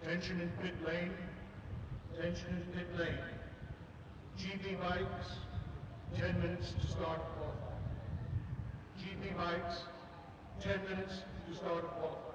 Attention in pit lane. Attention in pit lane. GP bikes, 10 minutes to start qualifying. GP bikes, 10 minutes to start qualifying.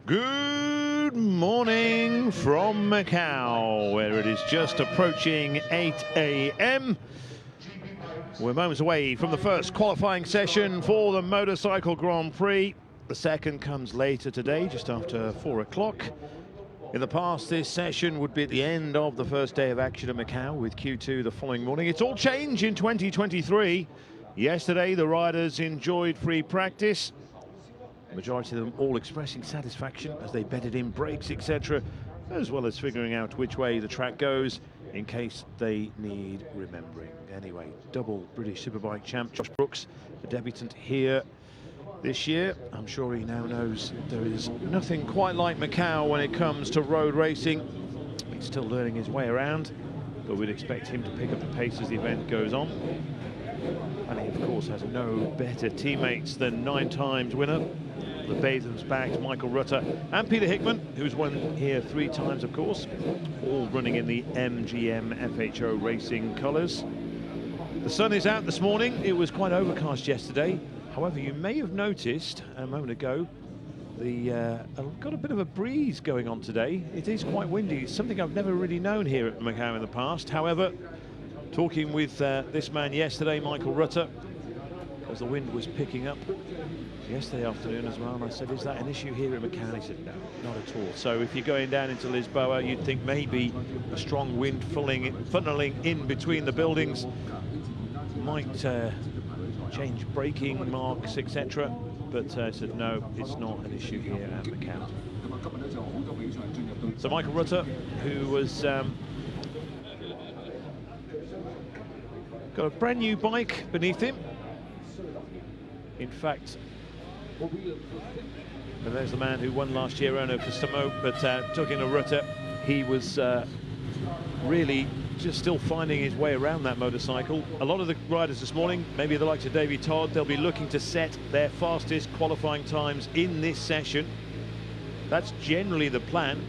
Good Good morning from Macau, where it is just approaching 8 a.m. We're moments away from the first qualifying session for the Motorcycle Grand Prix. The second comes later today, just after 4 o'clock. In the past, this session would be at the end of the first day of action at Macau, with Q2 the following morning. It's all changed in 2023. Yesterday, the riders enjoyed free practice. Majority of them all expressing satisfaction as they bedded in brakes, etc., as well as figuring out which way the track goes in case they need remembering. Anyway, double British Superbike champ Josh Brooks, the debutant here this year. I'm sure he now knows there is nothing quite like Macau when it comes to road racing. He's still learning his way around, but we'd expect him to pick up the pace as the event goes on. And he, of course, has no better teammates than 9 times winner, the Basham's Michael Rutter, and Peter Hickman, who's won here 3 times, of course, all running in the MGM FHO Racing colours. The sun is out this morning. It was quite overcast yesterday. However, you may have noticed a moment ago, I've got a bit of a breeze going on today. It is quite windy. It's something I've never really known here at Macau in the past. However, talking with this man yesterday, Michael Rutter, as the wind was picking up yesterday afternoon as well, and I said, is that an issue here in Macau? He said, no, not at all. So if you're going down into Lisboa, you'd think maybe a strong wind funneling in between the buildings might change braking marks, etc. But I said, no, it's not an issue here at Macau. So Michael Rutter, who was got a brand new bike beneath him. In fact, and there's the man who won last year, Ono Customo, but talking to Rutter, he was really just still finding his way around that motorcycle. A lot of the riders this morning, maybe the likes of Davey Todd, they'll be looking to set their fastest qualifying times in this session. That's generally the plan.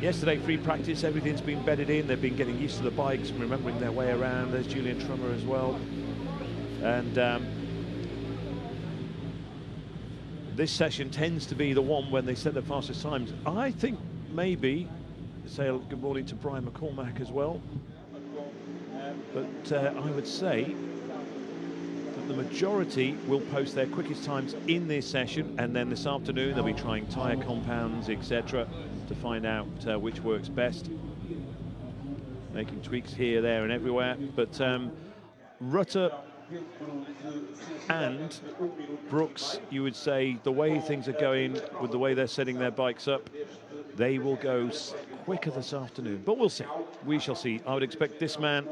Yesterday, free practice, everything's been bedded in. They've been getting used to the bikes and remembering their way around. There's Julian Trummer as well. And this session tends to be the one when they set their fastest times. I think maybe, say good morning to Brian McCormack as well, but I would say that the majority will post their quickest times in this session, and then this afternoon they'll be trying tyre compounds, etc., to find out which works best, making tweaks here, there and everywhere. But Rutter and Brooks, you would say, the way things are going with the way they're setting their bikes up, they will go quicker this afternoon, but we'll see. We shall see. I would expect this man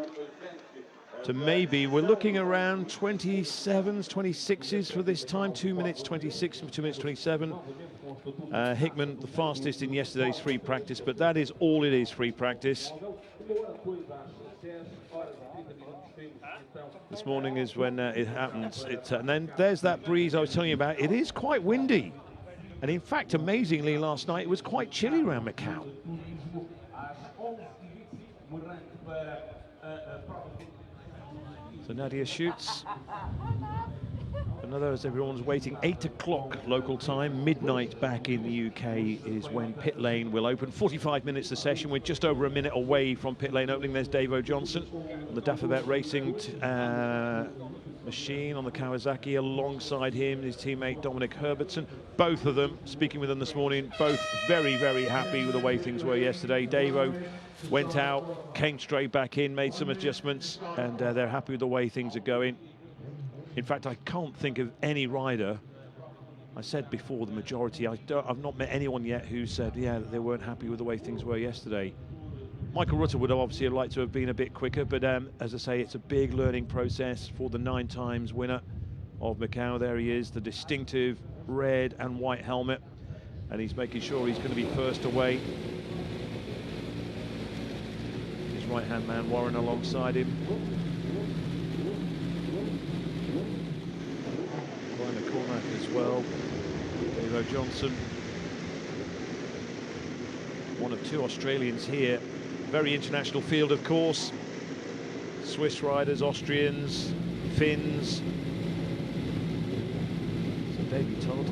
to maybe, we're looking around 27s, 26s for this time, 2 minutes 26 and 2 minutes 27. Hickman, the fastest in yesterday's free practice, but that is all it is, free practice. This morning is when it happens. And then there's that breeze I was telling you about. It is quite windy. And in fact, amazingly, last night it was quite chilly around Macau. So Nadia shoots. Another, as everyone's waiting, 8 o'clock local time, midnight back in the UK is when pit lane will open. 45 minutes a session. We're just over a minute away from pit lane opening. There's Dave Johnson on the Dafabet Racing machine on the Kawasaki. Alongside him, his teammate Dominic Herbertson. Both of them, speaking with them this morning, both very, very happy with the way things were yesterday. Davo went out, came straight back in, made some adjustments, and they're happy with the way things are going. In fact, I can't think of any rider. I said before, the majority, I've not met anyone yet who said, yeah, that they weren't happy with the way things were yesterday. Michael Rutter would obviously have liked to have been a bit quicker, but as I say, it's a big learning process for the 9 times winner of Macau. There he is, the distinctive red and white helmet, and he's making sure he's going to be first away. His right-hand man, Warren, alongside him. As well, Dave Johnson, one of 2 Australians here. Very international field, of course. Swiss riders, Austrians, Finns. So Davey Todd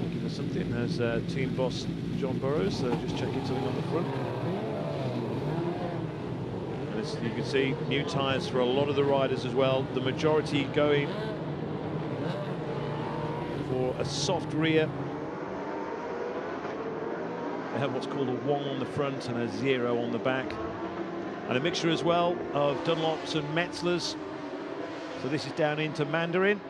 making the something as team boss John Burrows just checking something on the front. And as you can see, new tyres for a lot of the riders as well. The majority going for a soft rear. They have what's called a 1 on the front and a 0 on the back. And a mixture as well of Dunlops and Metzlers. So this is down into Mandarin.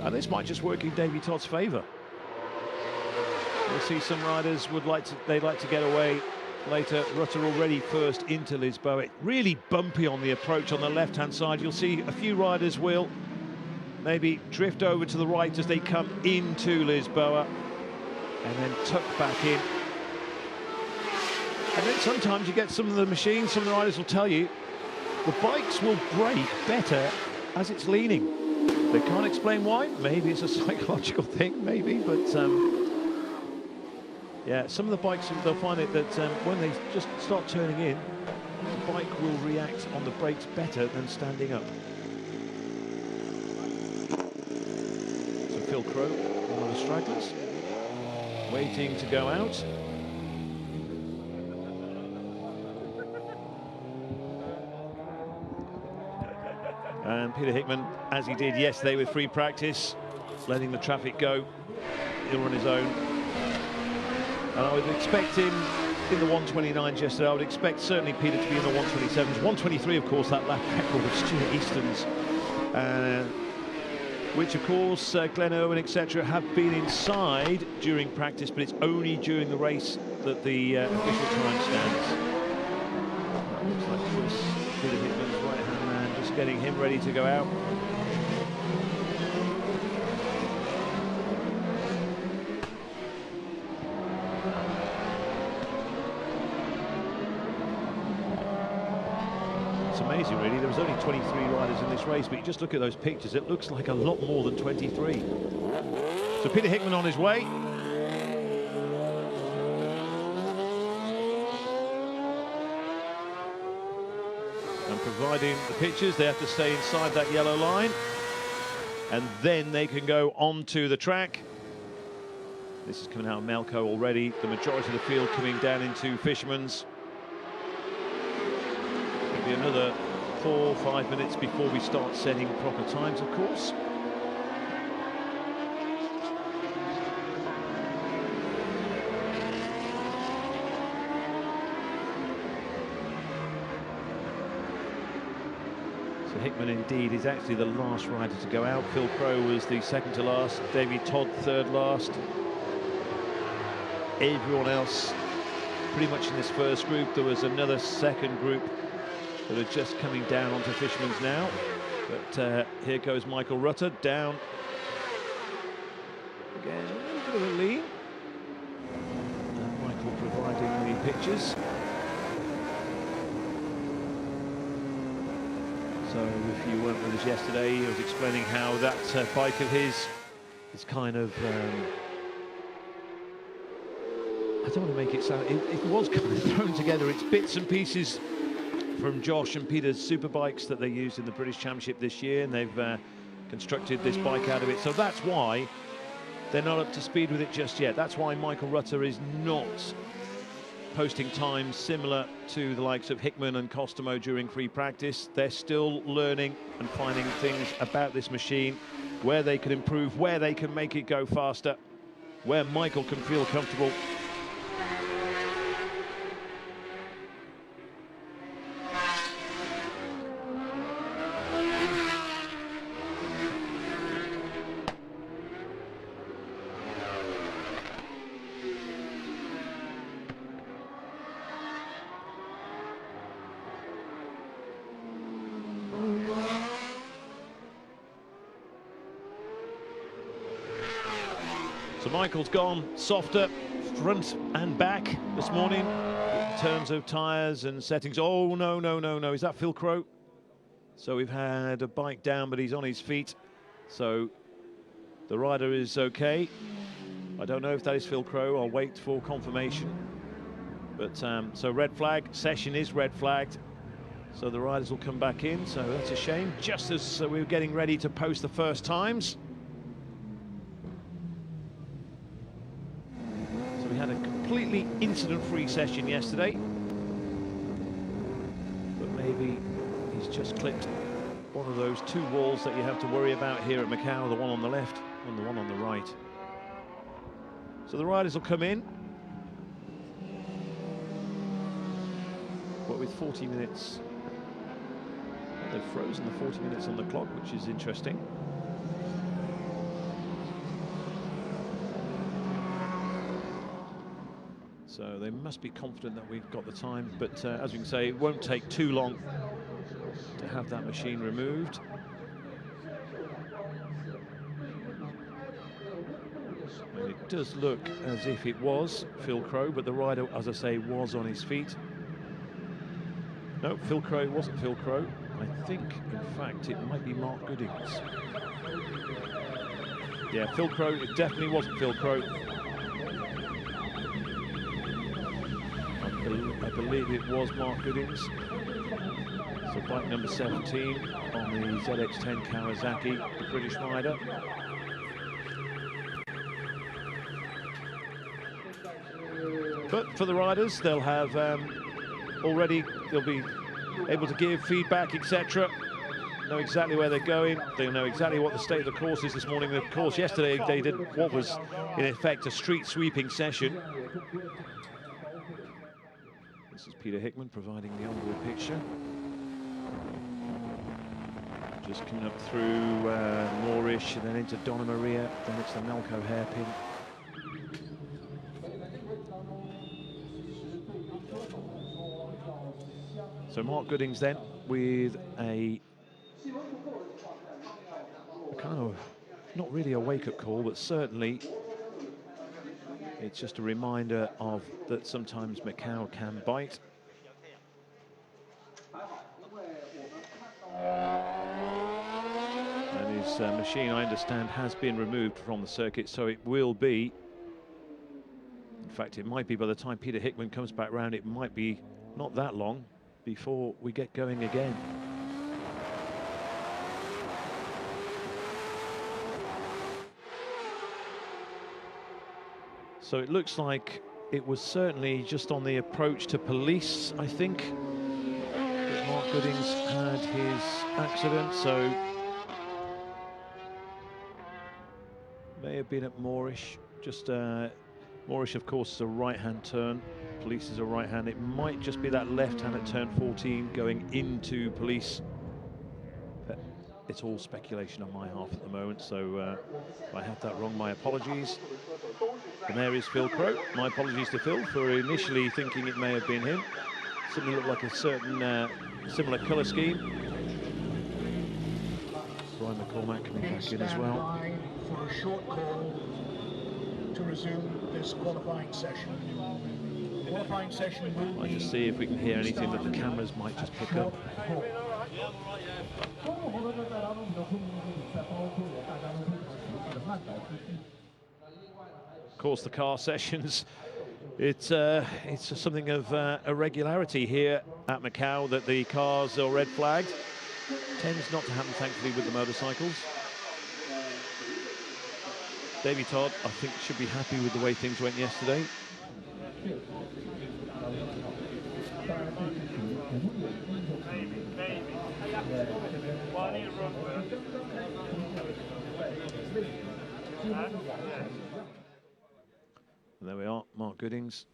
And this might just work in Davy Todd's favour. We'll see some riders they'd like to get away later. Rutter already first into Lisboa. Really bumpy on the approach on the left-hand side. You'll see a few riders will maybe drift over to the right as they come into Lisboa and then tuck back in. And then sometimes you get some of the machines, some of the riders will tell you the bikes will brake better as it's leaning. They can't explain why. Maybe it's a psychological thing, maybe, but yeah, some of the bikes, they'll find it that when they just start turning in, the bike will react on the brakes better than standing up. So Phil Crow, one of the stragglers, waiting to go out. And Peter Hickman, as he did yesterday with free practice, letting the traffic go, he'll run his own. And I would expect him in the 129s yesterday. I would expect certainly Peter to be in the 127s. 123, of course, that lap record of Stuart Easton's, which, of course, Glenn Irwin, etc., have been inside during practice, but it's only during the race that the official time stands. That looks like Peter Hickman's right-hand man, just getting him ready to go out. Amazing, really. There was only 23 riders in this race, but you just look at those pictures, it looks like a lot more than 23. So Peter Hickman on his way. And providing the pictures, they have to stay inside that yellow line, and then they can go onto the track. This is coming out of Melco already. The majority of the field coming down into Fisherman's. Another 4 or 5 minutes before we start setting proper times, of course. So Hickman indeed is actually the last rider to go out. Phil Crow was the second to last, Davy Todd third last. Everyone else pretty much in this first group. There was another second group that are just coming down onto Fisherman's now. But here goes Michael Rutter down. Again, a little bit of a lean. And Michael providing the pictures. So if you weren't with us yesterday, he was explaining how that bike of his is kind of... I don't want to make it sound... It was kind of thrown together. It's bits and pieces from Josh and Peter's superbikes that they used in the British Championship this year, and they've constructed this bike out of it. So that's why they're not up to speed with it just yet. That's why Michael Rutter is not posting times similar to the likes of Hickman and Costomo during free practice. They're still learning and finding things about this machine, where they can improve, where they can make it go faster, where Michael can feel comfortable. So Michael's gone softer front and back this morning in terms of tyres and settings. Oh, no, no, no, no. Is that Phil Crow? So we've had a bike down, but he's on his feet. So the rider is okay. I don't know if that is Phil Crow. I'll wait for confirmation. But so red flag, session is red flagged. So the riders will come back in, so that's a shame. Just as we were getting ready to post the first times. So we had a completely incident-free session yesterday. But maybe he's just clipped one of those two walls that you have to worry about here at Macau, the one on the left and the one on the right. So the riders will come in. But with 40 minutes, well, they've frozen the 40 minutes on the clock, which is interesting. So they must be confident that we've got the time, but as we can say, it won't take too long to have that machine removed. And it does look as if it was Phil Crowe, but the rider, as I say, was on his feet. No, Phil Crowe wasn't Phil Crowe. I think, in fact, it might be Mark Goodings. Yeah, Phil Crowe, it definitely wasn't Phil Crowe. I believe it was Mark Goodings. So bike number 17 on the ZX10 Kawasaki, the British rider. But for the riders, they'll have already, they'll be able to give feedback, etc. Know exactly where they're going. They'll know exactly what the state of the course is this morning. Of course, yesterday they did what was, in effect, a street sweeping session. This is Peter Hickman providing the onboard picture. Just coming up through Moorish and then into Donna Maria. Then it's the Melco hairpin. So Mark Goodings then with a kind of, not really a wake-up call, but certainly it's just a reminder of that sometimes Macau can bite. And his machine, I understand, has been removed from the circuit, so it will be, in fact, it might be by the time Peter Hickman comes back round, it might be not that long before we get going again. So it looks like it was certainly just on the approach to police, I think, that Mark Goodings had his accident, so may have been at Moorish. Just Moorish, of course, is a right-hand turn. Police is a right-hand. It might just be that left-hand at turn 14 going into police. But it's all speculation on my half at the moment, so if I have that wrong, my apologies. And there is Phil Crowe. My apologies to Phil for initially thinking it may have been him. Certainly looked like a certain similar colour scheme. Brian McCormack coming back in as well. For a short call to resume this qualifying session. Qualifying session will I'll just see if we can hear anything that the cameras might just pick up. Of course, the car sessions, it's something of a regularity here at Macau that the cars are red flagged. Tends not to happen, thankfully, with the motorcycles. Davey Todd, I think, should be happy with the way things went yesterday. And there we are, Mark Goodings.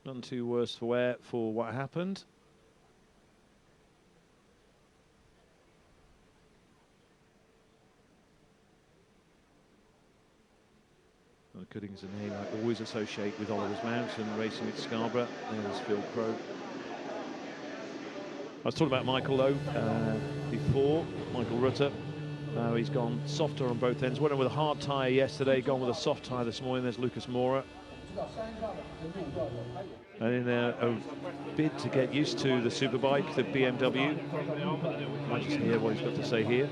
None too worse for wear for what happened. Goodings a name I always associate with Oliver's Mountain racing at Scarborough. There's Phil Crowe. I was talking about Michael though before, Michael Rutter. Now he's gone softer on both ends. Went in with a hard tyre yesterday, gone with a soft tyre this morning. There's Lucas Mora. And in a bid to get used to the Superbike, the BMW. Might just hear what he's got to say here.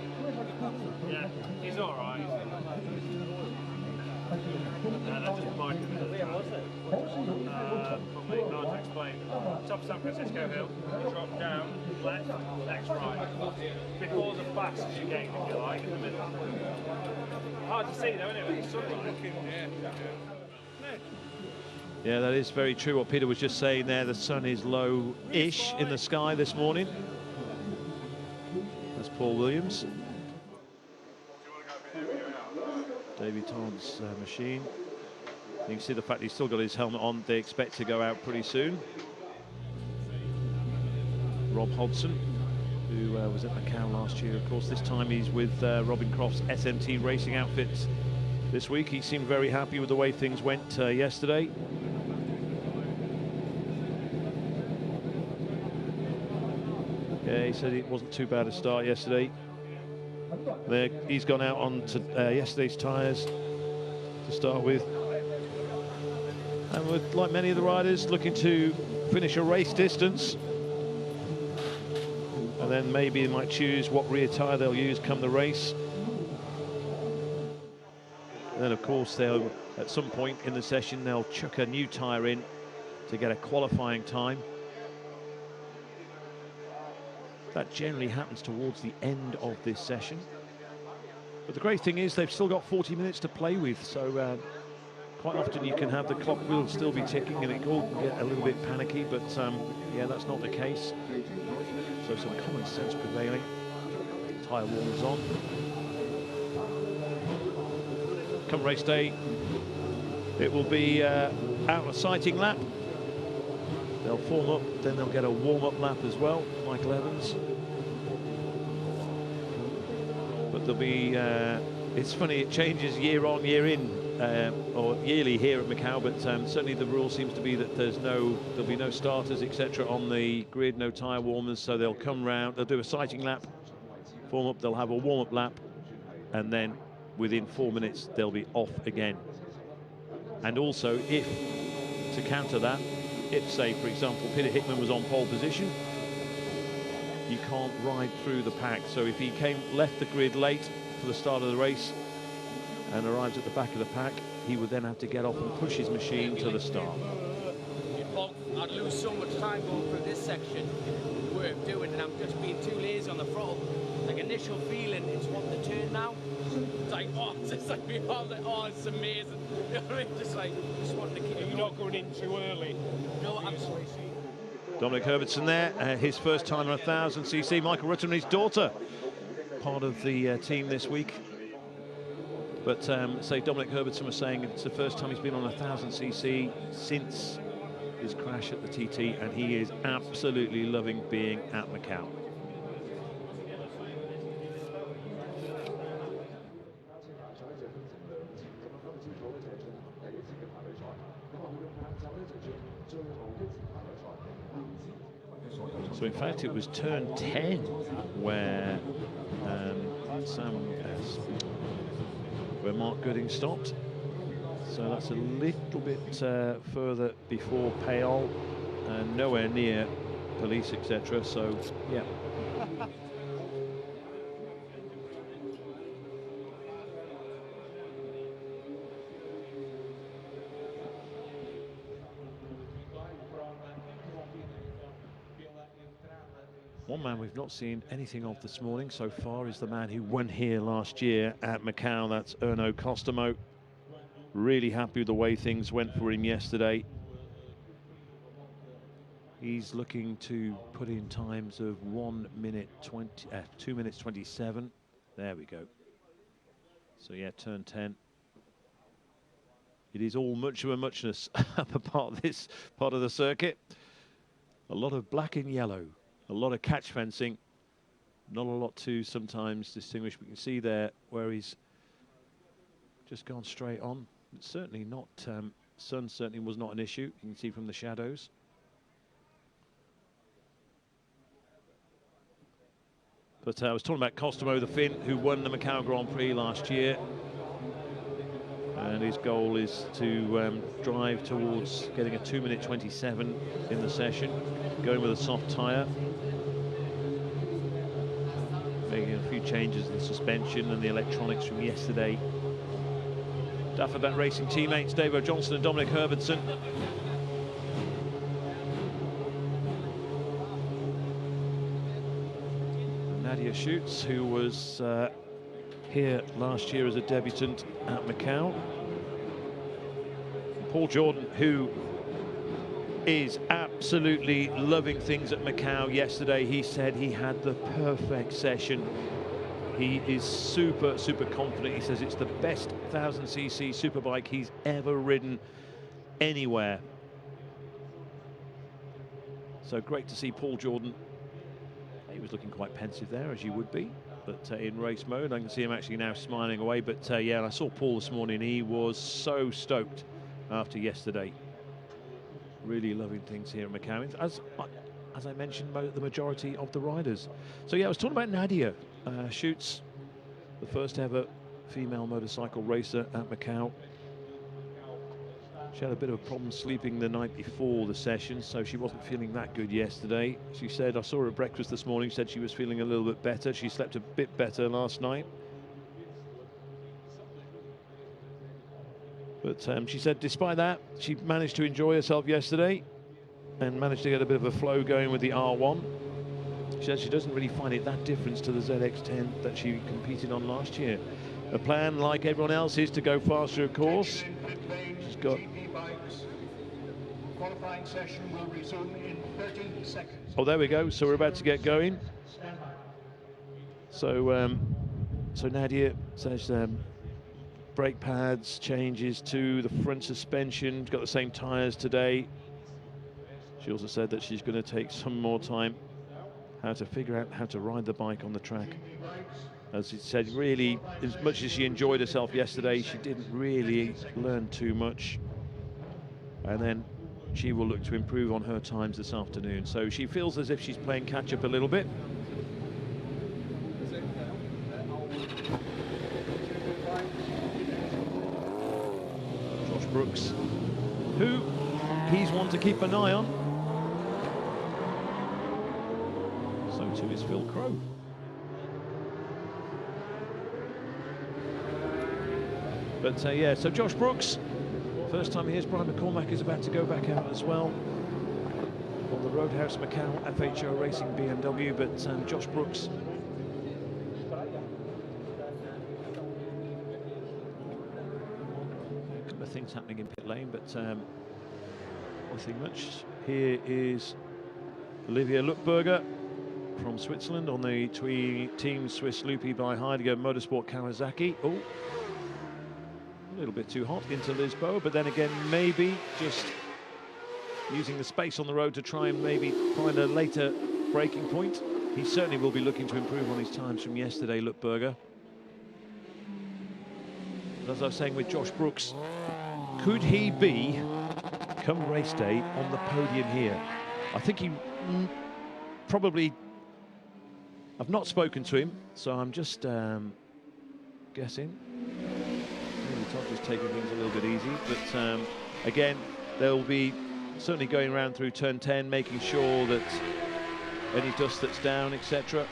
Yeah, he's all right. That just reminded me of the from me, hard to explain. Top San Francisco Hill, you drop down, left, next right. Before the fast chicane, if you like, in the middle. Hard to see though, isn't it, with the sunlight? Yeah, that is very true what Peter was just saying there. The sun is low-ish in the sky this morning. That's Paul Williams. Davey Todd's machine. You can see the fact he's still got his helmet on. They expect to go out pretty soon. Rob Hodson, who was at Macau last year, of course. This time he's with Robin Croft's SMT Racing outfits this week. He seemed very happy with the way things went yesterday. Yeah, he said it wasn't too bad a start yesterday. There, he's gone out on to yesterday's tyres to start with. And with, like many of the riders, looking to finish a race distance. And then maybe they might choose what rear tyre they'll use come the race. And then, of course, they'll, at some point in the session, they'll chuck a new tyre in to get a qualifying time. That generally happens towards the end of this session. But the great thing is they've still got 40 minutes to play with, so quite often you can have the clock will still be ticking and it all can get a little bit panicky, but yeah, that's not the case. So some common sense prevailing. Tyre warmers on. Come race day, it will be out a sighting lap. They'll form up, then they'll get a warm-up lap as well, Michael Evans. But there'll be, it's funny, it changes year on, year in, or yearly here at Macau, but certainly the rule seems to be that there'll be no starters, etc. on the grid, no tyre warmers, so they'll come round, they'll do a sighting lap, form up, they'll have a warm-up lap, and then within 4 minutes they'll be off again. And also, if, to counter that, if, say, for example, Peter Hickman was on pole position, you can't ride through the pack. So if he left the grid late for the start of the race and arrives at the back of the pack, he would then have to get off and push his machine to the start. I'd lose so much time going through this section, the way I'm doing, and I'm just being too lazy on the throttle. Like, initial feeling, it's wanting to turn now. It's like, oh, it's just like, oh, it's amazing. You know what I mean? Just like, just wanting to keep it. You're not going in too early. No, I'm Dominic Herbertson there, his first time on 1000cc. Michael Rutten and his daughter, part of the team this week. But say Dominic Herbertson was saying it's the first time he's been on 1000cc since his crash at the TT, and he is absolutely loving being at Macau. So in fact it was turn 10 where where Mark Gooding stopped. So that's a little bit further before Payol and nowhere near police, etc. So yeah. One man we've not seen anything of this morning so far is the man who won here last year at Macau. That's Erno Costomo. Really happy with the way things went for him yesterday. He's looking to put in times of 1 minute 20, 2 minutes 27. There we go. So yeah, turn 10. It is all much of a muchness upper part of this part of the circuit. A lot of black and yellow. A lot of catch fencing, not a lot to sometimes distinguish. We can see there where he's just gone straight on. It's certainly not, sun certainly was not an issue. You can see from the shadows. But I was talking about Costomo, the Finn, who won the Macau Grand Prix last year. And his goal is to drive towards getting a 2 minute 27 in the session, going with a soft tyre. Making a few changes in the suspension and the electronics from yesterday. Dafferbat Racing teammates Dave O'Johnson and Dominic Herbertson. Nadia Schutz, who was here last year as a debutant at Macau. Paul Jordan, who is absolutely loving things at Macau. Yesterday he said he had the perfect session. He is super confident. He says it's the best 1000cc superbike he's ever ridden anywhere. So great to see Paul Jordan. He was looking quite pensive there, as you would be, but in race mode. I can see him actually now smiling away. But yeah, I saw Paul this morning. He was so stoked after yesterday. Really loving things here at Macau, as I mentioned, the majority of the riders. So yeah, I was talking about Nadia Schutz, the first ever female motorcycle racer at Macau. She had a bit of a problem sleeping the night before the session, so she wasn't feeling that good yesterday. She said, I saw her at breakfast this morning, said she was feeling a little bit better. She slept a bit better last night. But she said despite that, she managed to enjoy herself yesterday and managed to get a bit of a flow going with the R1. She says she doesn't really find it that different to the ZX10 that she competed on last year. Her plan, like everyone else, is to go faster, of course. She's got... Qualifying session will resume in 30 seconds. Oh, there we go. So we're about to get going. So, so Nadia says brake pads, changes to the front suspension. Got the same tyres today. She also said that she's going to take some more time how to figure out how to ride the bike on the track. As she said, really, as much as she enjoyed herself yesterday, she didn't really learn too much. And then she will look to improve on her times this afternoon. So she feels as if she's playing catch up a little bit. Josh Brooks, who he's one to keep an eye on. So too is Phil Crowe. But yeah, so Josh Brooks, first time here's Brian McCormack is about to go back out as well on the Roadhouse Macau FHO Racing BMW. But Josh Brooks, a couple of things happening in pit lane, but nothing much. Here is Olivia Luckberger from Switzerland on the Team Swiss Loopy by Heidegger Motorsport Kawasaki. Oh, a little bit too hot into Lisboa, but then again, maybe just using the space on the road to try and maybe find a later braking point. He certainly will be looking to improve on his times from yesterday, Luckberger. As I was saying with Josh Brooks, could he be, come race day, on the podium here? I think he probably... I've not spoken to him, so I'm just guessing. Todd just taking things a little bit easy, but again, they'll be certainly going around through turn 10, making sure that any dust that's down, etc.,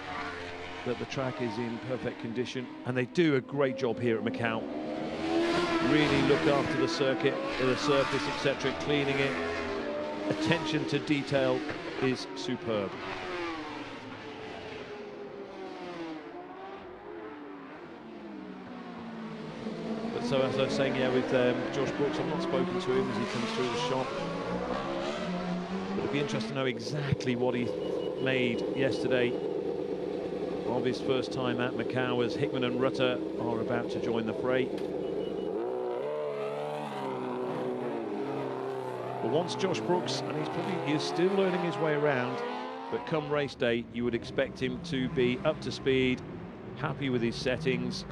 that the track is in perfect condition. And they do a great job here at Macau. Really look after the circuit, the surface, etc., cleaning it. Attention to detail is superb. So as I was saying, yeah, with Josh Brooks, I've not spoken to him as he comes through the shop. But it'd be interesting to know exactly what he made yesterday of his first time at Macau, as Hickman and Rutter are about to join the fray. But once Josh Brooks, and he's still learning his way around, but come race day, you would expect him to be up to speed, happy with his settings,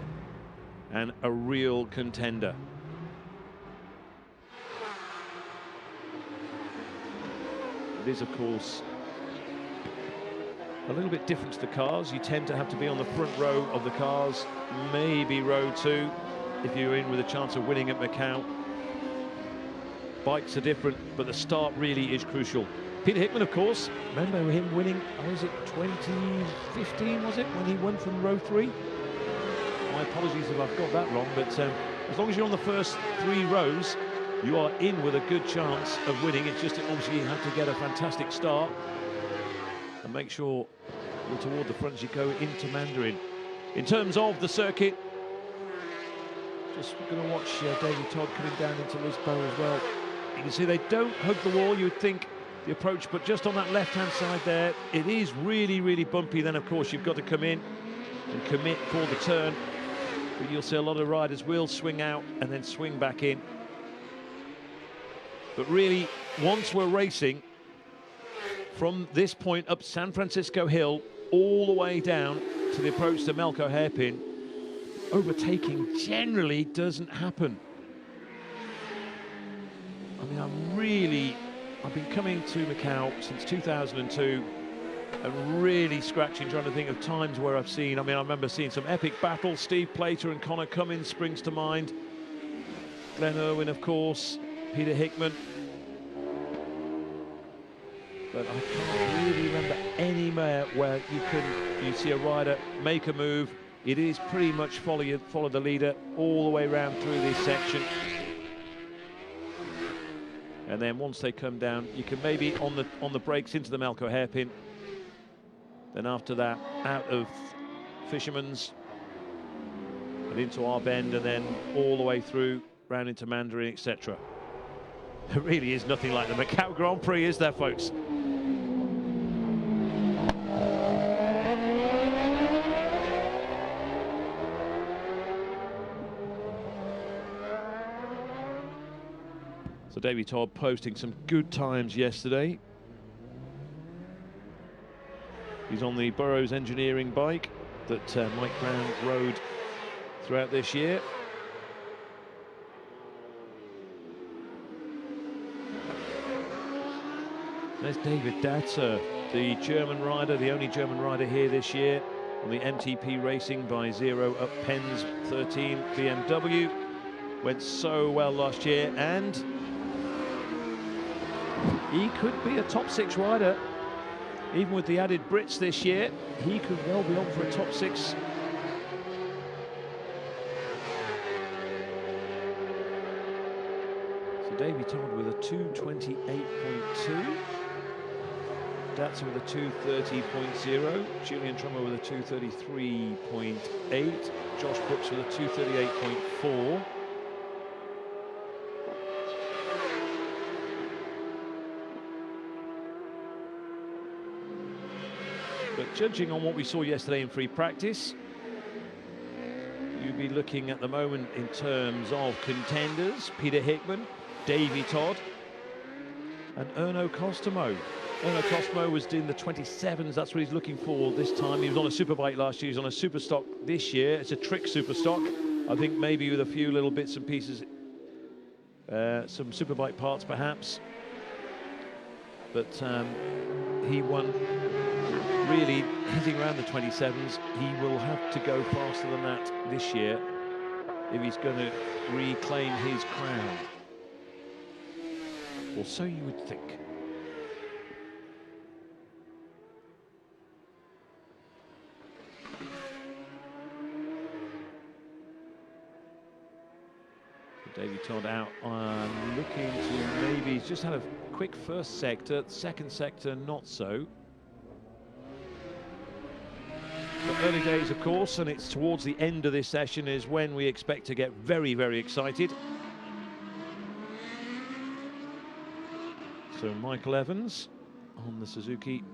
and a real contender. It is, of course, a little bit different to the cars. You tend to have to be on the front row of the cars, maybe row 2, if you're in with a chance of winning at Macau. Bikes are different, but the start really is crucial. Peter Hickman, of course, remember him winning, was it 2015, was it, when he won from row 3? My apologies if I've got that wrong, but as long as you're on the first 3 rows, you are in with a good chance of winning. It's just that obviously you have to get a fantastic start and make sure you're toward the front as you go into Mandarin. In terms of the circuit, just going to watch David Todd coming down into Lisboa as well. You can see they don't hug the wall, you would think, the approach, but just on that left-hand side there, it is really, really bumpy. Then, of course, you've got to come in and commit for the turn. But you'll see a lot of riders will swing out and then swing back in. But really, once we're racing from this point up San Francisco Hill all the way down to the approach to Melco Hairpin, overtaking generally doesn't happen. I mean, I've been coming to Macau since 2002 and really scratching, trying to think of times where I've seen, I remember seeing some epic battles. Steve Plater and Connor Cummins springs to mind. Glenn Irwin, of course, Peter Hickman. But I can't really remember anywhere where you see a rider make a move. It is pretty much follow the leader all the way around through this section. And then once they come down, you can maybe on the brakes into the Melco Hairpin. Then after that, out of Fisherman's and into our bend, and then all the way through, round into Mandarin, etc. There really is nothing like the Macau Grand Prix, is there, folks? So Davey Todd posting some good times yesterday. He's on the Burroughs Engineering bike that Mike Brown rode throughout this year. There's David Datzer, the German rider, the only German rider here this year on the MTP Racing by Zero up Pens 13 BMW. Went so well last year, and he could be a top 6 rider. Even with the added Brits this year, he could well be on for a top 6. So Davey Todd with a 228.2. Datsun with a 230.0. Julian Trummer with a 233.8. Josh Brooks with a 238.4. But judging on what we saw yesterday in free practice, you'd be looking at the moment in terms of contenders: Peter Hickman, Davey Todd, and Erno Costomo. Erno Costomo was in the 27s, that's what he's looking for this time. He was on a superbike last year, he's on a super stock this year. It's a trick super stock, I think, maybe with a few little bits and pieces, some superbike parts perhaps. But he won. Really hitting around the 27s, he will have to go faster than that this year if he's going to reclaim his crown. Or so you would think. Davey Todd out, looking to maybe, he's just had a quick first sector, second sector not so. But early days, of course, and it's towards the end of this session is when we expect to get very, very excited. So Michael Evans on the Suzuki.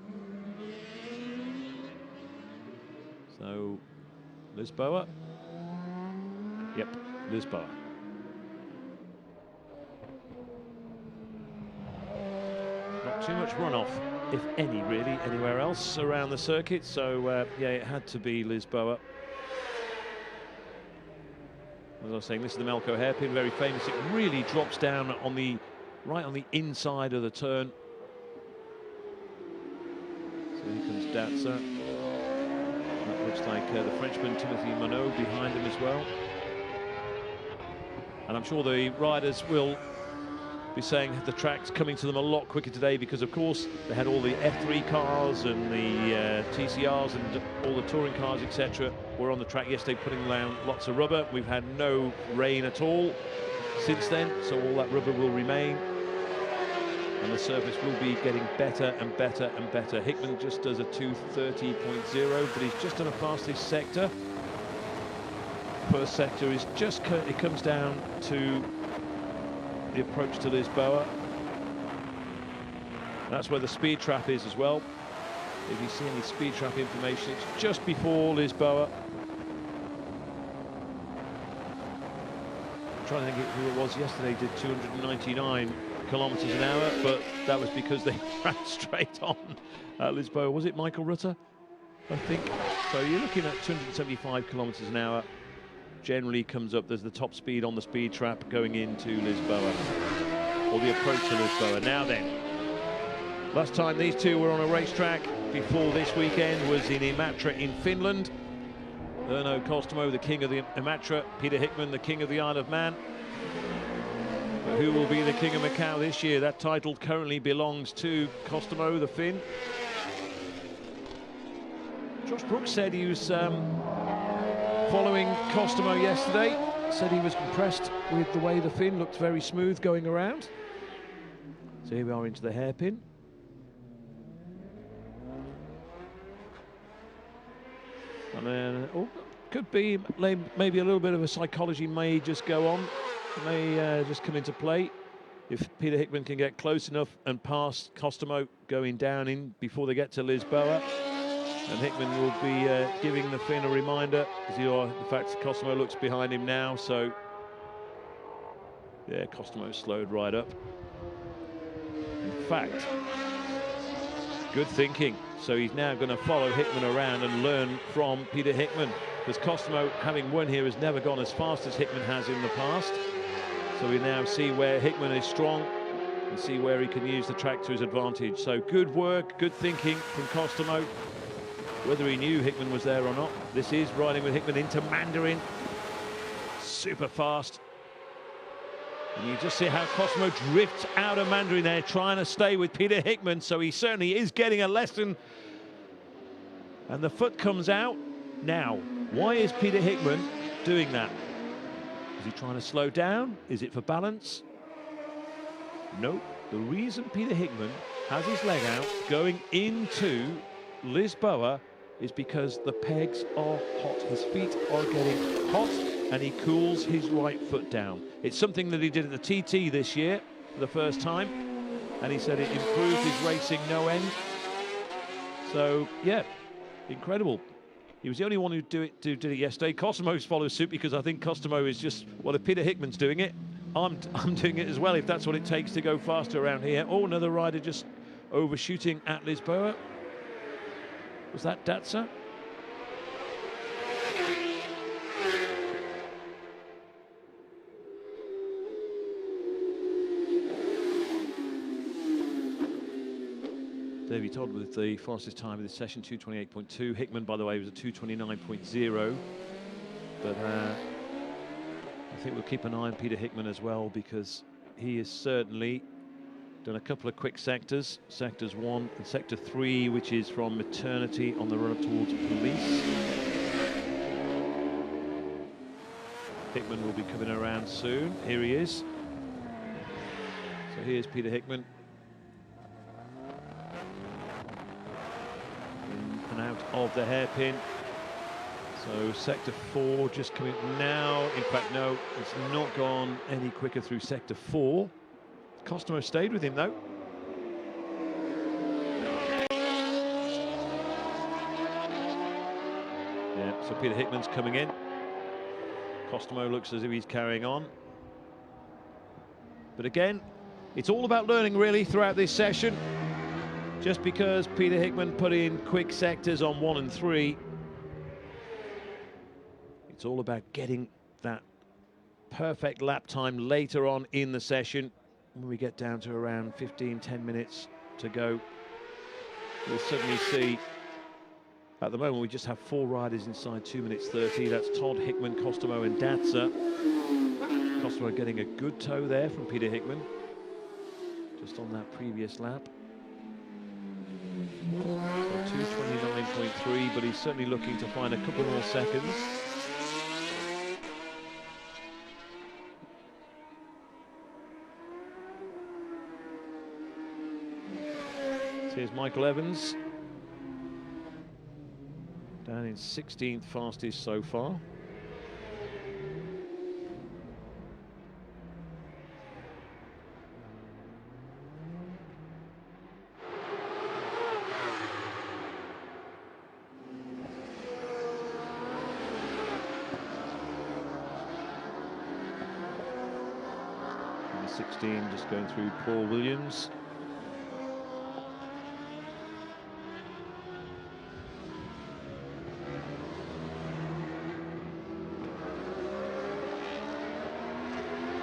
So Lisboa. Yep, Lisboa. Not too much runoff, if any, really, anywhere else around the circuit. So, yeah, it had to be Lisboa. As I was saying, this is the Melco hairpin, very famous. It really drops down on the right on the inside of the turn. So here comes Datsa. That looks like the Frenchman Timothy Monod behind him as well. And I'm sure the riders will be saying the track's coming to them a lot quicker today because, of course, they had all the F3 cars and the TCRs and all the touring cars, etc. were on the track yesterday putting down lots of rubber. We've had no rain at all since then, so all that rubber will remain. And the surface will be getting better and better and better. Hickman just does a 2:30.0, but he's just done a fastest sector. First sector is just, it comes down to the approach to Lisboa. That's where the speed trap is as well. If you see any speed trap information, it's just before Lisboa. I'm trying to think who it was yesterday did 299 kilometers an hour, but that was because they ran straight on at Lisboa. Was it Michael Rutter? I think. So you're looking at 275 kilometers an hour. Generally comes up, there's the top speed on the speed trap going into Lisboa, or the approach to Lisboa. Now then, last time these two were on a racetrack before this weekend was in Imatra in Finland. Erno Kostomo, the king of the Imatra, Peter Hickman, the king of the Isle of Man. But who will be the king of Macau this year? That title currently belongs to Kostomo, the Finn. Josh Brooks said he was following Kostomo yesterday, said he was impressed with the way the Finn looked very smooth going around. So here we are into the hairpin. And then, could be maybe a little bit of a psychology may just go on, may just come into play. If Peter Hickman can get close enough and pass Kostomo going down in before they get to Lisboa. And Hickman will be giving the Finn a reminder, as the fact Kostomo looks behind him now. So, yeah, Kostomo slowed right up. In fact, good thinking. So he's now going to follow Hickman around and learn from Peter Hickman, because Kostomo, having won here, has never gone as fast as Hickman has in the past. So we now see where Hickman is strong and see where he can use the track to his advantage. So good work, good thinking from Kostomo. Whether he knew Hickman was there or not, this is riding with Hickman into Mandarin. Super fast. And you just see how Kostomo drifts out of Mandarin there, trying to stay with Peter Hickman. So he certainly is getting a lesson. And the foot comes out. Now, why is Peter Hickman doing that? Is he trying to slow down? Is it for balance? No. The reason Peter Hickman has his leg out going into Lisboa is because the pegs are hot. His feet are getting hot and he cools his right foot down. It's something that he did at the TT this year for the first time, and he said it improved his racing no end. So yeah, incredible. He was the only one who did it yesterday. Kostomo's followed suit, because I think Kostomo is just, well, if Peter Hickman's doing it, I'm doing it as well, if that's what it takes to go faster around here. Oh, another rider just overshooting at Lisboa. Was that Datsa? Davey Todd with the fastest time of this session, 2:28.2. Hickman, by the way, was a 2:29.0. But I think we'll keep an eye on Peter Hickman as well, because he has certainly done a couple of quick sectors, sectors 1 and sector 3, which is from maternity on the run up towards police. Hickman will be coming around soon. Here he is. So here's Peter Hickman. In and out of the hairpin. So sector 4 just coming now. In fact, no, it's not gone any quicker through sector 4. Kostomo stayed with him though. Yeah, so Peter Hickman's coming in. Kostomo looks as if he's carrying on. But again, it's all about learning really throughout this session. Just because Peter Hickman put in quick sectors on 1 and 3, it's all about getting that perfect lap time later on in the session. When we get down to around 10 minutes to go, we'll suddenly see, at the moment we just have 4 riders inside 2 minutes 30. That's Todd, Hickman, Kostomo and Datsa. Kostomo getting a good tow there from Peter Hickman. just on that previous lap. So 2:29.3, but he's certainly looking to find a couple more seconds. So here's Michael Evans, down in 16th fastest so far. And 16 just going through Paul Williams.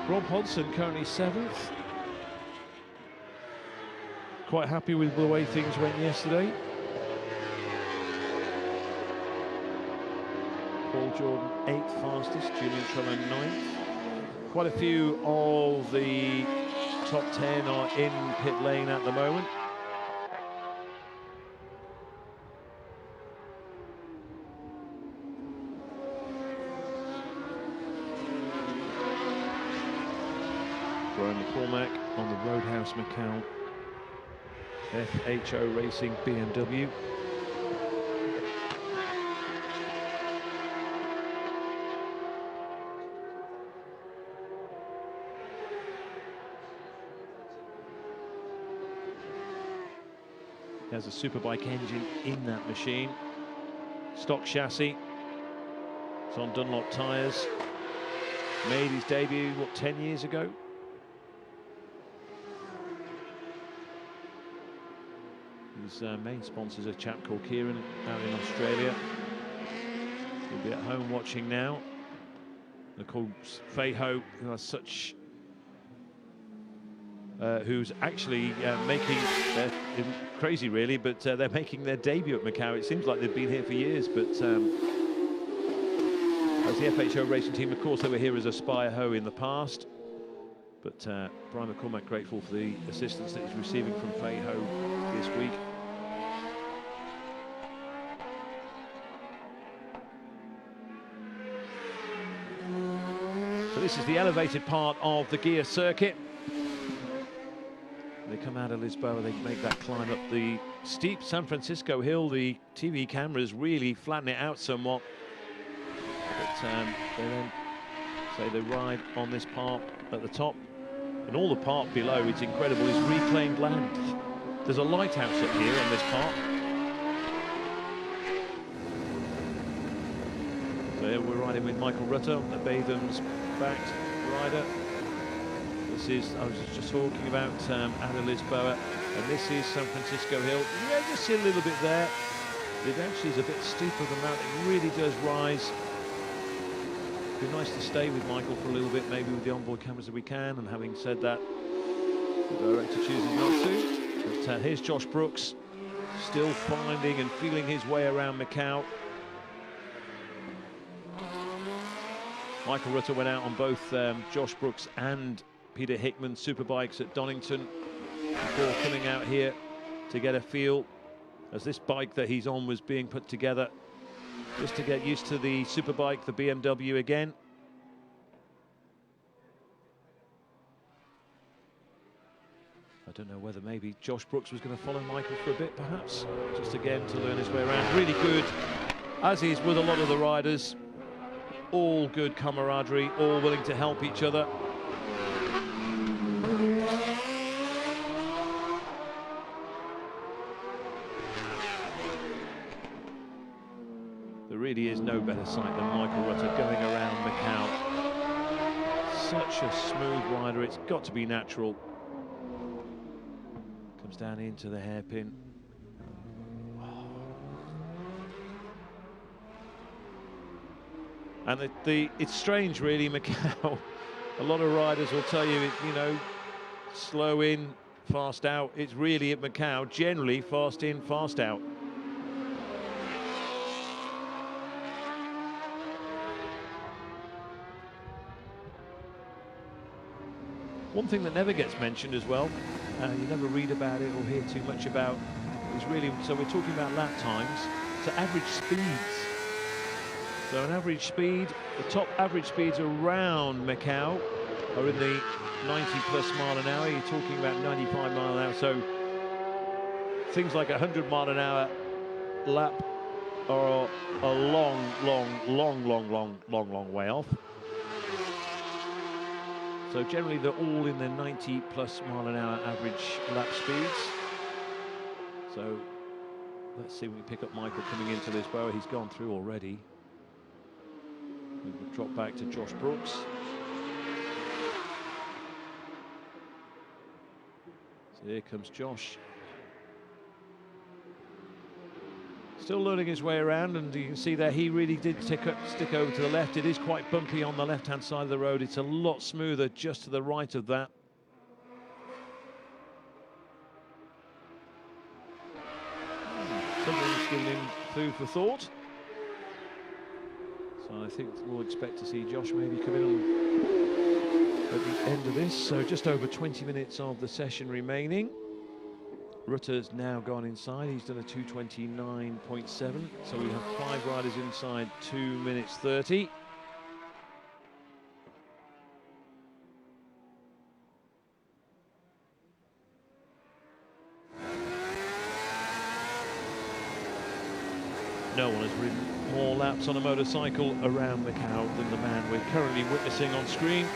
Rob Hodson currently 7th. Quite happy with the way things went yesterday. Paul Jordan 8th fastest, Julian Trello 9th. Quite a few of the top 10 are in pit lane at the moment. Brian McCormack on the Roadhouse Macau macXony.racing BMW. He has a Superbike engine in that machine. Stock chassis. It's on Dunlop tyres. Made his debut, what, 10 years ago? His main sponsors are a chap called Kieran out in Australia. He'll be at home watching now. They're called Fei Ho, who has such, who's actually making, crazy really, but they're making their debut at Macau. It seems like they've been here for years, but as the FHO racing team, of course, they were here as Aspire Ho in the past. But Brian McCormack grateful for the assistance that he's receiving from Fei Ho this week. So this is the elevated part of the gear circuit. They come out of Lisboa, they make that climb up the steep San Francisco hill. The TV cameras really flatten it out somewhat. But they then say they ride on this part at the top. And all the part below, it's incredible, is reclaimed land. There's a lighthouse up here on this part. So here we're riding with Michael Rutter, the Batham's backed rider. This is, I was just talking about out of Lisboa, and this is San Francisco Hill. Yeah, just see a little bit there. It actually is a bit steeper than that. It really does rise. It'd be nice to stay with Michael for a little bit, maybe with the onboard cameras if we can, and having said that, the director chooses not to. But here's Josh Brooks, still finding and feeling his way around Macau. Michael Rutter went out on both Josh Brooks and Peter Hickman Superbikes at Donington before coming out here to get a feel, as this bike that he's on was being put together just to get used to the Superbike, the BMW again. I don't know whether maybe Josh Brooks was going to follow Michael for a bit, perhaps, just again to learn his way around. Really good, as is with a lot of the riders. All good camaraderie, all willing to help each other. There really is no better sight than Michael Rutter going around Macau. Such a smooth rider, it's got to be natural. Comes down into the hairpin. And it's strange, really, Macau. A lot of riders will tell you, you know, slow in, fast out. It's really at Macau, generally fast in, fast out. One thing that never gets mentioned as well, you never read about it or hear too much about, is really, so we're talking about lap times, so average speeds. So an average speed, the top average speeds around Macau are in the 90+ mile an hour. You're talking about 95 mile an hour. So things like 100 mile an hour lap are a long way off. So generally they're all in the 90+ mile an hour average lap speeds. So let's see if we can pick up Michael coming into Lisboa. He's gone through already. We'll drop back to Josh Brooks. So here comes Josh. Still learning his way around, and you can see there he really did stick over to the left. It is quite bumpy on the left-hand side of the road. It's a lot smoother just to the right of that. Something's giving him food for thought. So I think we'll expect to see Josh maybe come in at the end of this. So just over 20 minutes of the session remaining. Rutter's now gone inside. He's done a 2:29.7. So we have 5 riders inside 2 minutes 30. No one has ridden more laps on a motorcycle around Macau than the man we're currently witnessing on screen.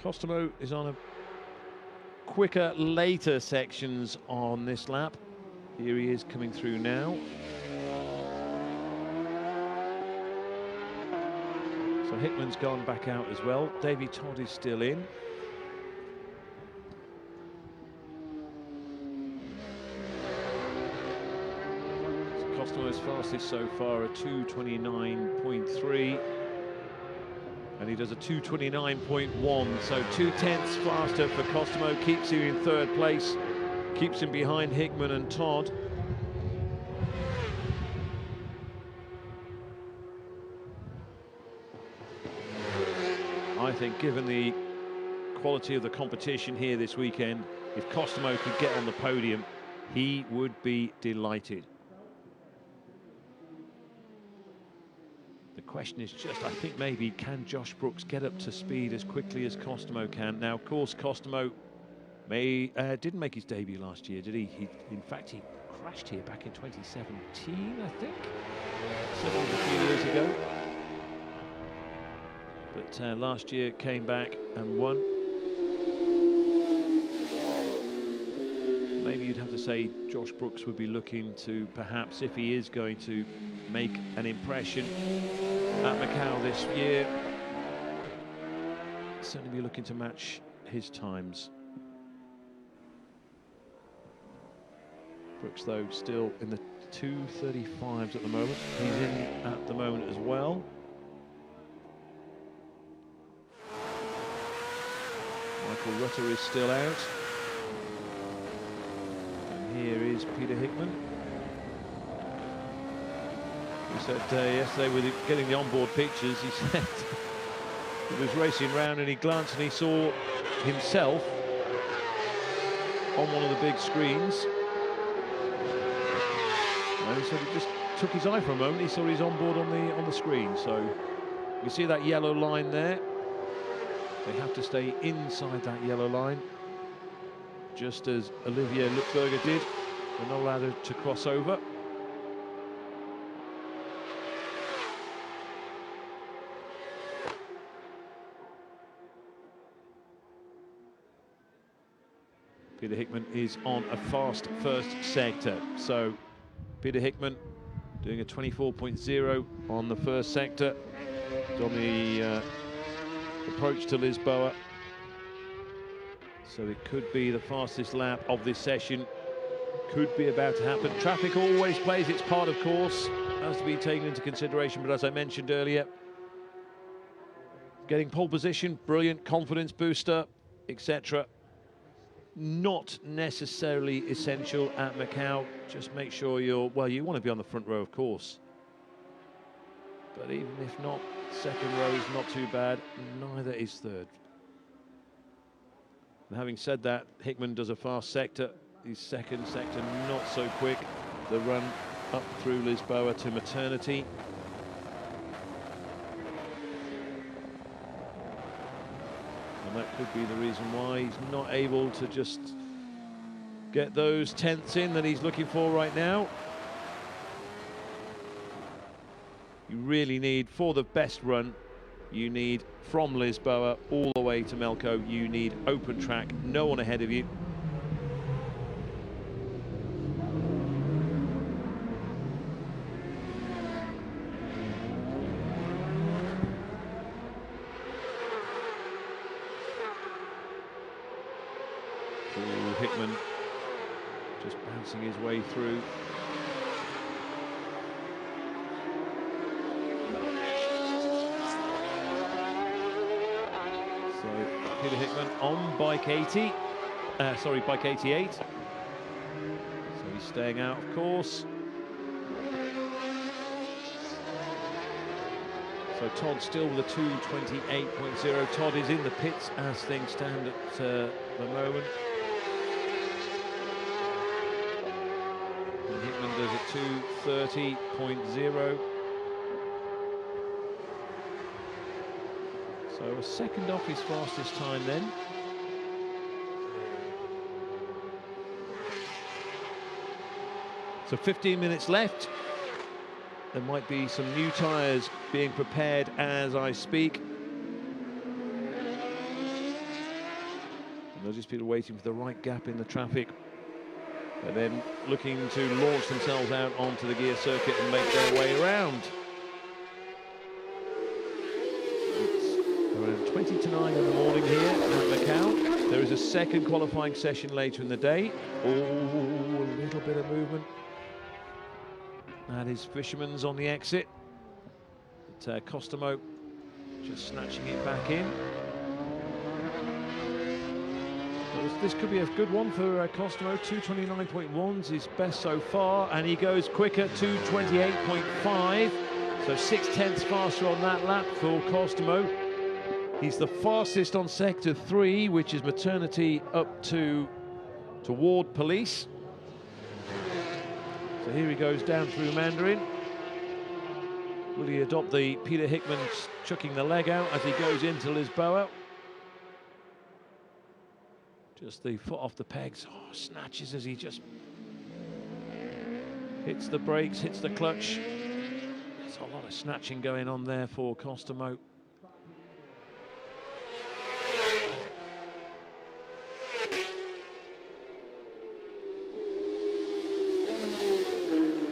Costomo is on a quicker, later sections on this lap. Here he is coming through now. So Hickman's gone back out as well. Davey Todd is still in. So Costomo's fastest so far a 2:29.3. And he does a 2:29.1, so 2/10 faster for Costomo, keeps him in 3rd place, keeps him behind Hickman and Todd. I think given the quality of the competition here this weekend, if Costomo could get on the podium, he would be delighted. The question is just, I think maybe, can Josh Brooks get up to speed as quickly as Costomo can? Now, of course, Costomo didn't make his debut last year, did he? In fact, he crashed here back in 2017, I think. Certainly a few years ago. But last year came back and won. Maybe you'd have to say Josh Brooks would be looking to, perhaps, if he is going to make an impression at Macau this year, certainly be looking to match his times. Brooks, though, still in the 2:35s at the moment. He's in at the moment as well. Michael Rutter is still out. And here is Peter Hickman. He said yesterday, with getting the onboard pictures, he said he was racing round and he glanced and he saw himself on one of the big screens. And he said it just took his eye for a moment. He saw his onboard on the screen. So you see that yellow line there. They have to stay inside that yellow line, just as Olivier Lutzberger did. They're not allowed to cross over. Peter Hickman is on a fast first sector. So Peter Hickman doing a 24.0 on the first sector. On the approach to Lisboa. So it could be the fastest lap of this session. Could be about to happen. Traffic always plays its part, of course, has to be taken into consideration, but as I mentioned earlier, getting pole position, brilliant confidence booster, etc. not necessarily essential at Macau. Just make sure you're, well, you want to be on the front row, of course. But even if not, second row is not too bad, neither is third. And having said that, Hickman does a fast sector. His second sector not so quick. The run up through Lisboa to Maternity. And that could be the reason why he's not able to just get those tenths in that he's looking for right now. You really need, for the best run, you need from Lisboa all the way to Melco, you need open track, no one ahead of you. Ooh, Hickman just bouncing his way through. Peter Hickman on bike 80, sorry, bike 88. So he's staying out, of course. So Todd still with a 2:28.0. Todd is in the pits as things stand at the moment. And Hickman does a 2:30.0. So a second off his fastest time then. So 15 minutes left. There might be some new tyres being prepared as I speak. And there'll just be waiting for the right gap in the traffic. And then looking to launch themselves out onto the gear circuit and make their way around. 20 to 9 in the morning here at Macau. There is a second qualifying session later in the day. Oh, a little bit of movement. That is Fisherman's on the exit. But Costomo just snatching it back in. This could be a good one for Costomo. 2:29.1's his best so far, and he goes quicker, 2:28.5. So 6/10 faster on that lap for Costomo. He's the fastest on sector 3, which is Maternity up toward Police. So here he goes down through Mandarin. Will he adopt the Peter Hickman chucking the leg out as he goes into Lisboa? Just the foot off the pegs. Oh, snatches as he just hits the brakes, hits the clutch. There's a lot of snatching going on there for Costomo.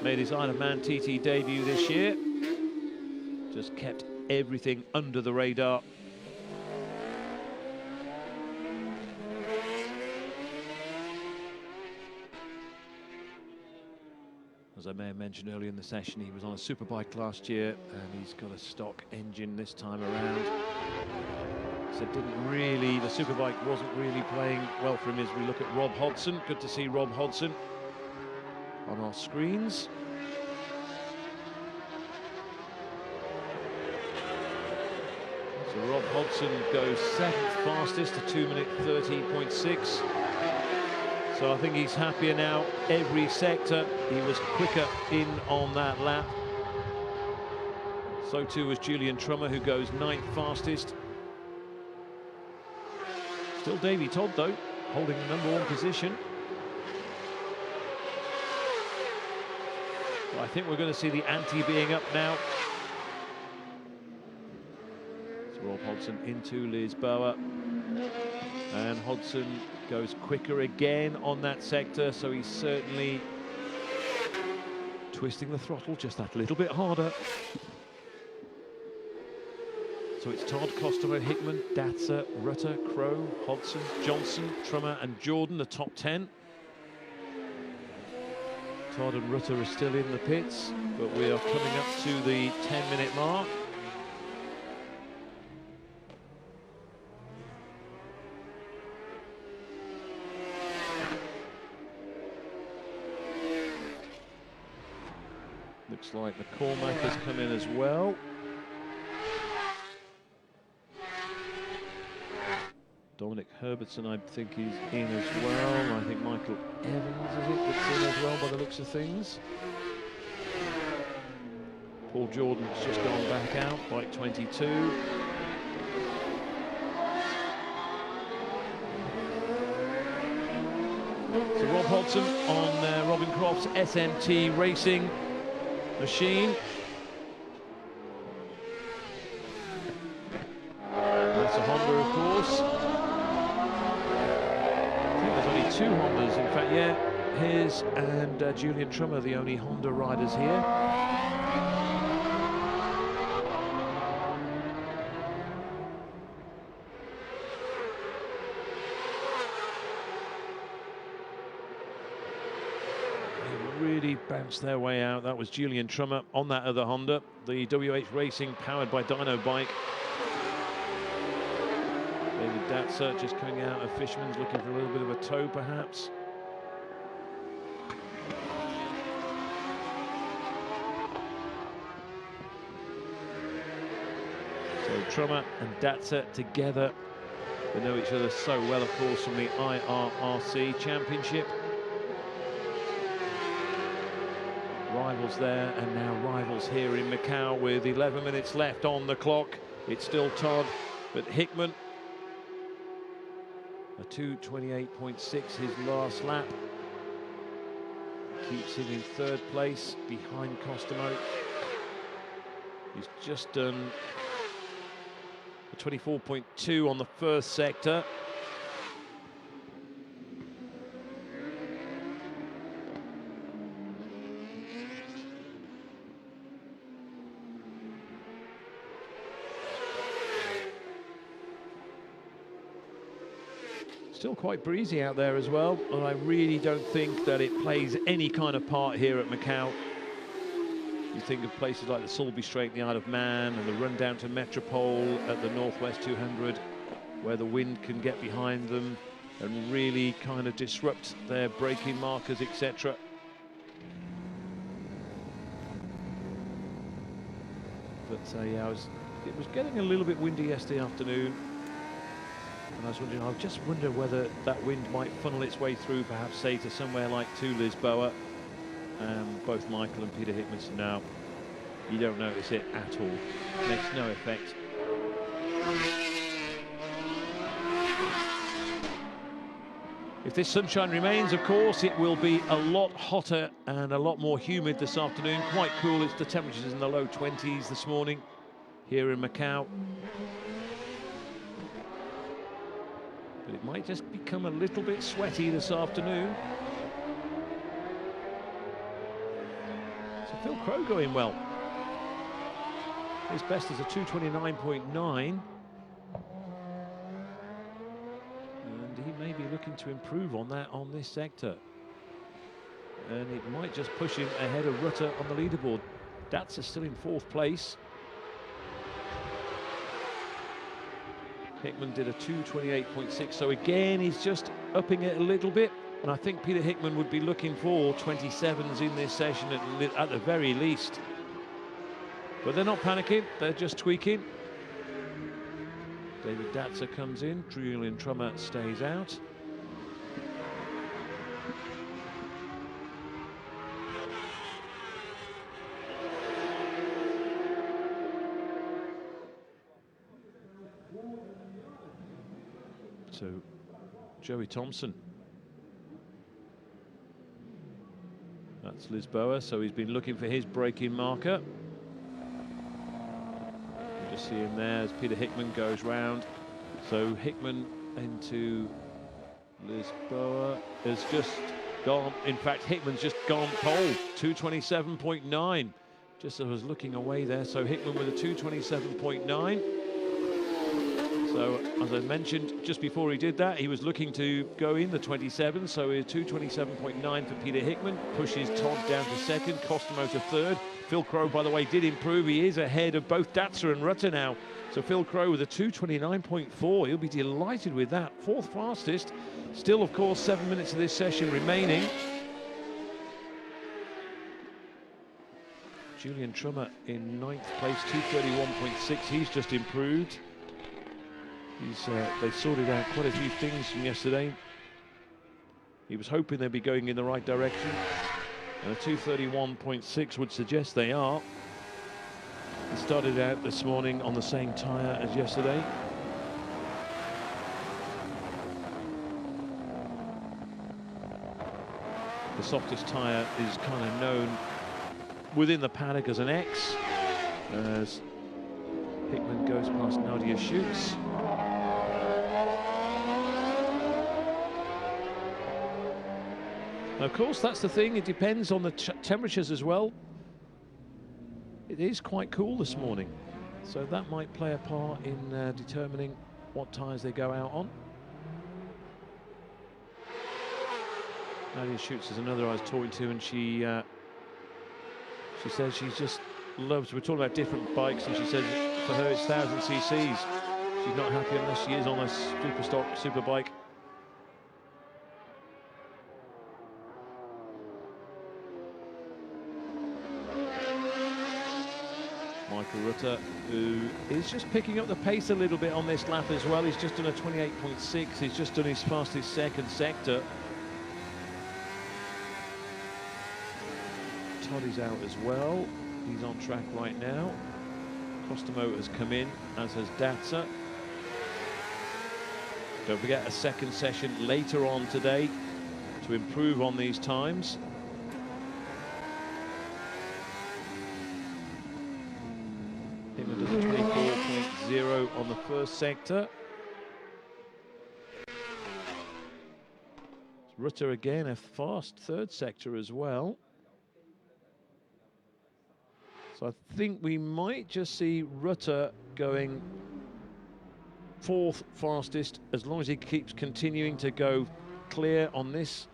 Made his Isle of Man TT debut this year. Just kept everything under the radar. As I may have mentioned earlier in the session, he was on a Superbike last year and he's got a stock engine this time around. So the Superbike wasn't really playing well for him as we look at Rob Hodson. Good to see Rob Hodson on our screens. So Rob Hodson goes 7th fastest to 2:30.6. So I think he's happier now. Every sector, he was quicker in on that lap. So too was Julian Trummer, who goes 9th fastest. Still Davey Todd, though, holding the #1 position. Well, I think we're going to see the ante being up now. So Rob Hodson into Lisboa. And Hodson goes quicker again on that sector, so he's certainly twisting the throttle just that little bit harder. So it's Todd, Costomo, Hickman, Datsa, Rutter, Crow, Hodson, Johnson, Trummer and Jordan, the top 10. Todd and Rutter are still in the pits, but we are coming up to the 10-minute mark. Looks like McCormack has come in as well. Dominic Herbertson, I think, is in as well. I think Michael Evans, is it, that's in as well by the looks of things. Paul Jordan's just gone back out, bike 22. So Rob Hodson on Robin Croft's SMT Racing machine. That's a Honda, of course. I think there's only 2 Hondas, in fact, yeah. His and Julian Trummer, the only Honda riders here. Really bounced their way out. That was Julian Trummer on that other Honda, the WH Racing powered by Dyno bike. David Datzer just coming out of Fishman's, looking for a little bit of a tow perhaps. So Trummer and Datzer together. They know each other so well, of course, from the IRRC Championship. Rivals there, and now rivals here in Macau with 11 minutes left on the clock. It's still Todd, but Hickman, a 2:28.6 his last lap, keeps him in 3rd place behind Costomo. He's just done a 24.2 on the first sector. Still quite breezy out there as well, and I really don't think that it plays any kind of part here at Macau. You think of places like the Sulby Strait in the Isle of Man and the run down to Metropole at the Northwest 200, where the wind can get behind them and really kind of disrupt their braking markers, etc. But yeah, it was getting a little bit windy yesterday afternoon. And I was wondering, I just wonder whether that wind might funnel its way through, perhaps, say, to somewhere like to Lisboa. Both Michael and Peter Hickman said, no, you don't notice it at all. Makes no effect. If this sunshine remains, of course, it will be a lot hotter and a lot more humid this afternoon. Quite cool. It's the temperatures in the low 20s this morning here in Macau. But it might just become a little bit sweaty this afternoon. So Phil Crowe going well. His best is a 2:29.9. And he may be looking to improve on that on this sector. And it might just push him ahead of Rutter on the leaderboard. Datzer still in 4th place. Hickman did a 2:28.6, so again he's just upping it a little bit, and I think Peter Hickman would be looking for 27s in this session at the very least. But they're not panicking, they're just tweaking. David Datzer comes in, Julian Trummer stays out. So, Joey Thompson. That's Lisboa, so he's been looking for his braking marker. You just see him there as Peter Hickman goes round. So Hickman into Lisboa has just gone, in fact, Hickman's just gone pole, 2:27.9. Just as I was looking away there, so Hickman with a 2:27.9. So, as I mentioned, just before he did that, he was looking to go in the 27, so a 2:27.9 for Peter Hickman, pushes Todd down to 2nd, Costomo to 3rd. Phil Crowe, by the way, did improve. He is ahead of both Datzer and Rutter now. So Phil Crowe with a 2:29.4, he'll be delighted with that. 4th fastest. Still, of course, 7 minutes of this session remaining. Julian Trummer in 9th place, 2:31.6. He's just improved. They sorted out quite a few things from yesterday. He was hoping they'd be going in the right direction, and a 2:31.6 would suggest they are. He started out this morning on the same tyre as yesterday. The softest tyre is kind of known within the paddock as an X, as Hickman goes past Nadia Schutz. Of course, that's the thing, it depends on the temperatures as well. It is quite cool this morning, so that might play a part in determining what tyres they go out on. Nadia Schutz is another I was talking to, and she says she just loves, we're talking about different bikes, and she says for her it's 1,000 cc's. She's not happy unless she is on a super stock superbike. Michael Rutter, who is just picking up the pace a little bit on this lap as well. He's just done a 28.6. He's just done his fastest second sector. Todd is out as well. He's on track right now. Costa Motors come in, as has Datsa. Don't forget a second session later on today to improve on these times. Hickman does a 24.0 on the first sector. Rutter again, a fast third sector as well. So I think we might just see Rutter going 4th fastest, as long as he keeps continuing to go clear on this.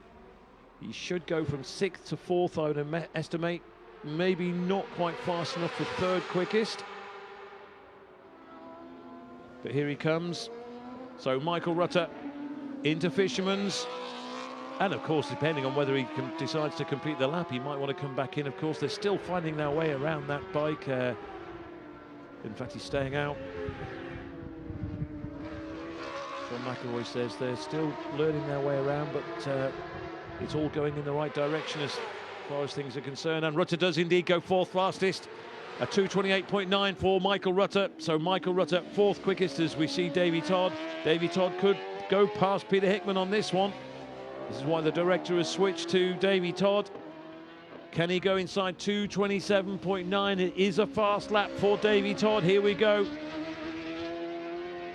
He should go from 6th to 4th, I would estimate. Maybe not quite fast enough for 3rd quickest. But here he comes. So Michael Rutter into Fisherman's. And of course, depending on whether he decides to complete the lap, he might want to come back in. Of course, they're still finding their way around that bike. In fact, he's staying out. So McElroy says they're still learning their way around, but it's all going in the right direction as far as things are concerned. And Rutter does indeed go 4th fastest. A 2:28.9 for Michael Rutter. So Michael Rutter 4th quickest as we see Davy Todd. Davy Todd could go past Peter Hickman on this one. This is why the director has switched to Davy Todd. Can he go inside 2:27.9? It is a fast lap for Davy Todd. Here we go.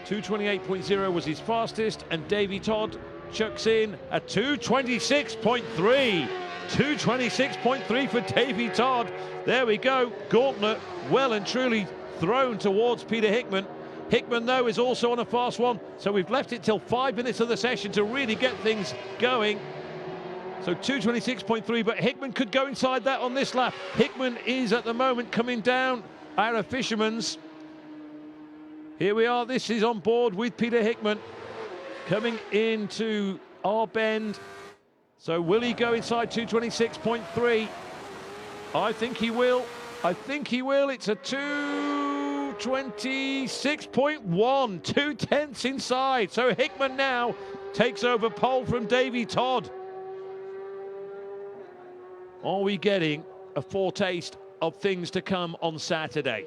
2:28.0 was his fastest, and Davy Todd chucks in a 2:26.3. 2:26.3 for Davy Todd. There we go. Gauntlet well and truly thrown towards Peter Hickman. Hickman, though, is also on a fast one, so we've left it till 5 minutes of the session to really get things going. So 2:26.3, but Hickman could go inside that on this lap. Hickman is at the moment coming down out of Fisherman's. Here we are, this is on board with Peter Hickman coming into our bend. So will he go inside 2:26.3? I think he will. I think he will. It's a 2:26.1, 2/10 inside. So Hickman now takes over pole from Davy Todd. Are we getting a foretaste of things to come on Saturday?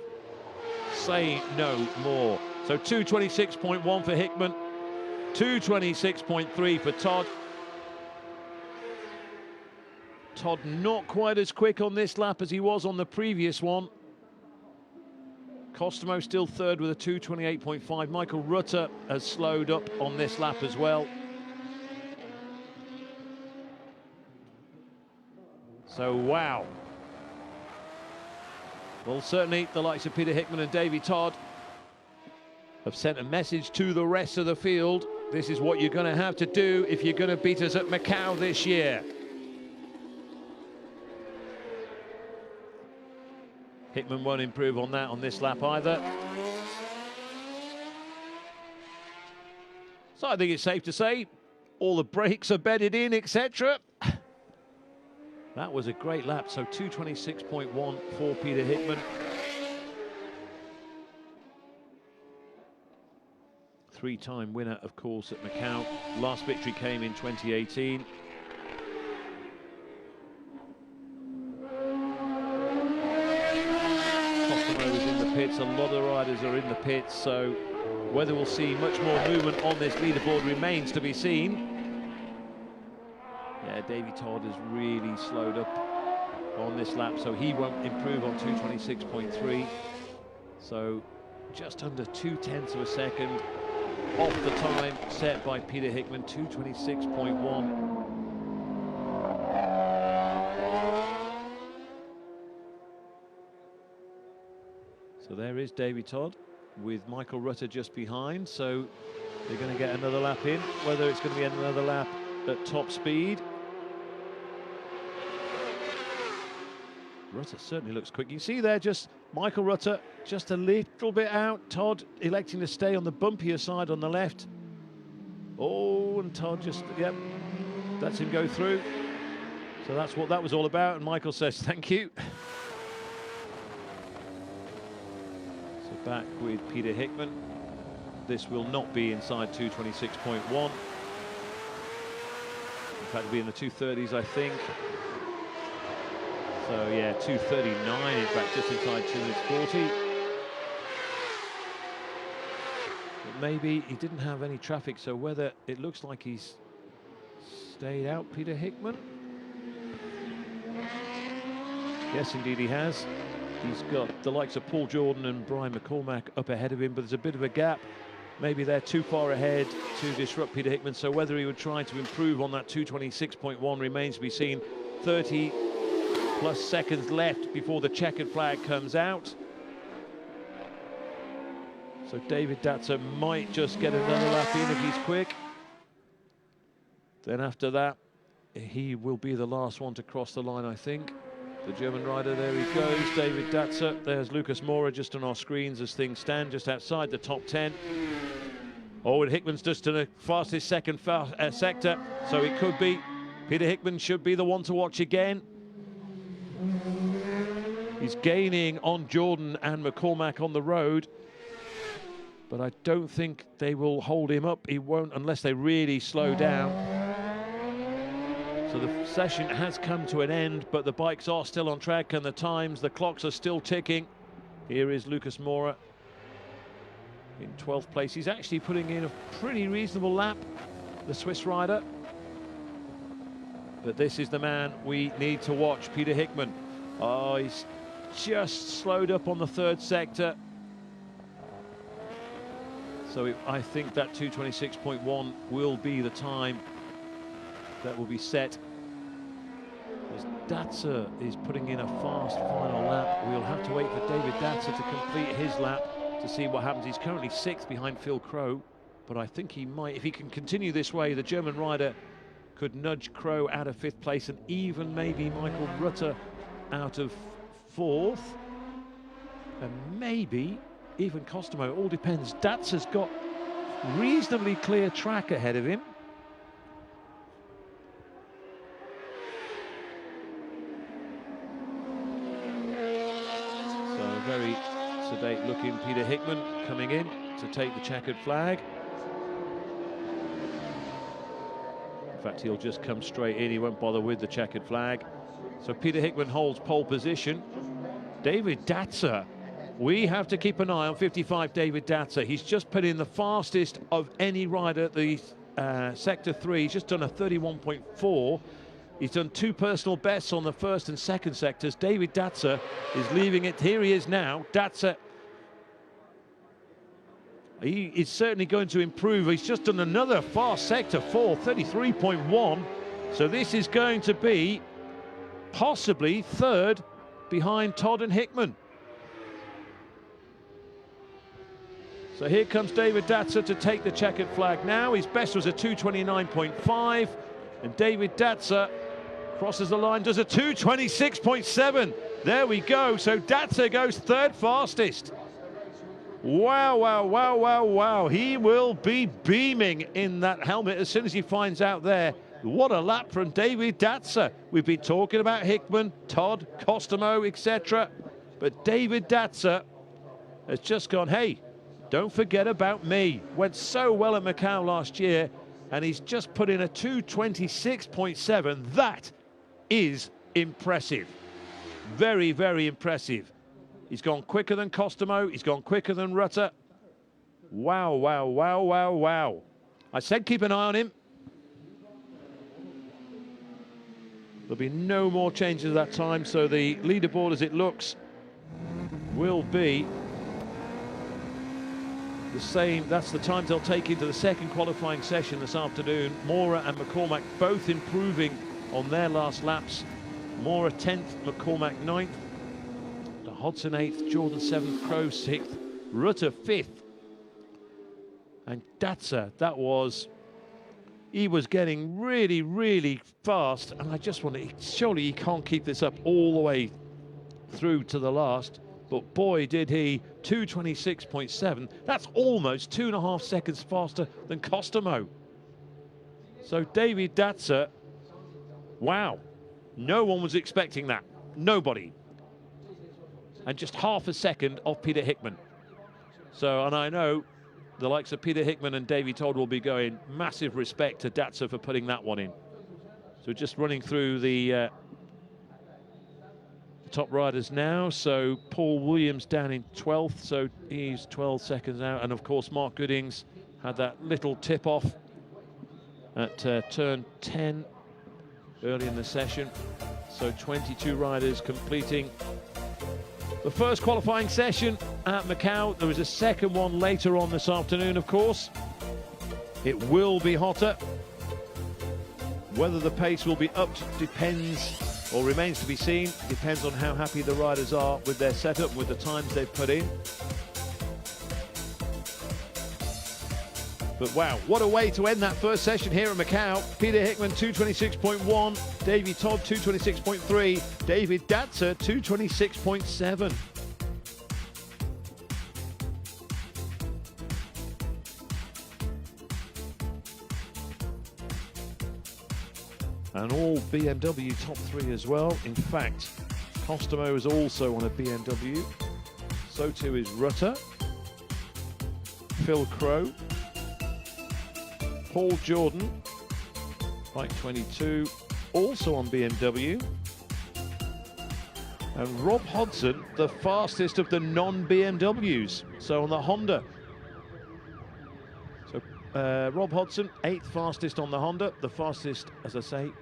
Say no more. So 2:26.1 for Hickman, 2:26.3 for Todd. Todd not quite as quick on this lap as he was on the previous one. Costomo still third with a 2:28.5. Michael Rutter has slowed up on this lap as well. So, wow. Well, certainly the likes of Peter Hickman and Davy Todd have sent a message to the rest of the field. This is what you're going to have to do if you're going to beat us at Macau this year. Hickman won't improve on that on this lap either. So I think it's safe to say all the brakes are bedded in, etc. That was a great lap, so 2:26.1 for Peter Hickman. Three-time winner, of course, at Macau. Last victory came in 2018. Costello is in the pits, a lot of riders are in the pits, so whether we'll see much more movement on this leaderboard remains to be seen. Yeah, Davy Todd has really slowed up on this lap, so he won't improve on 2:26.3. So just under 0.2 of a second off the time set by Peter Hickman, 2:26.1. So there is Davy Todd with Michael Rutter just behind, so they're going to get another lap in, whether it's going to be another lap at top speed. Rutter certainly looks quick. You see there, just Michael Rutter just a little bit out. Todd electing to stay on the bumpier side on the left. Oh, and Todd just, yep, lets him go through. So that's what that was all about, and Michael says thank you. So back with Peter Hickman. This will not be inside 2:26.1. In fact, it'll be in the 2:30s, I think. So yeah, 2:39, in fact, just inside 2:40. But maybe he didn't have any traffic, so whether it looks like he's stayed out, Peter Hickman. Yes, indeed he has. He's got the likes of Paul Jordan and Brian McCormack up ahead of him, but there's a bit of a gap. Maybe they're too far ahead to disrupt Peter Hickman, so whether he would try to improve on that 2:26.1 remains to be seen. 30+ seconds left before the checkered flag comes out. So David Datzer might just get another lap in if he's quick. Then after that, he will be the last one to cross the line, I think. The German rider, there he goes, David Datzer. There's Lucas Mora just on our screens as things stand, just outside the top 10. Oh, and Hickman's just in the fastest second sector, so it could be. Peter Hickman should be the one to watch again. He's gaining on Jordan and McCormack on the road, but I don't think they will hold him up. He won't unless they really slow down. So the session has come to an end, but the bikes are still on track and the times, the clocks are still ticking. Here is Lucas Mora in 12th place. He's actually putting in a pretty reasonable lap, the Swiss rider. But this is the man we need to watch, Peter Hickman. Oh, he's just slowed up on the third sector. So I think that 2:26.1 will be the time that will be set. As Datzer is putting in a fast final lap, we'll have to wait for David Datzer to complete his lap to see what happens. He's currently 6th behind Phil Crowe, but I think he might, if he can continue this way, the German rider could nudge Crowe out of 5th place and even maybe Michael Rutter out of 4th, and maybe even Costello. It all depends. Datzer's got reasonably clear track ahead of him. So very sedate looking Peter Hickman coming in to take the checkered flag. In fact, he'll just come straight in. He won't bother with the checkered flag. So Peter Hickman holds pole position. David Datzer, we have to keep an eye on 55 David Datzer. He's just put in the fastest of any rider at the Sector 3. He's just done a 31.4. He's done 2 personal bests on the first and second sectors. David Datzer is leaving it. Here he is now. Datzer, he is certainly going to improve. He's just done another fast sector 4, 33.1. So this is going to be possibly 3rd behind Todd and Hickman. So here comes David Datzer to take the checkered flag now. His best was a 2:29.5, and David Datzer crosses the line, does a 2:26.7. There we go. So Datzer goes 3rd fastest. Wow, wow, wow, wow, wow. He will be beaming in that helmet as soon as he finds out there What a lap from David Datzer. We've been talking about Hickman, Todd, Costomo, etc. But David Datzer has just gone, hey, don't forget about me. Went so well at Macau last year, and he's just put in a 2:26.7. That is impressive. Very, very impressive. He's gone quicker than Costomo. He's gone quicker than Rutter. Wow, wow, wow, wow, wow. I said keep an eye on him. There'll be no more changes at that time, so the leaderboard as it looks will be the same. That's the times they'll take into the second qualifying session this afternoon. Mora and McCormack both improving on their last laps. Mora 10th, McCormack 9th. Hodson 8th, Jordan 7th, Crow 6th, Rutter 5th. And Datzer, he was getting really, really fast. And I just wondered, surely he can't keep this up all the way through to the last. But boy, did he, 2:26.7. That's almost 2.5 seconds faster than Costomo. So David Datzer, wow. No one was expecting that. Nobody. And just half a second off Peter Hickman. So, and I know the likes of Peter Hickman and Davey Todd will be going massive respect to Datzer for putting that one in. So just running through the top riders now. So Paul Williams down in 12th, so he's 12 seconds out. And of course, Mark Goodings had that little tip off at turn 10 early in the session. So 22 riders completing the first qualifying session at Macau. There is a second one later on this afternoon, of course. It will be hotter. Whether the pace will be upped depends, or remains to be seen. Depends on how happy the riders are with their setup, with the times they've put in. But wow, what a way to end that first session here at Macau. Peter Hickman, 2:26.1. Davey Todd, 2:26.3. David Datzer, 2:26.7. And all BMW top 3 as well. In fact, Costomo is also on a BMW. So too is Rutter. Phil Crow. Paul Jordan, bike 22, also on BMW. And Rob Hodson, the fastest of the non-BMWs, so on the Honda. So Rob Hodson, 8th fastest on the Honda, the fastest, as I say.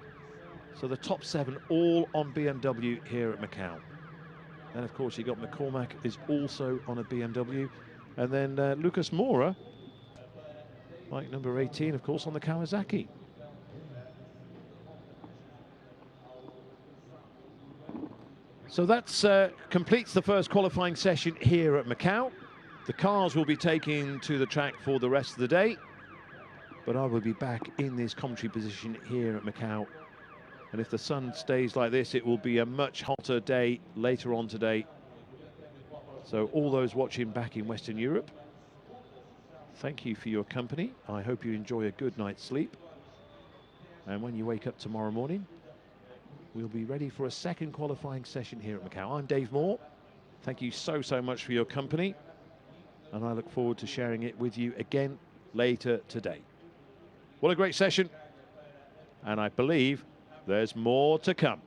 So the top 7 all on BMW here at Macau. And of course you got McCormack is also on a BMW. And then Lucas Mora, bike number 18, of course, on the Kawasaki. So that's completes the first qualifying session here at Macau. The cars will be taken to the track for the rest of the day, but I will be back in this commentary position here at Macau. And if the sun stays like this, it will be a much hotter day later on today. So all those watching back in Western Europe, thank you for your company. I hope you enjoy a good night's sleep. And when you wake up tomorrow morning, we'll be ready for a second qualifying session here at Macau. I'm Dave Moore. Thank you so, so much for your company. And I look forward to sharing it with you again later today. What a great session. And I believe there's more to come.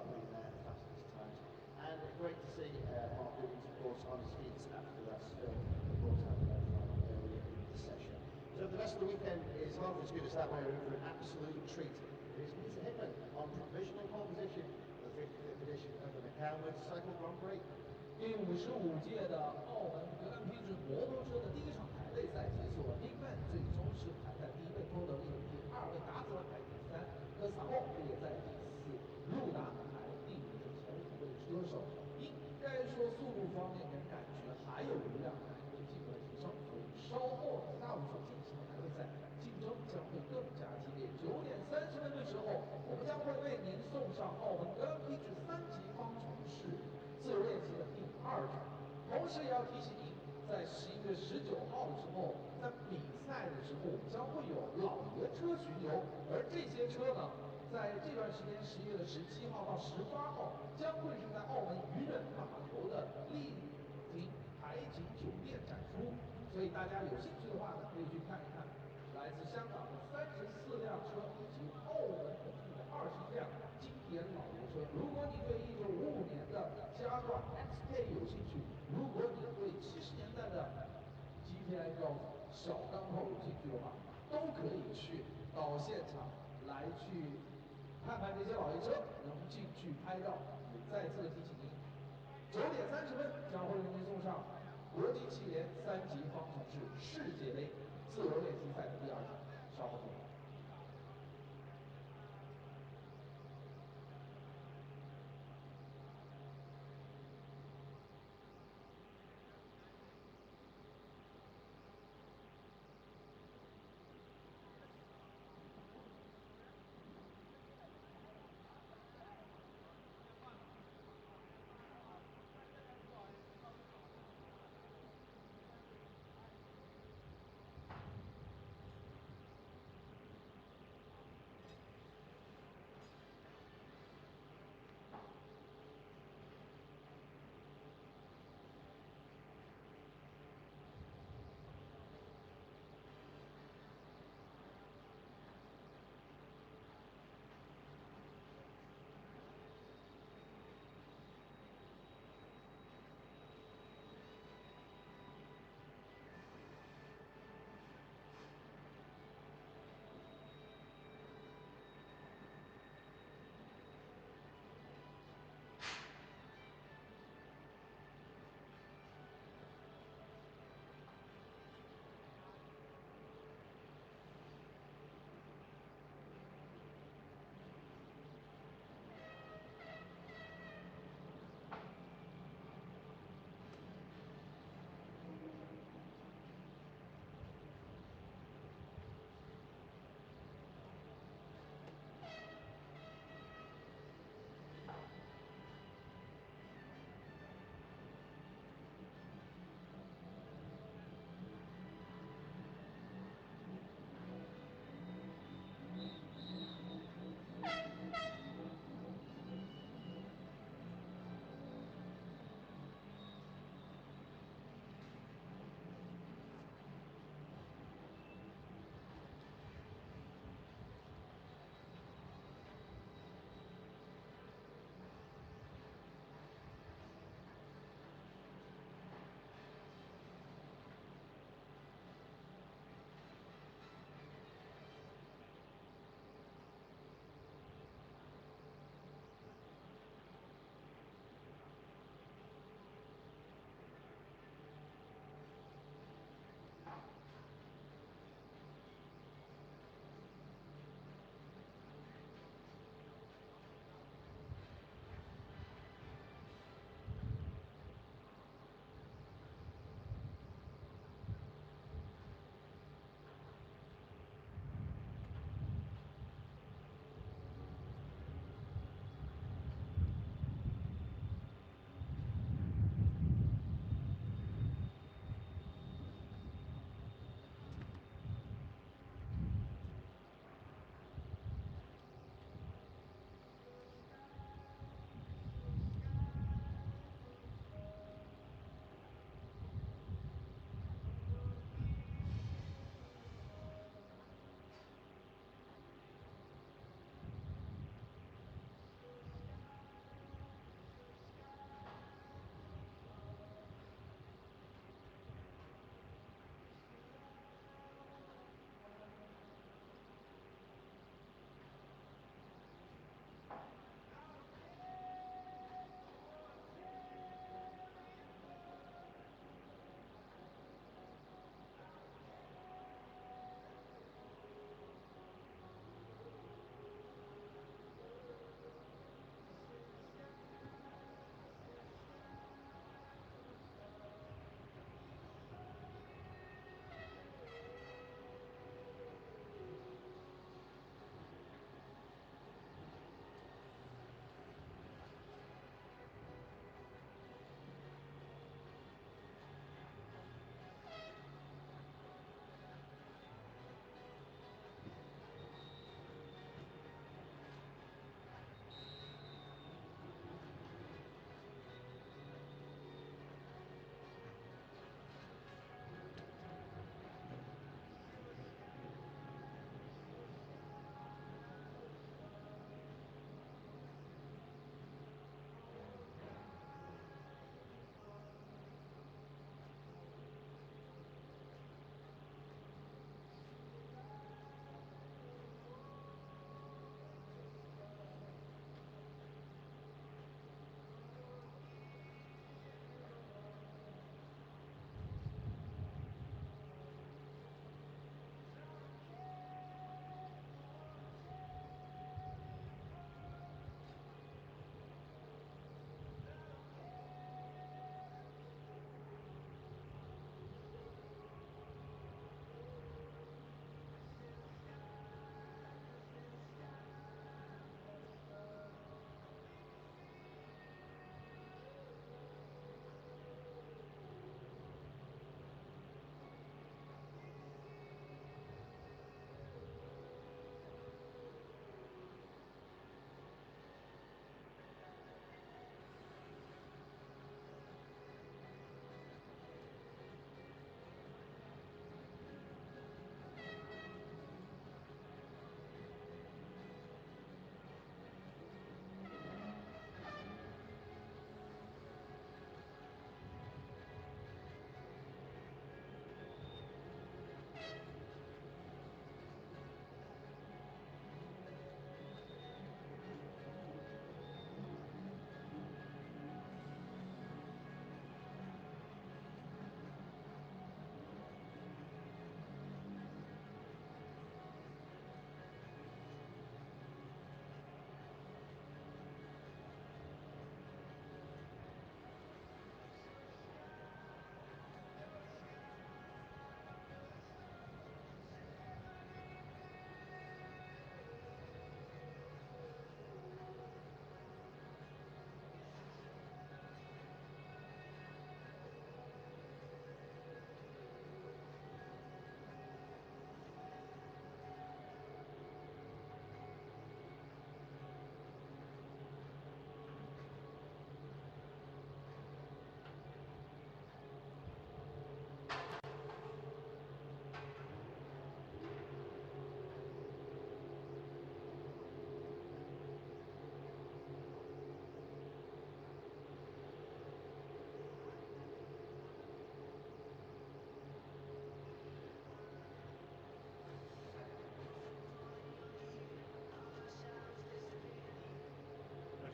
Grand Prix there, fastest times. And great to see Mark Williams, of course, on his feet after that spill that brought out from earlier in the session. So the rest of the weekend is half as good as that. We're in for an absolute treat. It is Peter Hickman on provisional pole position for the 55th edition of the Macau Motorcycle Grand Prix. 第55届的澳门格兰披治摩托车的第一场排位赛结束了，Hickman最终是排在第一位，拖德利第二位，达泽排第三，科萨莫列在第四，路达排第五的前5位车手。应该说速度方面跟感觉还有余量还会进一步提升，所以稍后下午所进行的排位赛竞争将会更加激烈。9点30分的时候，我们将会为您送上澳门格兰披治3级方程式自由练习的第2场。同时也要提醒您，在11月19号的时候，在比赛的时候，我们将会有老爷车巡游，而这些车呢，在这段时间11月17号到18号，将会是在澳门渔人码头的丽景海景酒店展出。所以大家有兴趣的话呢，可以去看一看来自香港的34辆车以及澳门本地的21辆经典老爷车。如果你对1955年的加挂 XK 有兴趣，如果你对70年代的 GTI 高小钢炮有兴趣的话，都可以去到现场来去看看这些老爷车，能进去拍照。也再次的提醒您，9点30分将会为您送上国际汽联3级方程式世界杯自由练习赛的第2场，稍后见。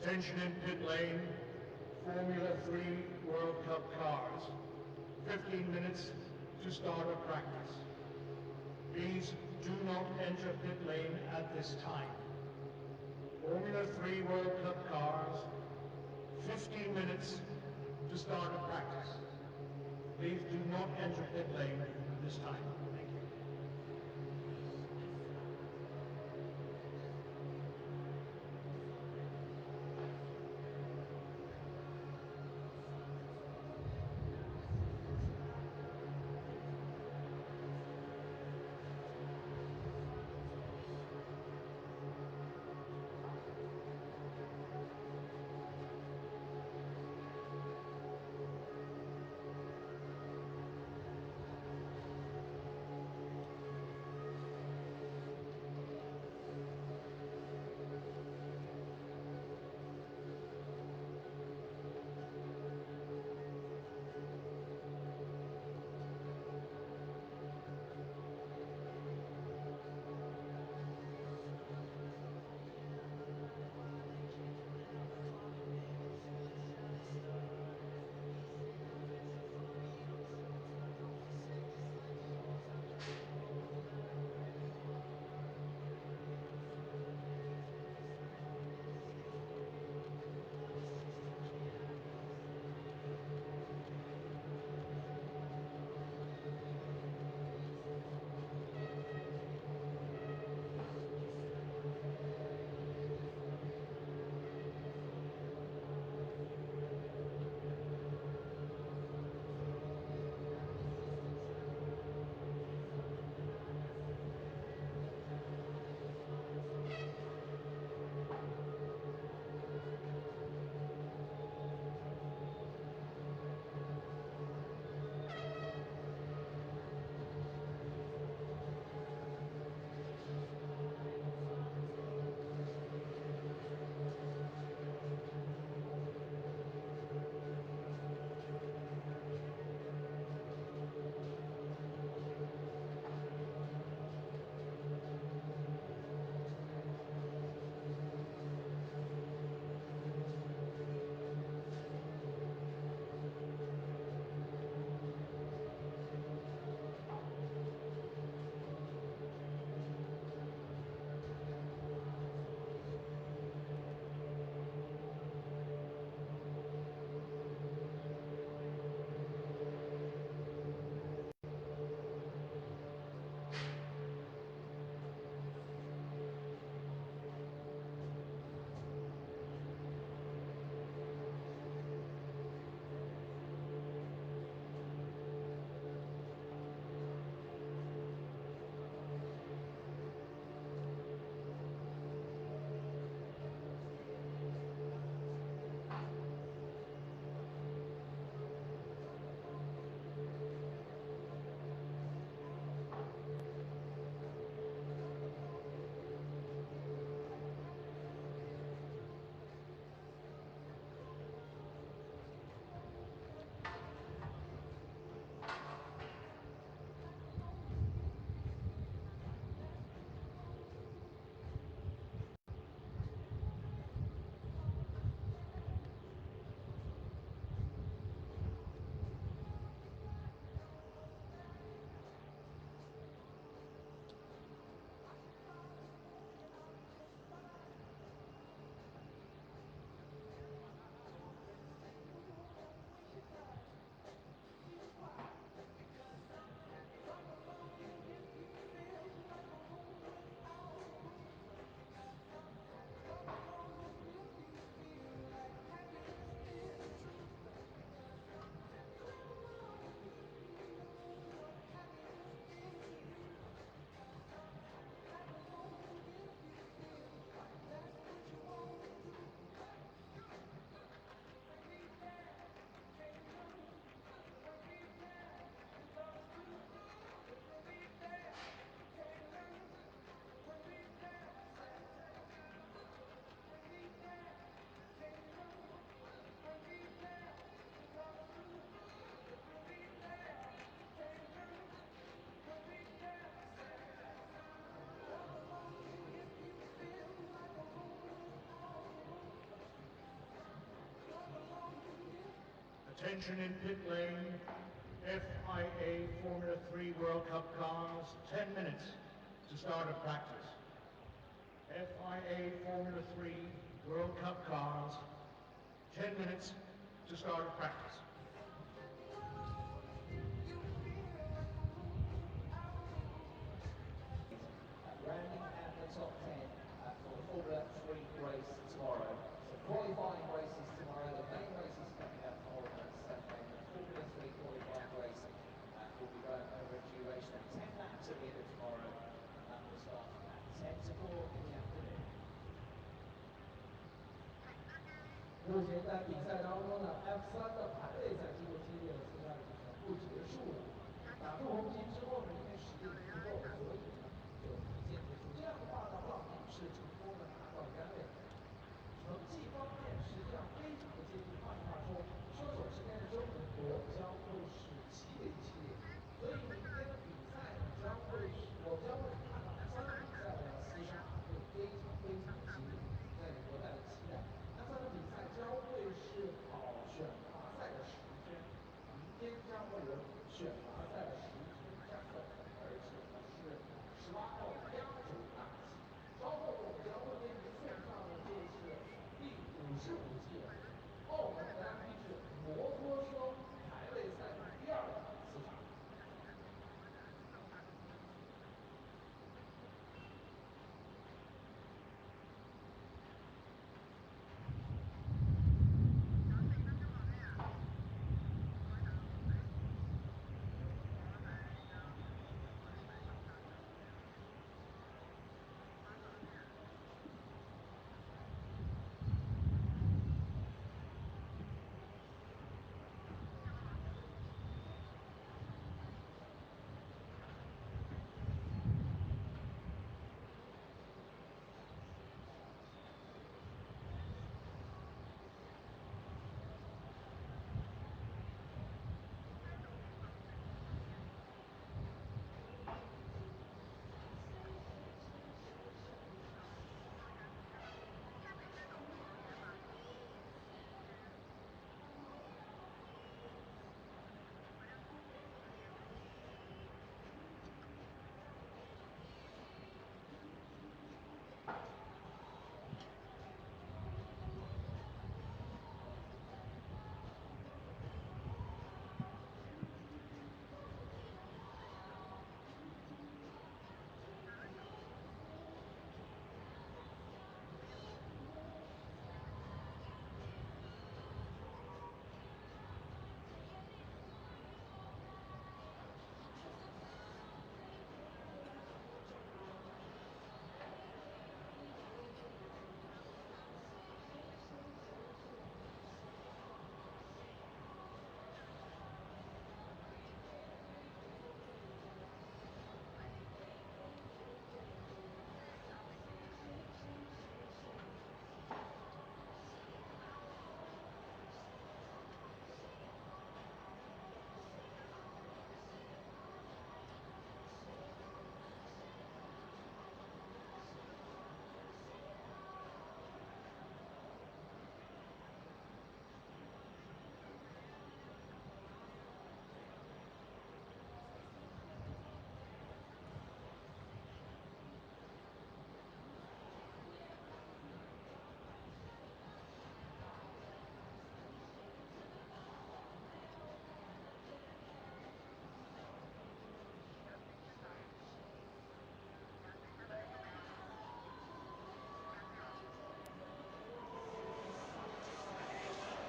Attention in pit lane, Formula 3 World Cup cars. 15 minutes to start a practice. Please do not enter pit lane at this time. Formula 3 World Cup cars, 15 minutes to start a practice. Please do not enter pit lane at this time. Thank you. Attention in pit lane, FIA Formula 3 World Cup cars, 10 minutes to start of practice. FIA Formula 3 World Cup cars, 10 minutes to start of practice. Rounding out the top 10 for the Formula 3 race tomorrow. So qualifying races tomorrow, the main races coming up on Saturday. The Formula 3 qualifying race will be run over a duration of 10 laps at the end of tomorrow, and that will start at 10 to 4 in the afternoon. 目前在比赛当中呢 ，F3 的排位赛经过激烈的厮杀已经全部结束了。打出红旗之后呢，因为实力不够，所以呢就提前结束。这样的话呢，让领士成功的拿到杆位。成绩方面实际上非常的接近。换句话说，车手之间的争夺将会是极为激烈。所以明天的比赛呢，我将会看到F3的比赛的厮杀会非常非常的激烈，让人格外的期待。F3的比赛将会是跑选拔赛的10天，明天将会有选拔赛的11天战斗，而且呢是18号的压轴大戏。稍后我们将会为您送上的就是第55届澳门格兰披治摩托车排位赛的第2场厮杀。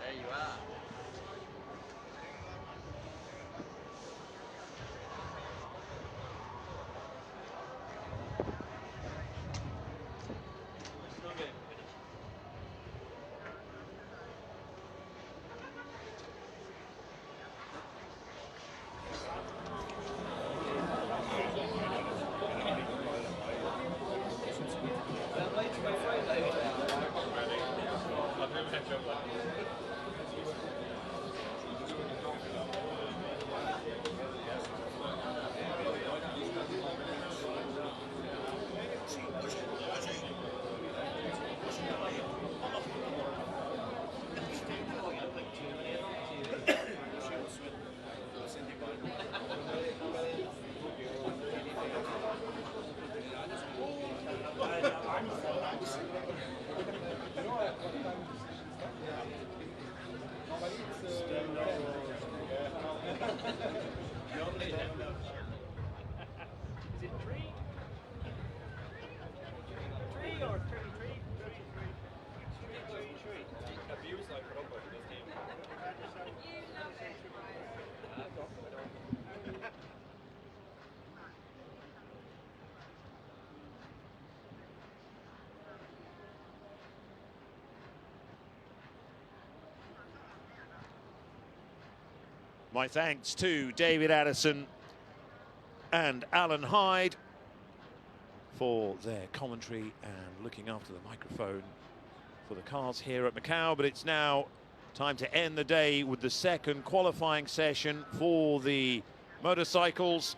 There you are. My thanks to David Addison and Alan Hyde for their commentary and looking after the microphone for the cars here at Macau. But it's now time to end the day with the second qualifying session for the motorcycles.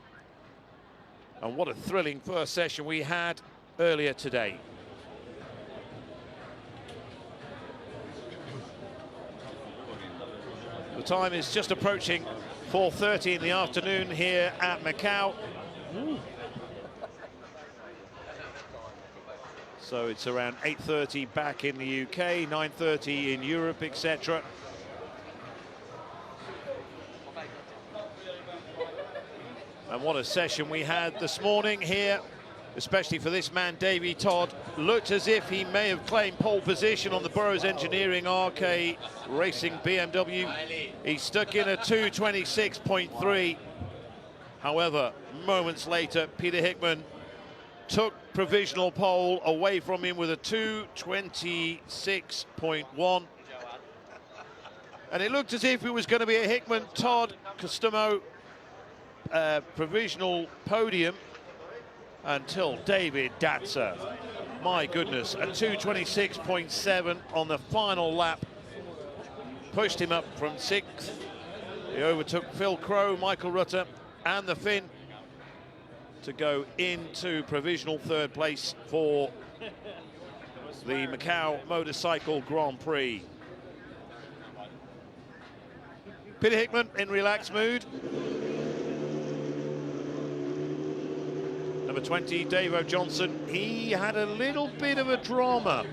And what a thrilling first session we had earlier today. The time is just approaching 4:30 in the afternoon here at Macau. So it's around 8:30 back in the UK, 9:30 in Europe, etc. And what a session we had this morning here, especially for this man, Davey Todd. Looked as if he may have claimed pole position on the Burroughs Engineering RK Racing BMW. He stuck in a 2:26.3. However, moments later, Peter Hickman took provisional pole away from him with a 2:26.1. And it looked as if it was going to be a Hickman-Todd Customo provisional podium until David Datzer, my goodness, a 2:26.7 on the final lap, pushed him up from 6th. He overtook Phil Crowe, Michael Rutter and the Finn to go into provisional 3rd place for the Macau Motorcycle Grand Prix. Peter Hickman in relaxed mood. Number 20, Davo Johnson, he had a little bit of a drama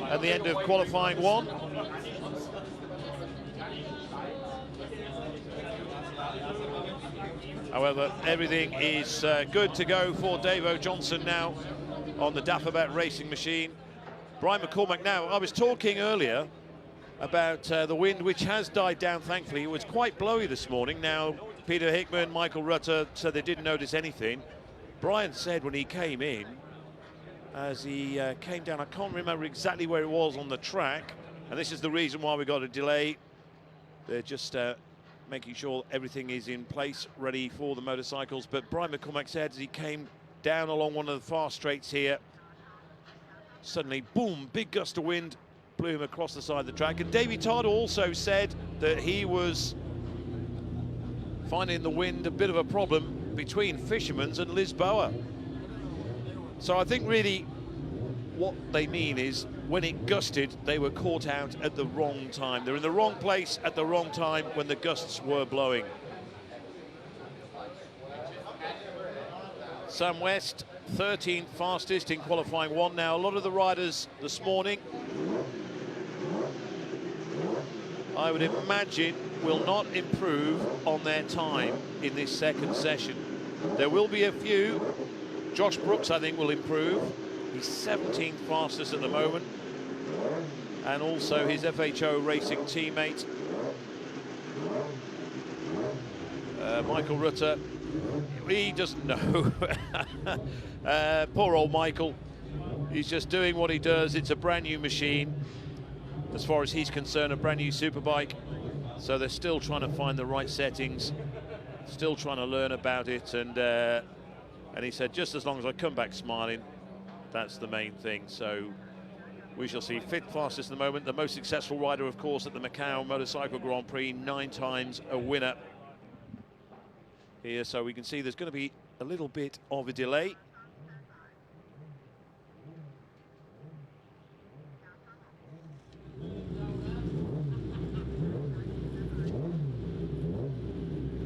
at the end of qualifying 1. However, everything is good to go for Davo Johnson now on the Dafabet racing machine. Brian McCormack now, I was talking earlier about the wind, which has died down, thankfully. It was quite blowy this morning. Now, Peter Hickman, Michael Rutter said they didn't notice anything. Brian said when he came in, as he came down, I can't remember exactly where it was on the track, and this is the reason why we got a delay. They're just making sure everything is in place, ready for the motorcycles. But Brian McCormack said as he came down along one of the fast straights here, suddenly, boom, big gust of wind blew him across the side of the track. And Davey Todd also said that he was finding the wind a bit of a problem between Fisherman's and Lisboa. So I think really what they mean is when it gusted, they were caught out at the wrong time. They're in the wrong place at the wrong time when the gusts were blowing. Sam West, 13th fastest in qualifying 1 now. A lot of the riders this morning, I would imagine, will not improve on their time in this second session. There will be a few. Josh Brooks, I think, will improve. He's 17th fastest at the moment. And also his FHO Racing teammate, Michael Rutter. He doesn't know. Poor old Michael. He's just doing what he does. It's a brand new machine. As far as he's concerned, a brand new superbike. So they're still trying to find the right settings, still trying to learn about it. And he said, just as long as I come back smiling, that's the main thing. So we shall see. 5th fastest at the moment, the most successful rider, of course, at the Macau Motorcycle Grand Prix, 9 times a winner here. So we can see there's going to be a little bit of a delay.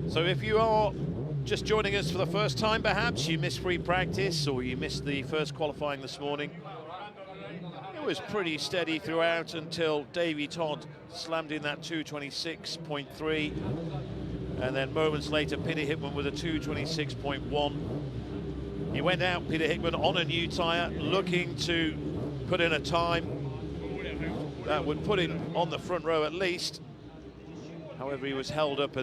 So if you are just joining us for the first time, perhaps you missed free practice or you missed the first qualifying this morning, it was pretty steady throughout until Davey Todd slammed in that 2:26.3, and then moments later Peter Hickman with a 2:26.1. He went out, Peter Hickman, on a new tyre, looking to put in a time. That would put him on the front row at least. However, he was held up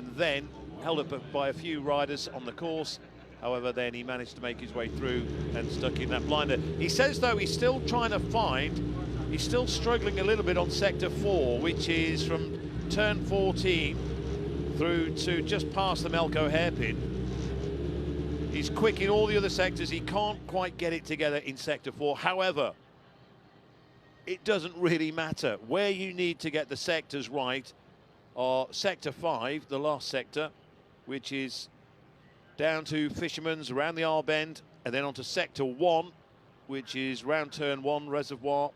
by a few riders on the course. However, then he managed to make his way through and stuck in that blinder. He says, though, he's still trying to find, he's still struggling a little bit on sector 4, which is from turn 14 through to just past the Macau hairpin. He's quick in all the other sectors. He can't quite get it together in sector 4. However, it doesn't really matter. Where you need to get the sectors right are sector 5, the last sector, which is down to Fisherman's, around the R bend, and then onto sector 1, which is round turn 1, Reservoir,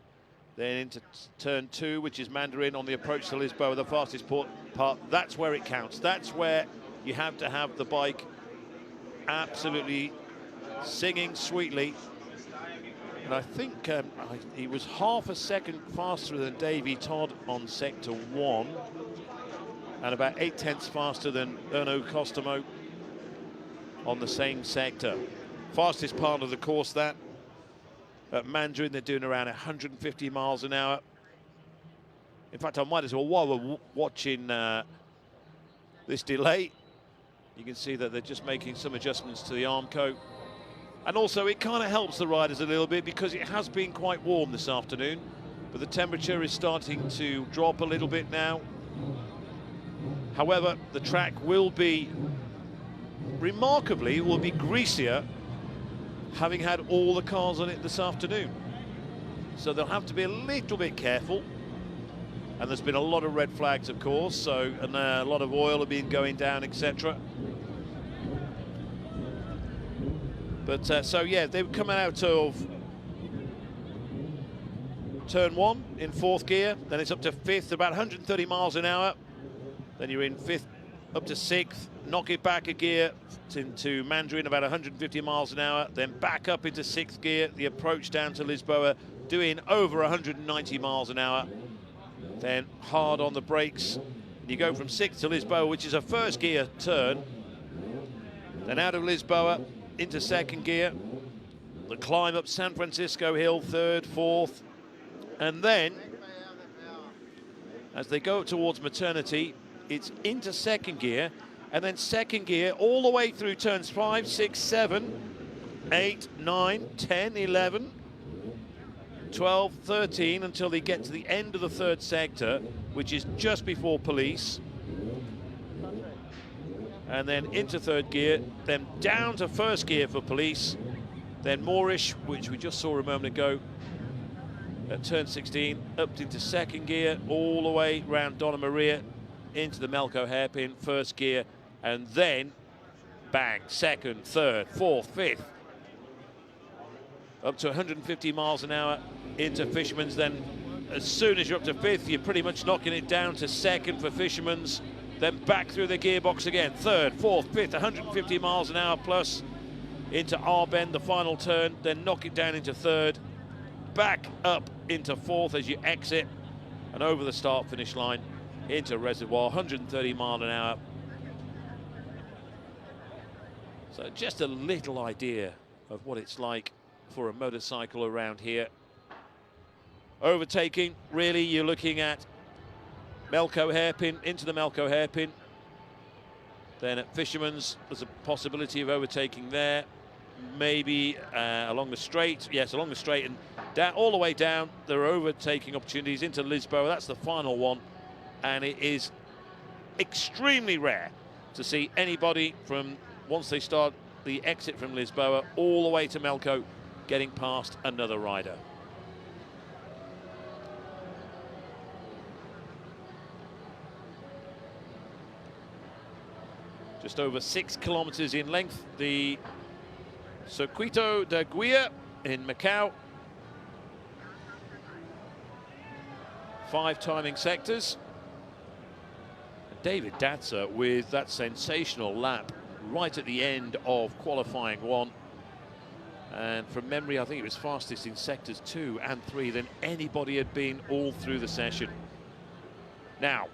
then into turn 2, which is Mandarin on the approach to Lisboa, the fastest part. That's where it counts. That's where you have to have the bike absolutely singing sweetly. And I think he was half a second faster than Davy Todd on sector 1 and about 0.8 faster than Erno Costomo on the same sector. Fastest part of the course, that. At Mandarin, they're doing around 150 miles an hour. In fact, I might as well, while we're watching this delay, you can see that they're just making some adjustments to the arm coat. And also, it kind of helps the riders a little bit because it has been quite warm this afternoon, but the temperature is starting to drop a little bit now. However, the track will be, remarkably, it will be greasier, having had all the cars on it this afternoon. So they'll have to be a little bit careful. And there's been a lot of red flags, of course, so, and a lot of oil have been going down, etc. But so yeah, they were coming out of turn 1 in 4th gear, then it's up to 5th, about 130 miles an hour. Then you're in 5th, up to 6th, knock it back a gear into Mandarin, about 150 miles an hour, then back up into 6th gear, the approach down to Lisboa, doing over 190 miles an hour. Then hard on the brakes. You go from 6th to Lisboa, which is a 1st gear turn. Then out of Lisboa into 2nd gear. The climb up San Francisco Hill, 3rd, 4th. And then, as they go towards Maternity, it's into 2nd gear. And then 2nd gear all the way through turns 5, 6, 7, 8, 9, 10, 11, 12, 13, until they get to the end of the 3rd sector, which is just before Police. And then into 3rd gear, then down to 1st gear for Police, then Moorish, which we just saw a moment ago, at turn 16, up into 2nd gear, all the way round Donna Maria, into the Macau hairpin, 1st gear, and then bang, 2nd, 3rd, 4th, 5th, up to 150 miles an hour into Fisherman's. Then as soon as you're up to 5th, you're pretty much knocking it down to 2nd for Fisherman's, then back through the gearbox again, 3rd, 4th, 5th, 150 miles an hour plus into R bend, the final turn, then knock it down into 3rd, back up into 4th as you exit, and over the start finish line into Reservoir, 130 mile an hour. So just a little idea of what it's like for a motorcycle around here. Overtaking, really, you're looking at Macau hairpin, into the Macau hairpin. Then at Fisherman's, there's a possibility of overtaking there. Maybe along the straight, yes, along the straight, and down, all the way down, there are overtaking opportunities into Lisboa. That's the final one, and it is extremely rare to see anybody from, once they start the exit from Lisboa, all the way to Macau, getting past another rider. Just over 6 kilometers in length, the Circuito da Guia in Macau. 5 timing sectors. And David Datzer with that sensational lap right at the end of qualifying 1. And from memory, I think it was fastest in sectors 2 and 3 than anybody had been all through the session. Now,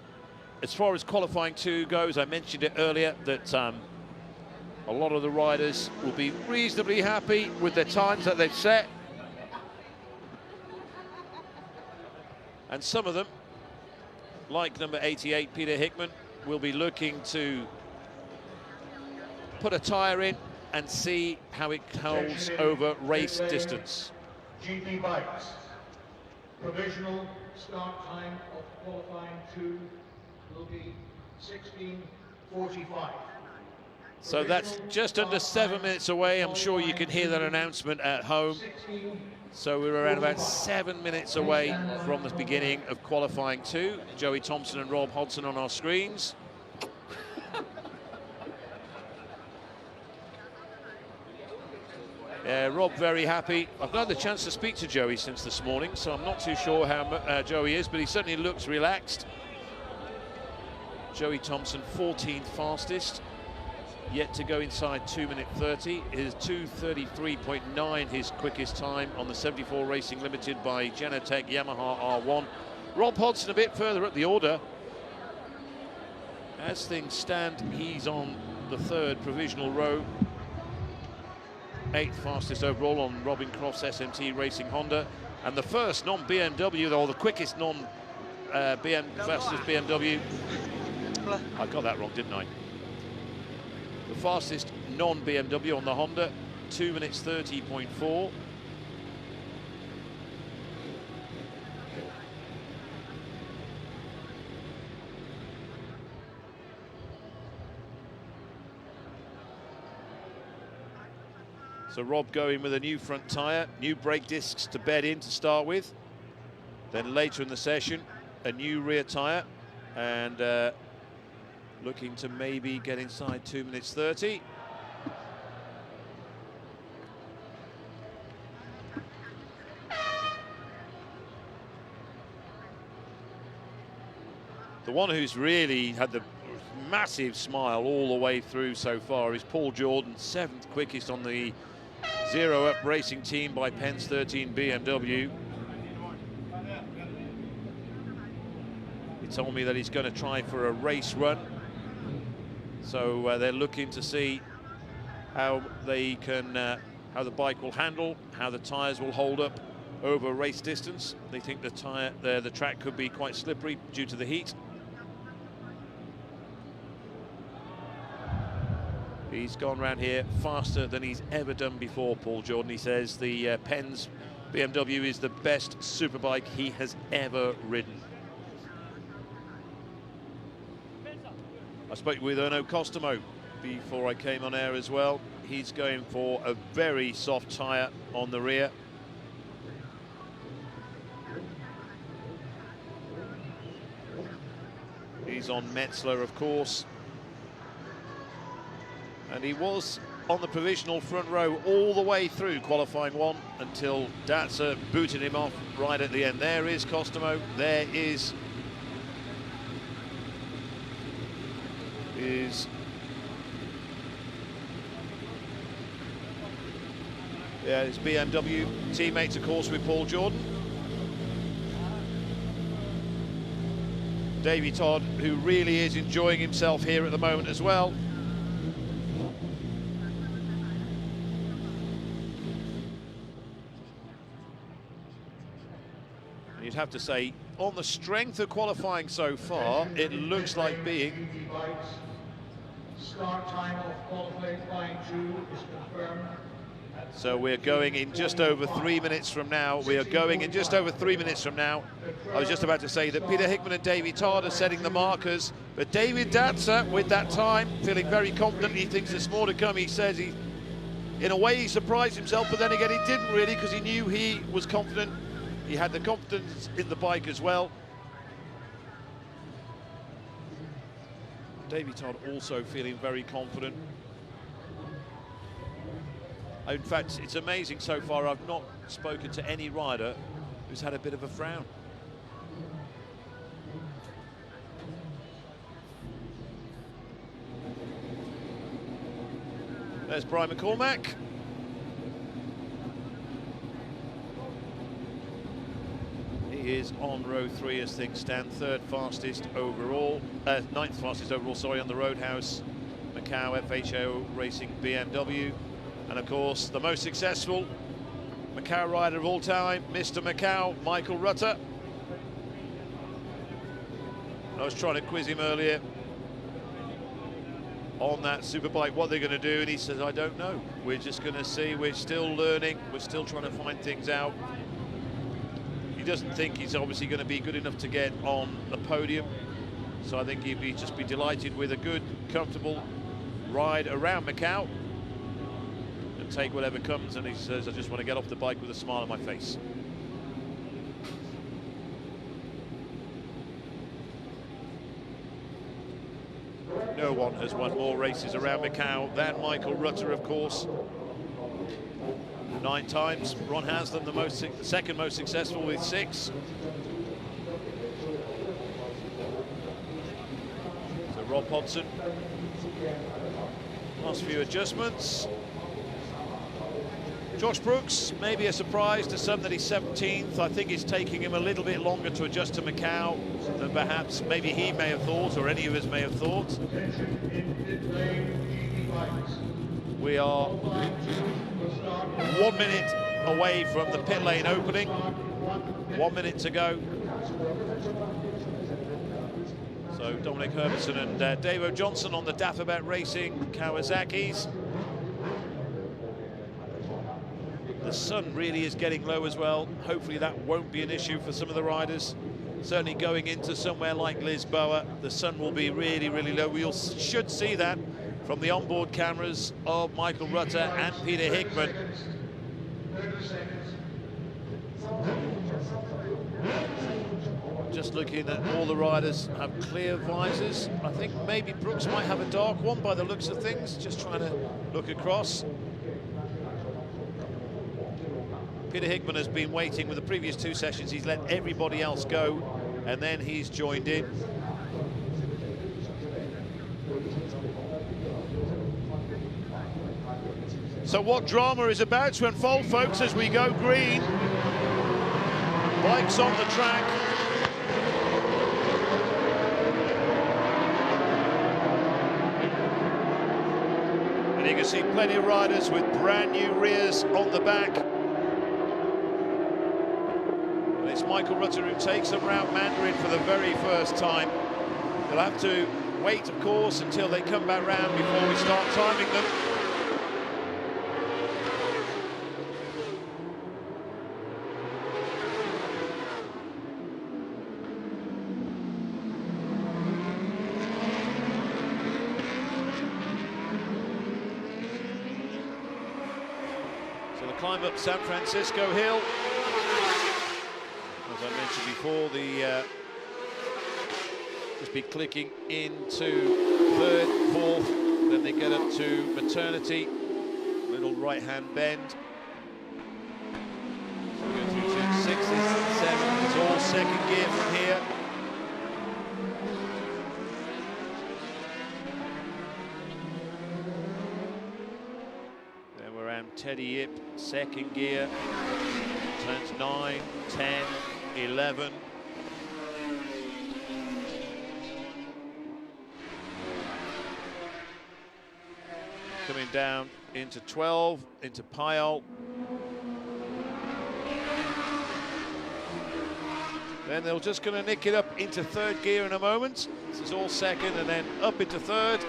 as far as qualifying 2 goes, I mentioned it earlier that a lot of the riders will be reasonably happy with the times that they've set. And some of them, like number 88, Peter Hickman, will be looking to put a tyre in and see how it holds over race distance. GP bikes. Provisional start time of qualifying 2 will be 16:45. So that's just under 7 minutes away. I'm sure you can hear that announcement at home. So we're around about 7 minutes away from the beginning of qualifying 2. Joey Thompson and Rob Hodson on our screens. Yeah, Rob very happy. I've not had the chance to speak to Joey since this morning, so I'm not too sure how Joey is, but he certainly looks relaxed. Joey Thompson, 14th fastest, yet to go inside 2:30. Is 2:33.9 his quickest time on the 74 Racing Limited by Genetec Yamaha R1. Rob Hodson a bit further up the order. As things stand, he's on the 3rd provisional row. 8th fastest overall on Robin Croft's SMT Racing Honda, and the first non-BMW, or the quickest fastest BMW. I got that wrong, didn't I? The fastest non-BMW on the Honda, 2:30.4. So Rob going with a new front tyre, new brake discs to bed in to start with. Then later in the session, a new rear tyre, and looking to maybe get inside 2:30. The one who's really had the massive smile all the way through so far is Paul Jordan, 7th quickest on the Zero Up Racing team by Penn's 13 BMW. He told me that he's going to try for a race run. So they're looking to see how they can, how the bike will handle, how the tyres will hold up over race distance. They think the track could be quite slippery due to the heat. He's gone round here faster than he's ever done before, Paul Jordan. He says the Penn's BMW is the best superbike he has ever ridden. I spoke with Erno Costomo before I came on air as well. He's going for a very soft tyre on the rear. He's on Metzler, of course. And he was on the provisional front row all the way through qualifying 1 until Datsa booted him off right at the end. There is Costomo. There is his BMW teammates, of course, with Paul Jordan. Davey Todd, who really is enjoying himself here at the moment as well. You'd have to say, on the strength of qualifying so far, it looks like being. Start time of qualifying 2 is confirmed. So we're going in just over 3 minutes from now. We are going in just over 3 minutes from now. I was just about to say that Peter Hickman and Davey Todd are setting the markers, but David Datsa, with that time, feeling very confident. He thinks there's more to come. He says he, in a way, he surprised himself, but then again, he didn't really, because he knew he was confident. He had the confidence in the bike as well. Davey Todd also feeling very confident. In fact, it's amazing so far, I've not spoken to any rider who's had a bit of a frown. There's Brian McCormack. He is on row 3 as things stand, 3rd fastest overall, 9th fastest overall, sorry, on the Roadhouse Macau FHO Racing BMW. And of course, the most successful Macau rider of all time, Mr. Macau, Michael Rutter. I was trying to quiz him earlier on that Superbike, what they're going to do, and he says, I don't know. We're just going to see. We're still learning. We're still trying to find things out. He doesn't think he's obviously going to be good enough to get on the podium. So I think he'd just be delighted with a good, comfortable ride around Macau and take whatever comes. And he says, I just want to get off the bike with a smile on my face. No one has won more races around Macau than Michael Rutter, of course. 9 times. Ron Haslam, the second most successful, with 6. So Rob Hodson. Last few adjustments. Josh Brooks, maybe a surprise to some that he's 17th. I think it's taking him a little bit longer to adjust to Macau than perhaps maybe he may have thought, or any of us may have thought. We are 1 minute away from the pit lane opening. 1 minute to go. So Dominic Herbertson and Dave O'Johnson on the Dafabet Racing Kawasaki's. The sun really is getting low as well. Hopefully that won't be an issue for some of the riders. Certainly going into somewhere like Lisboa, the sun will be really, really low. We should see that from the onboard cameras of Michael Rutter and Peter Hickman. Just looking at all the riders have clear visors. I think maybe Brooks might have a dark one by the looks of things. Just trying to look across. Peter Hickman has been waiting with the previous 2 sessions. He's let everybody else go, and then he's joined in. So what drama is about to unfold, folks, as we go green. Bikes on the track. And you can see plenty of riders with brand new rears on the back. And it's Michael Rutter who takes them round Mandarin for the very first time. They'll have to wait, of course, until they come back round before we start timing them. Climb up San Francisco Hill. As I mentioned before, just be clicking into 3rd, 4th, then they get up to Maternity, little right-hand bend. So we go through to 6th, 7th, it's all 2nd gear from here. Teddy Yip, 2nd gear, turns 9, 10, 11. Coming down into 12, into Pyle. Then they're just going to nick it up into 3rd gear in a moment. This is all 2nd, and then up into 3rd.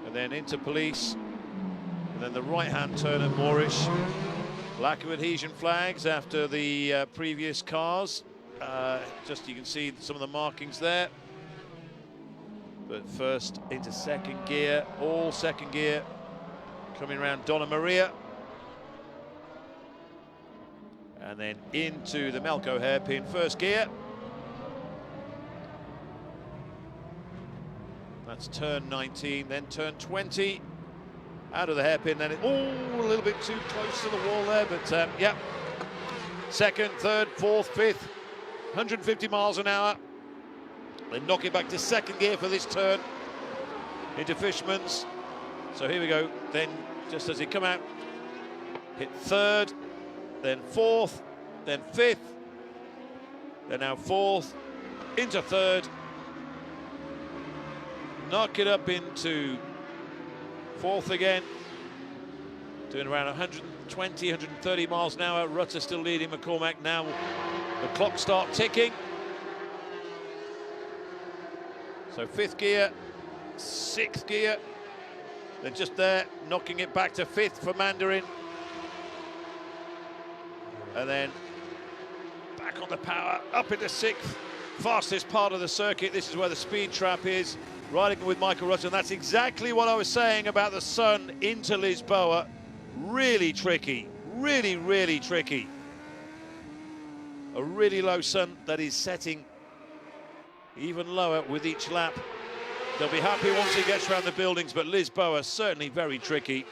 And then into Police, and then the right-hand turn at Moorish. Lack of adhesion flags after the previous cars. Just you can see some of the markings there. But first into 2nd gear, all 2nd gear, coming around Donna Maria. And then into the Melco hairpin, 1st gear. That's turn 19, then turn 20. Out of the hairpin, then a little bit too close to the wall there, but yeah. 2nd, 3rd, 4th, 5th, 150 miles an hour. Then knock it back to 2nd gear for this turn into Fishman's. So here we go. Then just as they come out, hit 3rd, then 4th, then 5th. They're now 4th, into 3rd. Knock it up into 4th again, doing around 120, 130 miles an hour. Rutter still leading McCormack. Now the clock start ticking. So 5th gear, 6th gear. They're just there, knocking it back to 5th for Mandarin. And then back on the power, up into 6th. Fastest part of the circuit. This is where the speed trap is. Riding with Michael Rutter, and that's exactly what I was saying about the sun into Lisboa. Really tricky, really, really tricky. A really low sun that is setting even lower with each lap. They'll be happy once he gets around the buildings, but Lisboa certainly very tricky.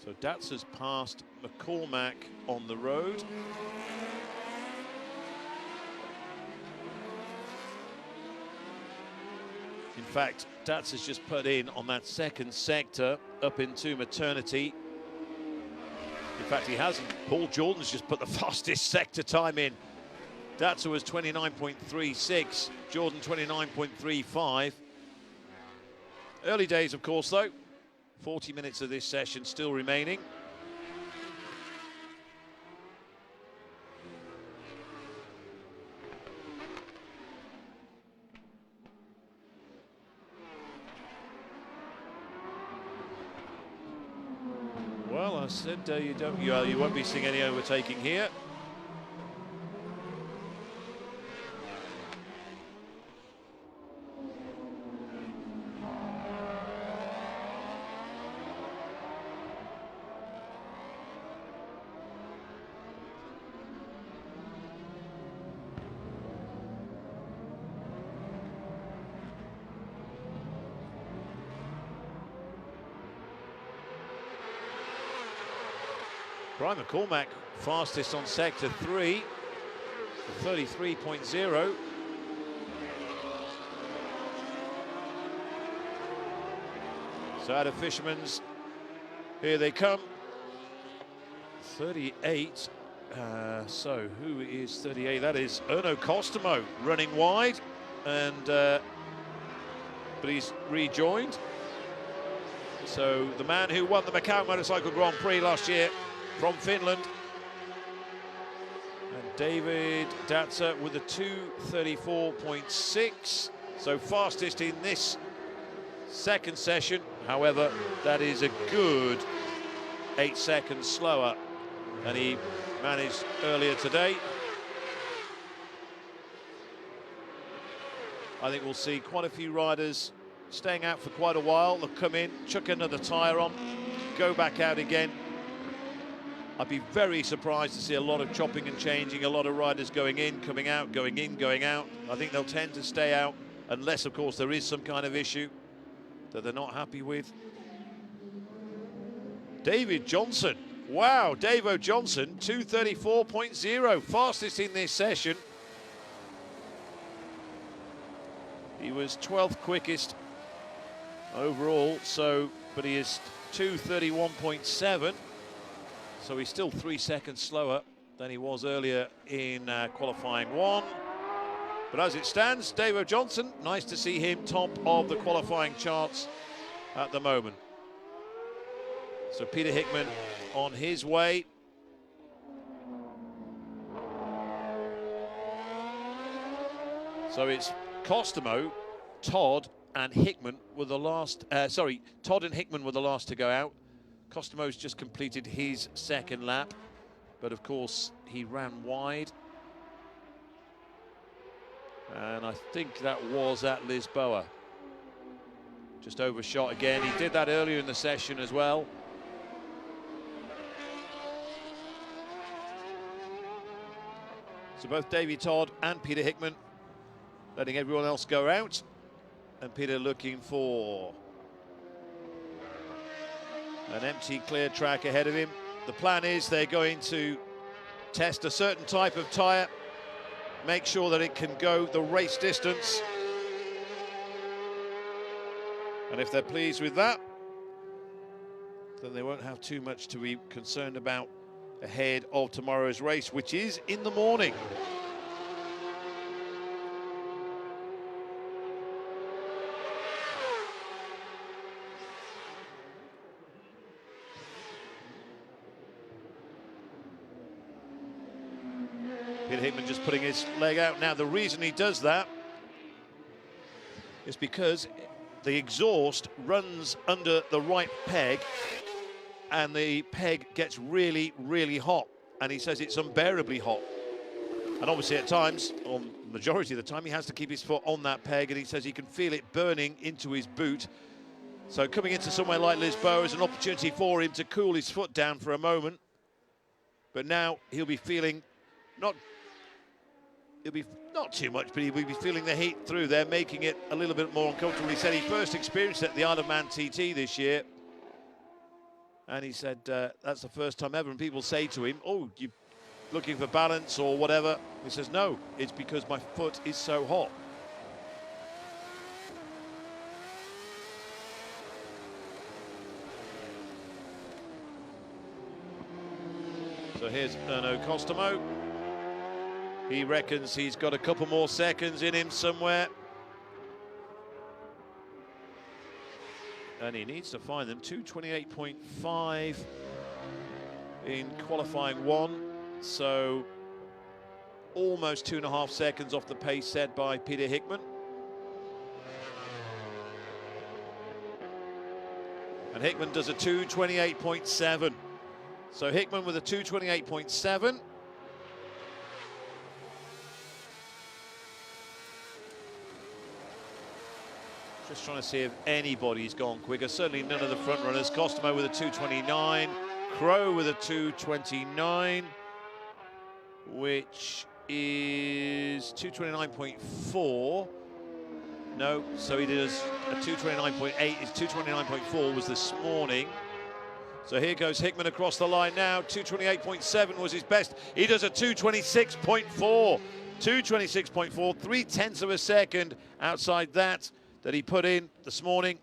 So Dats has passed McCormack on the road. In fact, Dats has just put in on that 2nd sector up into maternity. In fact, he hasn't. Paul Jordan's just put the fastest sector time in. Datsa was 29.36, Jordan 29.35. Early days, of course, though. 40 minutes of this session still remaining. Well, I said you won't be seeing any overtaking here. Brian McCormack fastest on sector 3, 33.0. So out of Fisherman's, here they come. 38. So who is 38? That is Erno Costomo running wide, and but he's rejoined. So the man who won the Macau Motorcycle Grand Prix last year from Finland. And David Datsa with a 2:34.6. So fastest in this 2nd session. However, that is a good 8 seconds slower than he managed earlier today. I think we'll see quite a few riders staying out for quite a while. They'll come in, chuck another tyre on, go back out again. I'd be very surprised to see a lot of chopping and changing, a lot of riders going in, coming out, going in, going out. I think they'll tend to stay out, unless, of course, there is some kind of issue that they're not happy with. David Johnson. Wow, Davo Johnson, 2:34.0, fastest in this session. He was 12th quickest overall, but he is 2:31.7. So he's still 3 seconds slower than he was earlier in qualifying 1. But as it stands, Davo Johnson, nice to see him top of the qualifying charts at the moment. So Peter Hickman on his way. So it's Costomo, Todd and Hickman were the last, Todd and Hickman were the last to go out. Costomo's just completed his 2nd lap, but of course he ran wide. And I think that was at Lisboa. Just overshot again. He did that earlier in the session as well. So both Davey Todd and Peter Hickman letting everyone else go out. And Peter looking for an empty clear track ahead of him. The plan is they're going to test a certain type of tyre, make sure that it can go the race distance. And if they're pleased with that, then they won't have too much to be concerned about ahead of tomorrow's race, which is in the morning. Peter Hickman just putting his leg out. Now, the reason he does that is because the exhaust runs under the right peg and the peg gets really, really hot. And he says it's unbearably hot. And obviously at times, or the majority of the time, he has to keep his foot on that peg, and he says he can feel it burning into his boot. So coming into somewhere like Lisboa is an opportunity for him to cool his foot down for a moment. But now he'll be feeling not too much, but he'll be feeling the heat through there, making it a little bit more uncomfortable. He said he first experienced it at the Isle of Man TT this year. And he said that's the first time ever. And people say to him, oh, you looking for balance or whatever? He says, no, it's because my foot is so hot. So here's Erno Costomo. He reckons he's got a couple more seconds in him somewhere. And he needs to find them. 2:28.5 in qualifying 1. So almost 2.5 seconds off the pace set by Peter Hickman. And Hickman does a 2:28.7. So Hickman with a 2:28.7. Just trying to see if anybody's gone quicker. Certainly none of the front runners. Costomo with a 2:29. Crow with a 2:29. Which is 2:29.4. No, so he does a 2:29.8. His 2:29.4 was this morning. So here goes Hickman across the line now. 2:28.7 was his best. He does a 2:26.4. 2:26.4, 0.3 of a second outside that he put in this morning.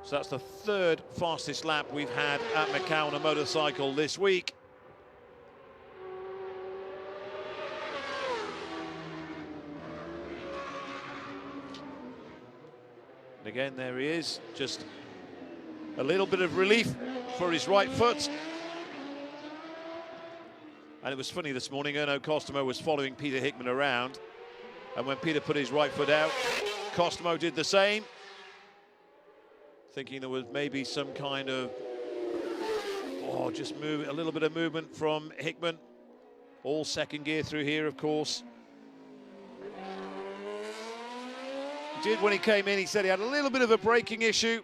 So that's the third fastest lap we've had at Macau on a motorcycle this week. And again, there he is, just a little bit of relief for his right foot. And it was funny this morning, Erno Costomo was following Peter Hickman around, and when Peter put his right foot out, Costomo did the same, thinking there was maybe some kind of, just move, a little bit of movement from Hickman. All second gear through here, of course. Did when he came in, he said he had a little bit of a braking issue,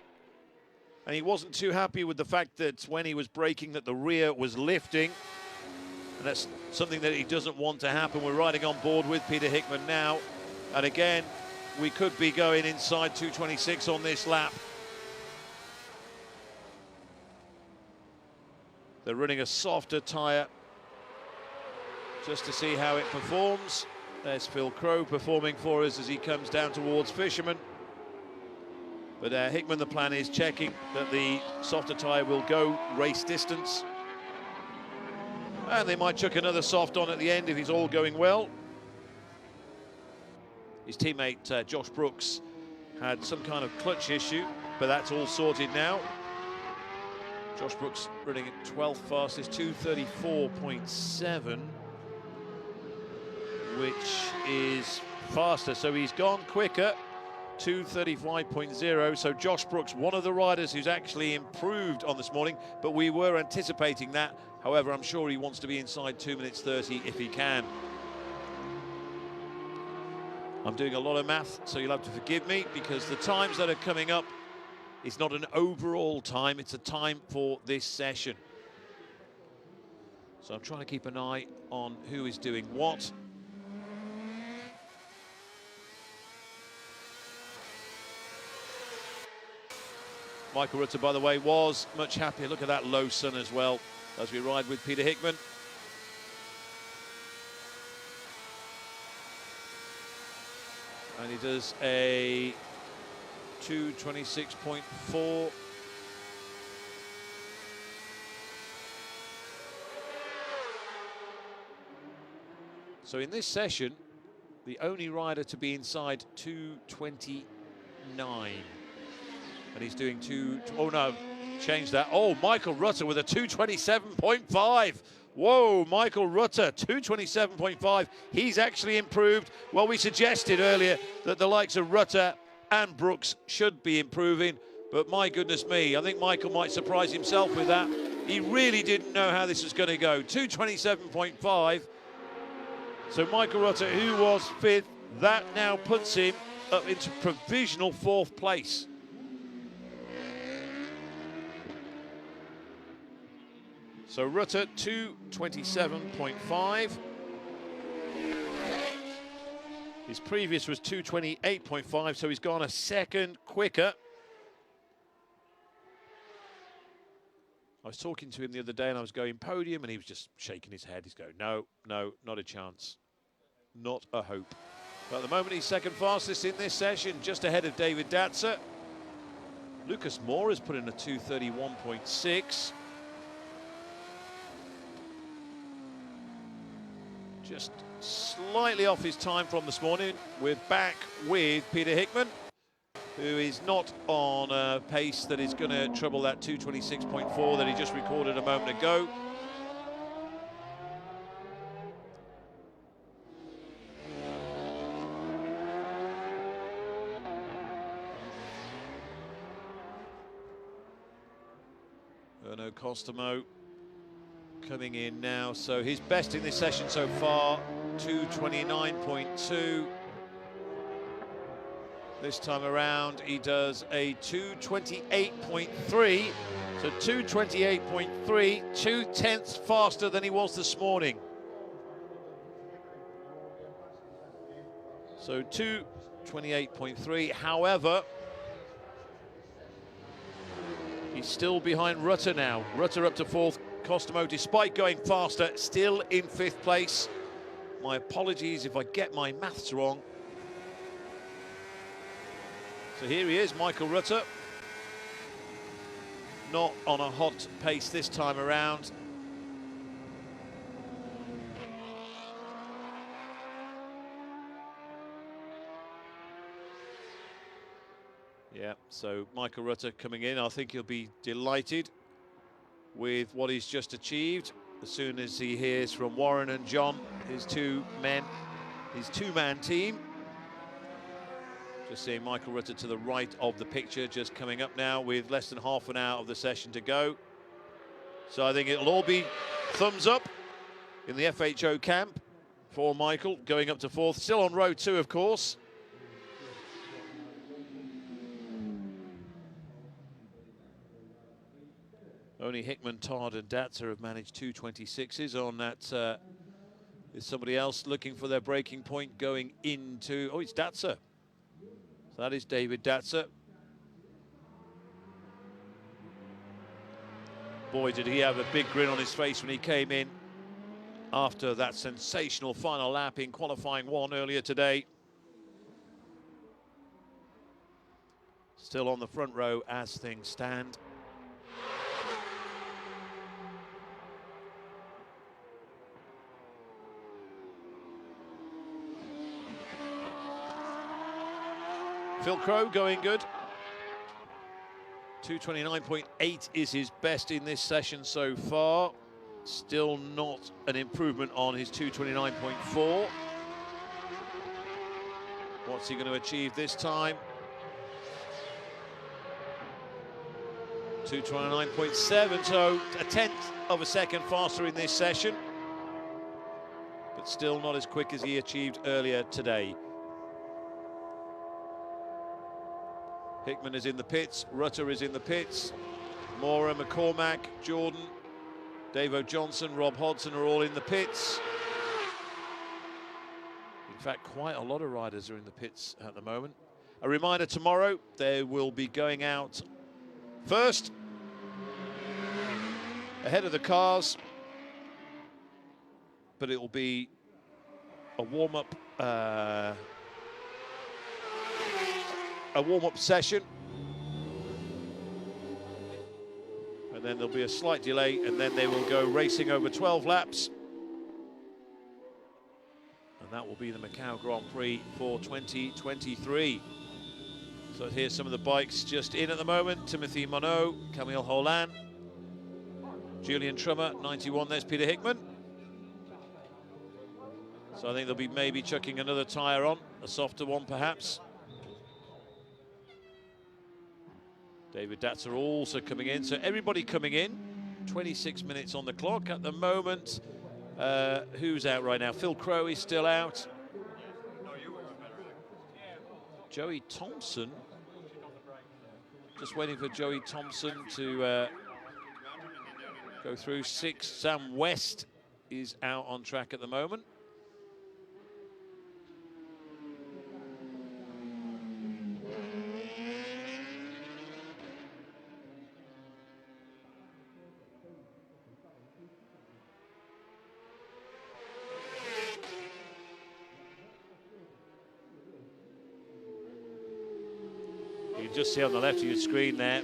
and he wasn't too happy with the fact that when he was braking that the rear was lifting, and that's something that he doesn't want to happen. We're riding on board with Peter Hickman now, and again we could be going inside 2:26 on this lap. They're running a softer tyre just to see how it performs. There's Phil Crow performing for us as he comes down towards Fisherman. But Hickman, the plan is checking that the softer tyre will go race distance. And they might chuck another soft on at the end if it's all going well. His teammate Josh Brooks had some kind of clutch issue, but that's all sorted now. Josh Brooks running at 12th fastest, 2:34.7. which is faster, so he's gone quicker, 2:35.0. So Josh Brooks, one of the riders who's actually improved on this morning, but we were anticipating that. However, I'm sure he wants to be inside 2:30 if he can. I'm doing a lot of math, so you'll have to forgive me, because the times that are coming up, it's not an overall time, it's a time for this session. So I'm trying to keep an eye on who is doing what. Michael Rutter, by the way, was much happier. Look at that low sun as well as we ride with Peter Hickman. And he does a 2:26.4. So in this session, the only rider to be inside 2:29. And he's doing oh no, change that. Oh, Michael Rutter with a 2:27.5. Whoa, Michael Rutter, 227.5. He's actually improved. Well, we suggested earlier that the likes of Rutter and Brooks should be improving, but my goodness me, I think Michael might surprise himself with that. He really didn't know how this was going to go. 227.5. So Michael Rutter, who was 5th, that now puts him up into provisional 4th place. So Rutter, 227.5. His previous was 228.5, so he's gone a second quicker. I was talking to him the other day and I was going podium and he was just shaking his head. He's going, no, no, not a chance. Not a hope. But at the moment, he's second fastest in this session, just ahead of David Datzer. Lucas Moore has put in a 231.6. Just slightly off his time from this morning. We're back with Peter Hickman, who is not on a pace that is going to trouble that 226.4 that he just recorded a moment ago. Erno Costamo coming in now, so his best in this session so far, 229.2. This time around he does a 228.3, so 228.3, 0.2 faster than he was this morning. So 228.3, however, he's still behind Rutter now. Rutter up to 4th. Costamo, despite going faster, still in 5th place. My apologies if I get my maths wrong. So here he is, Michael Rutter. Not on a hot pace this time around. Yeah, so Michael Rutter coming in. I think he'll be delighted with what he's just achieved as soon as he hears from Warren and John, his two-man team. Just seeing Michael Rutter to the right of the picture, just coming up now with less than half an hour of the session to go. So I think it'll all be thumbs up in the FHO camp for Michael, going up to 4th, still on row 2, of course. Only Hickman, Todd and Datzer have managed 226s on that. Is somebody else looking for their breaking point going into... Oh, it's Datzer. So that is David Datzer. Boy, did he have a big grin on his face when he came in after that sensational final lap in qualifying 1 earlier today. Still on the front row as things stand. Phil Crow going good. 229.8 is his best in this session so far. Still not an improvement on his 229.4. What's he going to achieve this time? 229.7, so a 1/10 of a second faster in this session, but still not as quick as he achieved earlier today. Hickman is in the pits, Rutter is in the pits, Mora, McCormack, Jordan, Davo Johnson, Rob Hodson are all in the pits. In fact, quite a lot of riders are in the pits at the moment. A reminder, tomorrow they will be going out first, ahead of the cars, but it will be a warm-up session, and then there'll be a slight delay, and then they will go racing over 12 laps, and that will be the Macau Grand Prix for 2023. So here's some of the bikes just in at the moment. Timothy Monod, Camille Holland, Julian Trummer, 91, there's Peter Hickman. So I think they'll be maybe chucking another tyre on, a softer one perhaps. David Datzer also coming in, so everybody coming in. 26 minutes on the clock at the moment. Who's out right now? Phil Crowe is still out. Joey Thompson. Just waiting for Joey Thompson to go through 6. Sam West is out on track at the moment. You can just see on the left of your screen there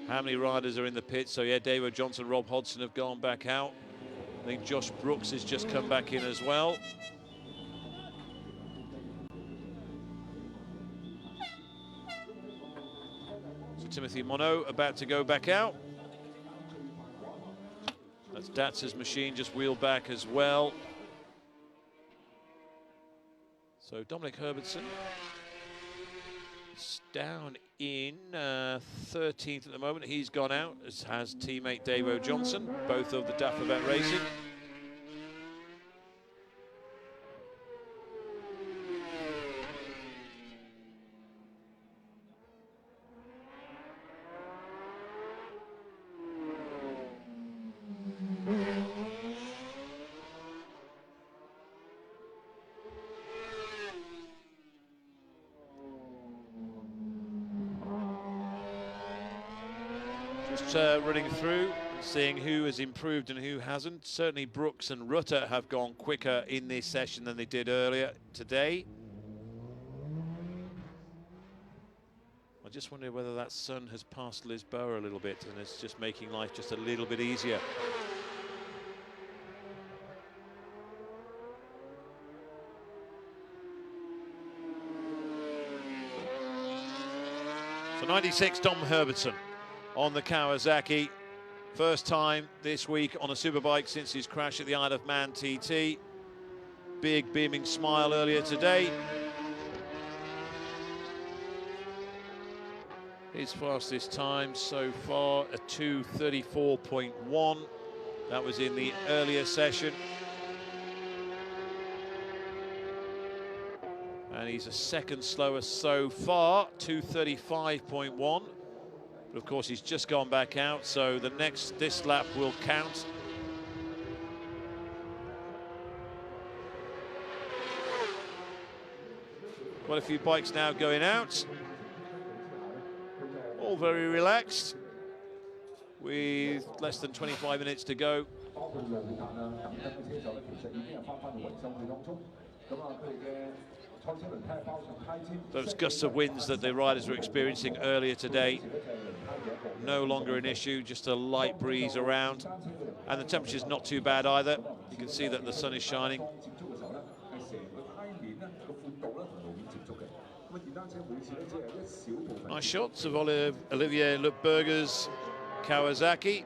how many riders are in the pit. So yeah, David Johnson, Rob Hodgson have gone back out. I think Josh Brooks has just come back in as well. So Timothy Monod about to go back out. That's Datzer's machine just wheeled back as well. So Dominic Herbertson is down in 13th at the moment. He's gone out, as has teammate Davo Johnson, both of the Dapperbat Racing. Running through, seeing who has improved and who hasn't. Certainly Brooks and Rutter have gone quicker in this session than they did earlier today. I just wonder whether that sun has passed Lisboa a little bit and it's just making life just a little bit easier. So 96, Dom Herbertson on the Kawasaki. First time this week on a superbike since his crash at the Isle of Man TT. Big beaming smile earlier today. His fastest time so far, a 2:34.1. That was in the earlier session. And he's a second slower so far, 2:35.1. But of course, he's just gone back out, so this lap will count. Quite a few bikes now going out. All very relaxed, with less than 25 minutes to go. Those gusts of winds that the riders were experiencing earlier today, no longer an issue, just a light breeze around. And the temperature's not too bad either. You can see that the sun is shining. Nice shots of Olivier Lutberger's Kawasaki.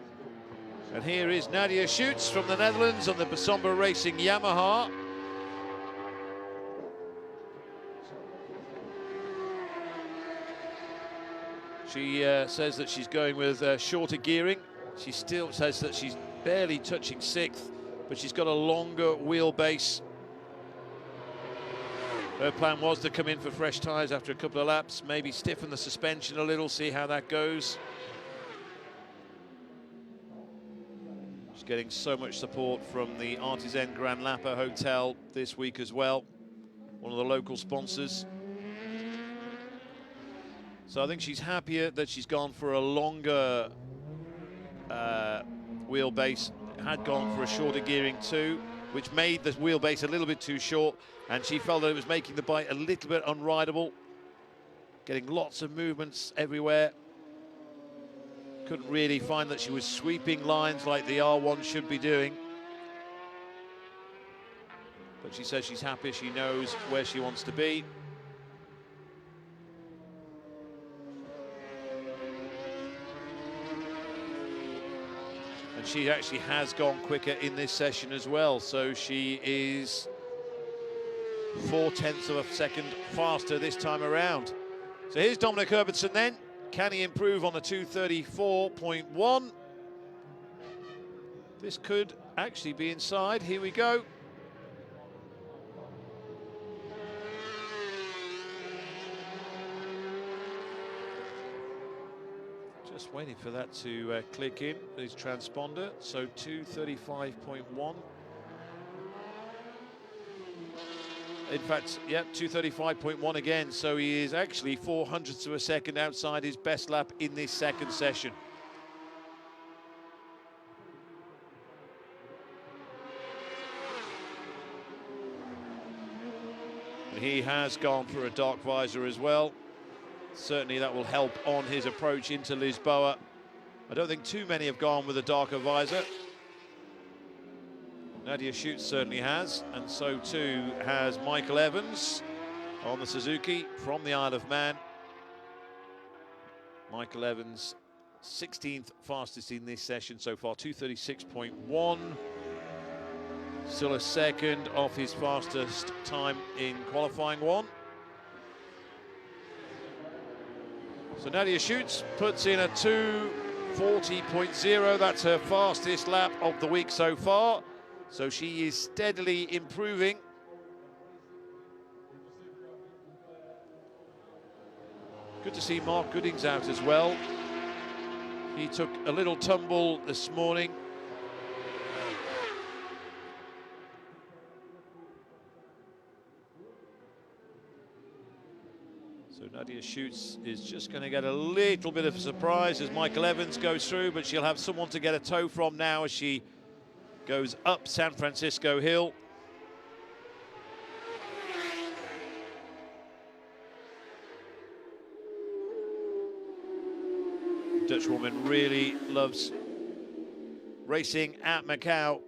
And here is Nadia Schutz from the Netherlands on the Basomba Racing Yamaha. She says that she's going with shorter gearing. She still says that she's barely touching 6th, but she's got a longer wheelbase. Her plan was to come in for fresh tyres after a couple of laps, maybe stiffen the suspension a little, see how that goes. She's getting so much support from the Artisan Grand Lapa Hotel this week as well, one of the local sponsors. So I think she's happier that she's gone for a longer wheelbase, had gone for a shorter gearing too, which made the wheelbase a little bit too short, and she felt that it was making the bike a little bit unrideable, getting lots of movements everywhere. Couldn't really find that she was sweeping lines like the R1 should be doing. But she says she's happy, she knows where she wants to be. And she actually has gone quicker in this session as well, so she is 4/10 of a second faster this time around. So here's Dominic Herbertson then. Can he improve on the 2:34.1? This could actually be inside. Here we go. Just waiting for that to click in, his transponder. So 2:35.1. In fact, yep, 2:35.1 again. So he is actually 0.04 of a second outside his best lap in this second session. And he has gone for a dark visor as well. Certainly that will help on his approach into Lisboa. I don't think too many have gone with a darker visor. Nadia Schutz certainly has, and so too has Michael Evans on the Suzuki from the Isle of Man. Michael Evans, 16th fastest in this session so far, 2:36.1. Still a second off his fastest time in qualifying one. So Nadia Schutz puts in a 2:40.0. That's her fastest lap of the week so far. So she is steadily improving. Good to see Mark Goodings out as well. He took a little tumble this morning. So Nadia Schutz is just going to get a little bit of a surprise as Michael Evans goes through, but she'll have someone to get a tow from now as she goes up San Francisco Hill. Dutch woman really loves racing at Macau.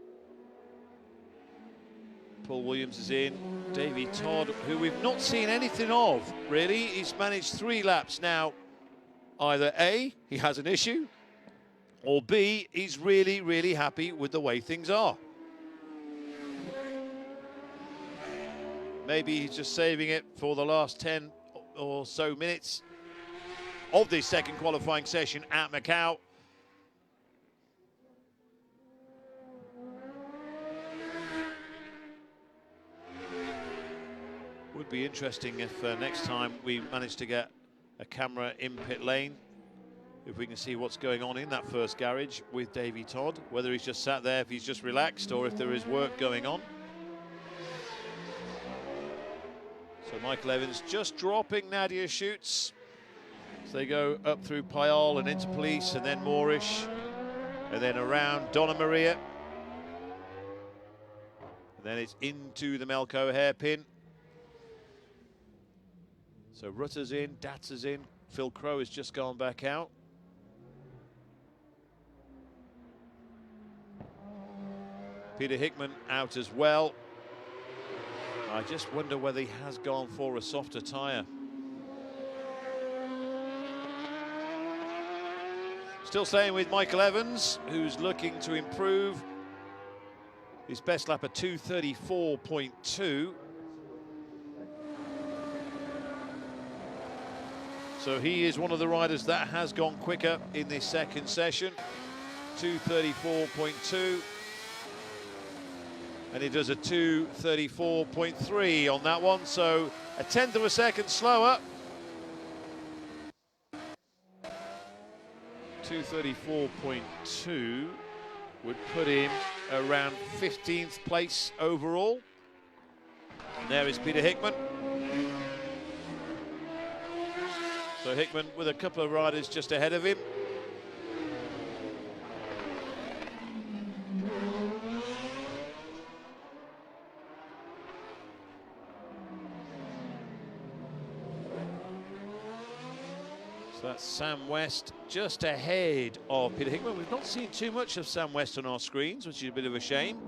Paul Williams is in. Davey Todd, who we've not seen anything of, really. He's managed 3 laps now. Either A, he has an issue, or B, he's really, really happy with the way things are. Maybe he's just saving it for the last 10 or so minutes of this second qualifying session at Macau. Would be interesting if next time we manage to get a camera in pit lane, if we can see what's going on in that first garage with Davey Todd, whether he's just sat there, if he's just relaxed, or if there is work going on. So Michael Evans just dropping Nadia Schutz. So they go up through Payol and into Police, and then Moorish, and then around Donna Maria. And then it's into the Melco hairpin. So Rutter's in, Dats is in, Phil Crow has just gone back out. Peter Hickman out as well. I just wonder whether he has gone for a softer tyre. Still staying with Michael Evans, who's looking to improve. His best lap at 2:34.2. So he is one of the riders that has gone quicker in this second session. 2:34.2. And he does a 2:34.3 on that one, so a 1/10 of a second slower. 2:34.2 would put him around 15th place overall. And there is Peter Hickman. So Hickman with a couple of riders just ahead of him. So that's Sam West just ahead of Peter Hickman. We've not seen too much of Sam West on our screens, which is a bit of a shame.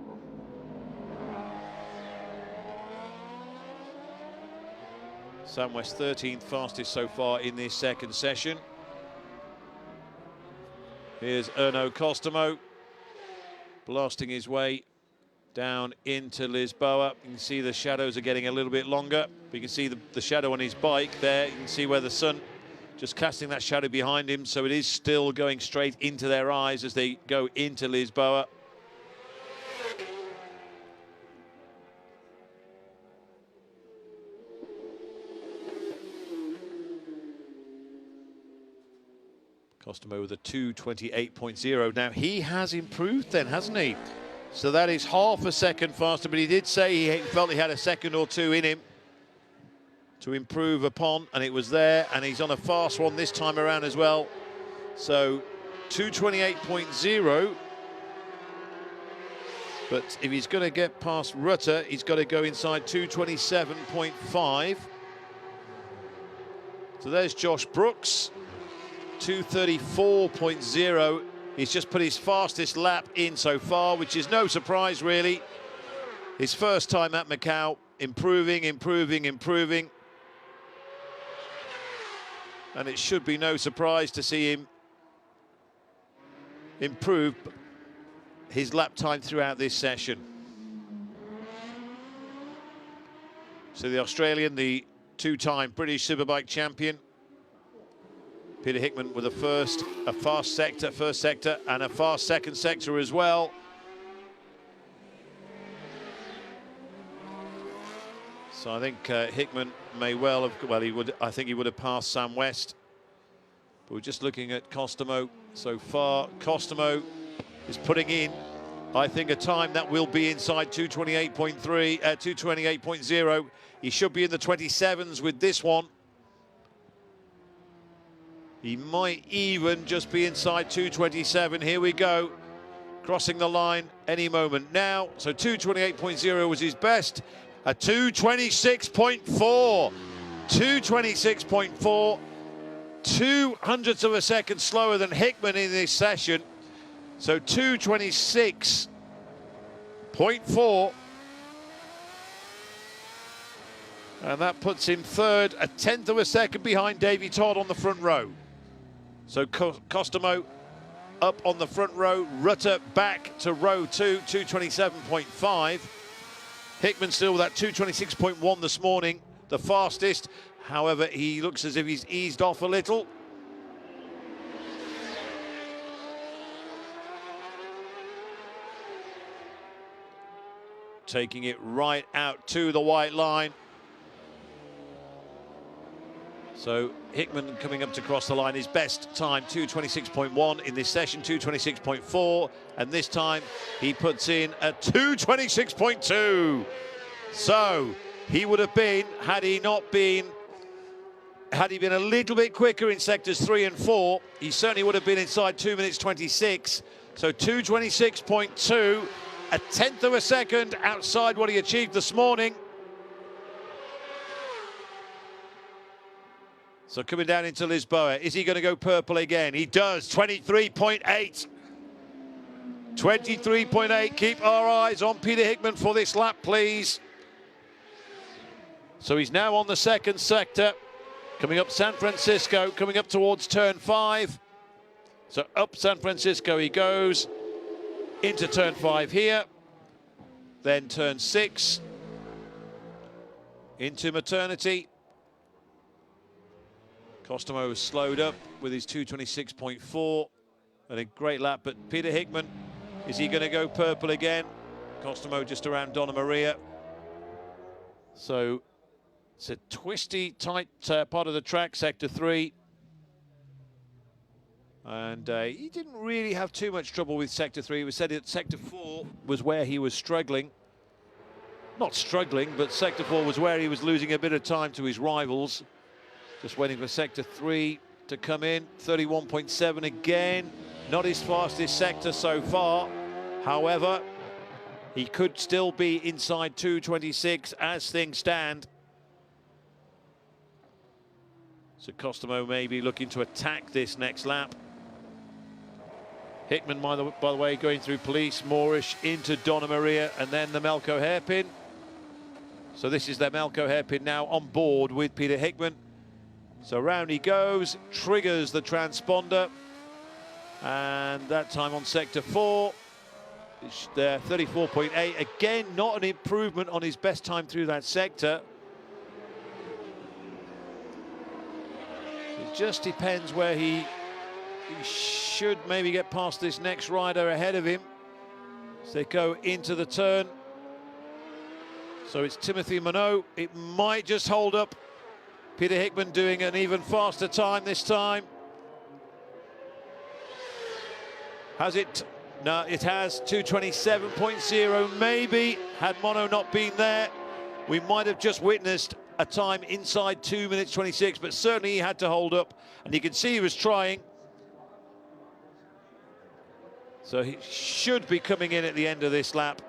Sam West 13th fastest so far in this second session. Here's Erno Costamo blasting his way down into Lisboa. You can see the shadows are getting a little bit longer. But you can see the shadow on his bike there. You can see where the sun just casting that shadow behind him. So it is still going straight into their eyes as they go into Lisboa. Costomo with a 2:28.0. Now, he has improved then, hasn't he? So that is half a second faster, but he did say he felt he had a second or two in him to improve upon, and it was there, and he's on a fast one this time around as well. So 2:28.0. But if he's going to get past Rutter, he's got to go inside 2:27.5. So there's Josh Brooks. 2:34.0. He's just put his fastest lap in so far, which is no surprise really. His first time at Macau, improving. And it should be no surprise to see him improve his lap time throughout this session. So the Australian, the two-time British Superbike champion, Peter Hickman with a fast sector, and a fast second sector as well. So I think Hickman may well have, I think he would have passed Sam West. But we're just looking at Costomo so far. Costomo is putting in, I think, a time that will be inside 2:28.3, 2:28.0. He should be in the 27s with this one. He might even just be inside 2:27. Here we go. Crossing the line any moment now. So 2:28.0 was his best. A 2:26.4. 2:26.4. 0.02 of a second slower than Hickman in this session. So 2:26.4. And that puts him third, a 1/10 of a second behind Davey Todd on the front row. So Costomo up on the front row, Rutter back to row 2, 2:27.5. Hickman still with that 2:26.1 this morning, the fastest. However, he looks as if he's eased off a little. Taking it right out to the white line. So Hickman coming up to cross the line, his best time 2:26.1 in this session, 2:26.4, and this time he puts in a 2:26.2. So he would have been, had he been a little bit quicker in sectors 3 and 4, he certainly would have been inside 2:26. So 2:26.2, a 1/10 of a second outside what he achieved this morning. So coming down into Lisboa, is he going to go purple again? He does, 23.8. 23.8, keep our eyes on Peter Hickman for this lap, please. So he's now on the second sector, coming up San Francisco, coming up towards turn 5. So up San Francisco he goes, into turn 5 here, then turn 6, into Maternity. Costomo has slowed up with his 2:26.4 and a great lap, but Peter Hickman, is he going to go purple again? Costomo just around Donna Maria. So it's a twisty, tight part of the track, sector 3. And he didn't really have too much trouble with sector 3. It was said that sector 4 was where he was struggling. Not struggling, but sector 4 was where he was losing a bit of time to his rivals. Just waiting for sector 3 to come in. 31.7 again. Not his fastest sector so far. However, he could still be inside 2:26 as things stand. So Costomo may be looking to attack this next lap. Hickman, by the way, going through Police, Moorish into Donna Maria, and then the Melco hairpin. So this is the Melco hairpin now on board with Peter Hickman. So round he goes, triggers the transponder, and that time on sector 4 It's there, 34.8. Again, not an improvement on his best time through that sector. It just depends where he should maybe get past this next rider ahead of him as they go into the turn. So it's Timothy Minot. It might just hold up. Peter Hickman doing an even faster time this time. Has it? No, it has. 2:27.0. Maybe, had Mono not been there, we might have just witnessed a time inside 2 minutes 26, but certainly he had to hold up, and you can see he was trying. So he should be coming in at the end of this lap.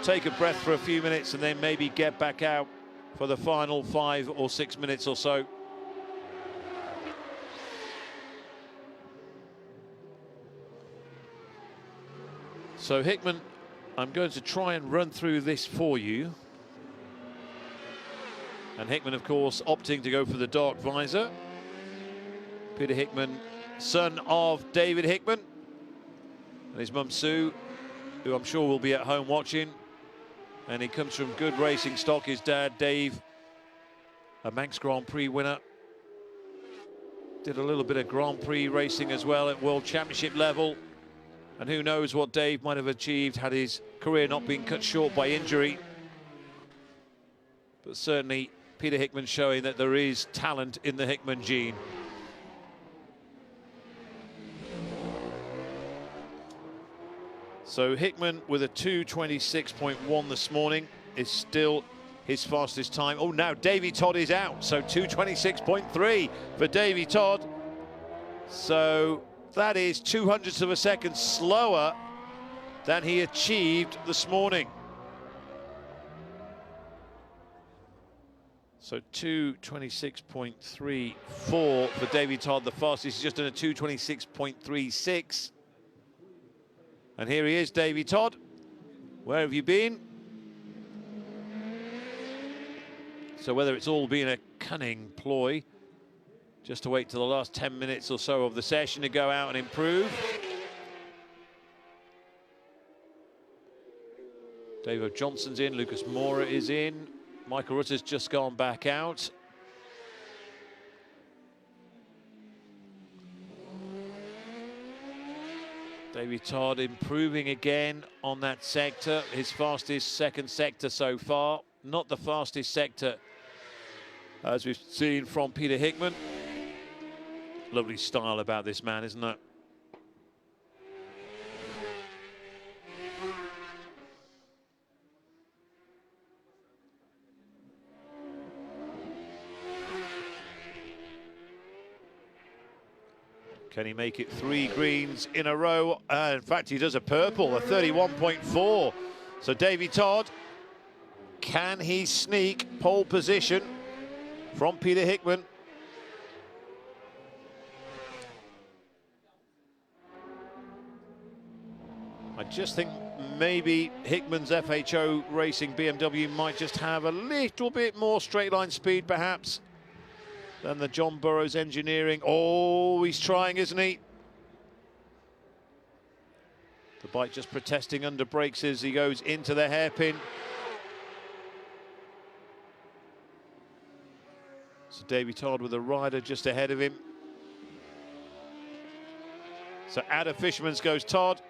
Take a breath for a few minutes and then maybe get back out for the final 5 or 6 minutes or so. So Hickman, I'm going to try and run through this for you. And Hickman, of course, opting to go for the dark visor. Peter Hickman, son of David Hickman, and his mum Sue, who I'm sure will be at home watching. And he comes from good racing stock. His dad, Dave, a Manx Grand Prix winner. Did a little bit of Grand Prix racing as well at World Championship level. And who knows what Dave might have achieved had his career not been cut short by injury. But certainly Peter Hickman showing that there is talent in the Hickman gene. So Hickman with a 2:26.1 this morning is still his fastest time. Oh, now Davy Todd is out, so 2:26.3 for Davy Todd. So that is 0.02 of a second slower than he achieved this morning. So 2:26.34 for Davy Todd, the fastest. He's just done a 2:26.36. And here he is, Davy Todd. Where have you been? So whether it's all been a cunning ploy, just to wait till the last 10 minutes or so of the session to go out and improve. Dave Johnson's in, Lucas Mora is in. Michael Rutter's just gone back out. Davy Todd improving again on that sector. His fastest second sector so far. Not the fastest sector as we've seen from Peter Hickman. Lovely style about this man, isn't it? Can he make it 3 greens in a row? In fact, he does a purple, a 31.4. So Davy Todd, can he sneak pole position from Peter Hickman? I just think maybe Hickman's FHO Racing BMW might just have a little bit more straight line speed, perhaps, than the John Burroughs Engineering. Oh, he's trying, isn't he? The bike just protesting under brakes as he goes into the hairpin. So Davy Todd with a rider just ahead of him. So out of Fisherman's goes Todd.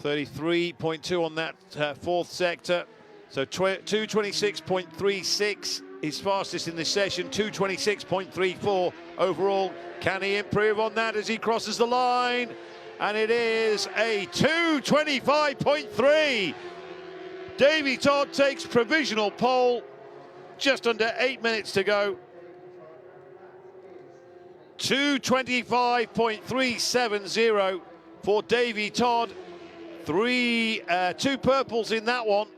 33.2 on that fourth sector. So 2:26.36. His fastest in this session, 2:26.34 overall. Can he improve on that as he crosses the line? And it is a 2:25.3. Davy Todd takes provisional pole. Just under 8 minutes to go. 2:25.370 for Davy Todd. 2 purples in that one.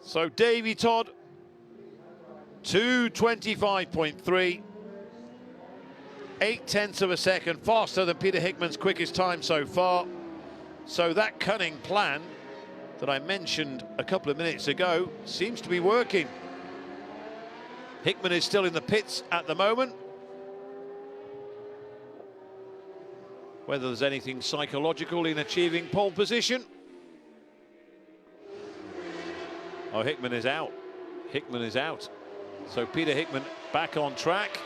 So Davy Todd, 2:25.3, 0.8 of a second faster than Peter Hickman's quickest time so far. So that cunning plan that I mentioned a couple of minutes ago seems to be working. Hickman is still in the pits at the moment, whether there's anything psychological in achieving pole position. Oh, Hickman is out. Hickman is out. So Peter Hickman back on track.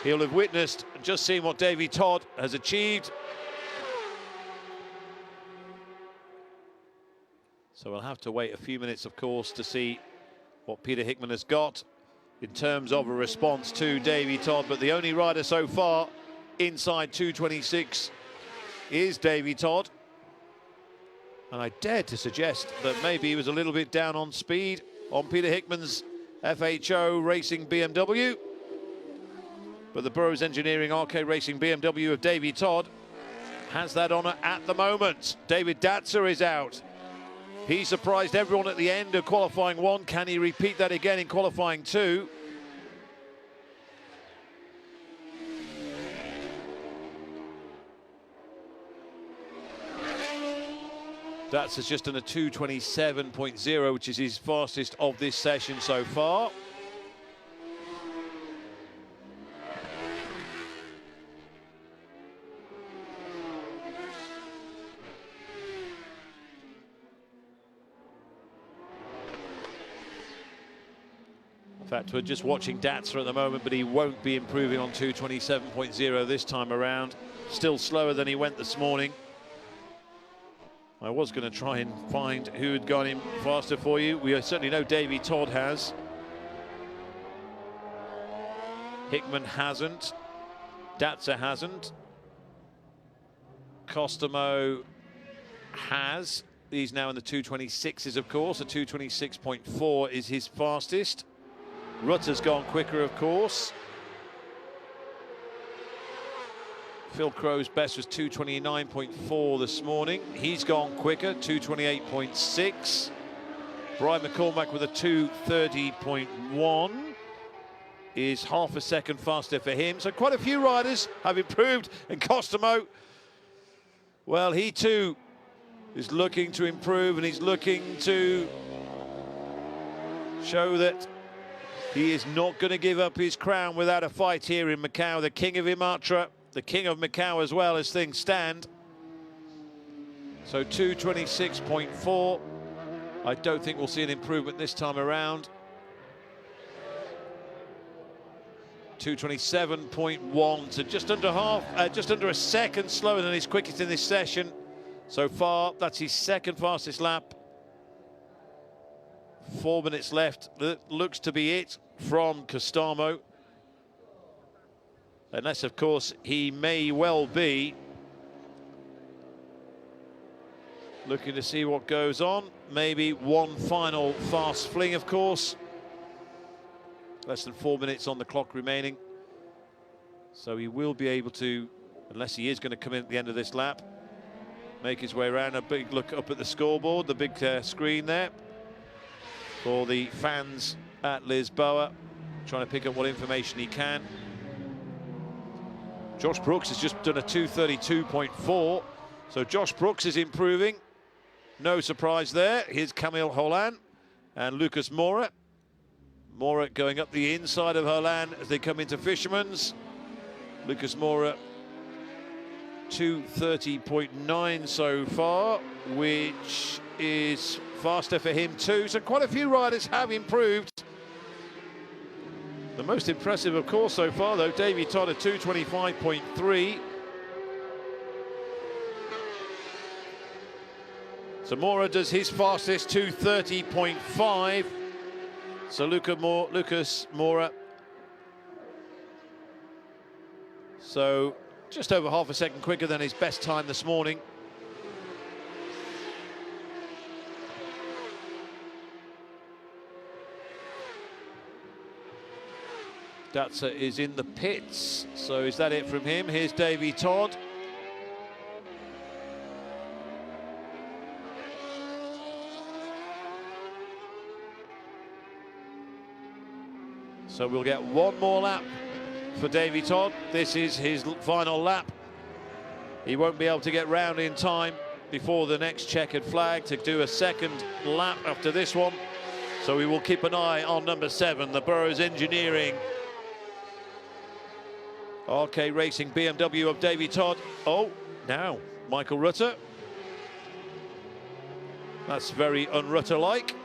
He'll have witnessed, just seen what Davy Todd has achieved. So we'll have to wait a few minutes, of course, to see what Peter Hickman has got in terms of a response to Davy Todd. But the only rider so far inside 2:26 is Davy Todd. And I dare to suggest that maybe he was a little bit down on speed on Peter Hickman's FHO Racing BMW. But the Burroughs Engineering RK Racing BMW of Davy Todd has that honour at the moment. David Datzer is out. He surprised everyone at the end of qualifying 1. Can he repeat that again in qualifying 2? Datzer's just done a 2:27.0, which is his fastest of this session so far. In fact, we're just watching Datzer at the moment, but he won't be improving on 2:27.0 this time around. Still slower than he went this morning. I was going to try and find who had gone in faster for you. We certainly know Davy Todd has. Hickman hasn't. Datzer hasn't. Costomo has. He's now in the 2:26s, of course. A 2:26.4 is his fastest. Rutter's gone quicker, of course. Phil Crow's best was 2:29.4 this morning. He's gone quicker, 2:28.6. Brian McCormack with a 2:30.1 is half a second faster for him. So quite a few riders have improved. And Costomo, well, he too is looking to improve, and he's looking to show that he is not going to give up his crown without a fight here in Macau. The king of Imatra, the king of Macau as well, as things stand. So 2:26.4. I don't think we'll see an improvement this time around. 2:27.1, so just under a second slower than his quickest in this session so far. That's his second fastest lap. 4 minutes left. That looks to be it from Costamo. Unless, of course, he may well be looking to see what goes on. Maybe one final fast fling, of course. Less than 4 minutes on the clock remaining. So he will be able to, unless he is going to come in at the end of this lap, make his way around. A big look up at the scoreboard, the big screen there for the fans at Lisboa, trying to pick up what information he can. Josh Brooks has just done a 2:32.4, so Josh Brooks is improving. No surprise there. Here's Camille Holland and Lucas Mora. Mora going up the inside of Holland as they come into Fisherman's. Lucas Mora 2:30.9 so far, which is faster for him too. So quite a few riders have improved. The most impressive, of course, so far, though, Davy Todd at 2:25.3. So Mora does his fastest 2:30.5. So Lucas Mora. So just over half a second quicker than his best time this morning. Datzer is in the pits, so is that it from him? Here's Davy Todd. So we'll get one more lap for Davy Todd. This is his final lap. He won't be able to get round in time before the next checkered flag to do a second lap after this one. So we will keep an eye on number 7, the Burroughs Engineering RK Racing BMW of Davy Todd. Oh, Now, Michael Rutter. That's very un-Rutter-like.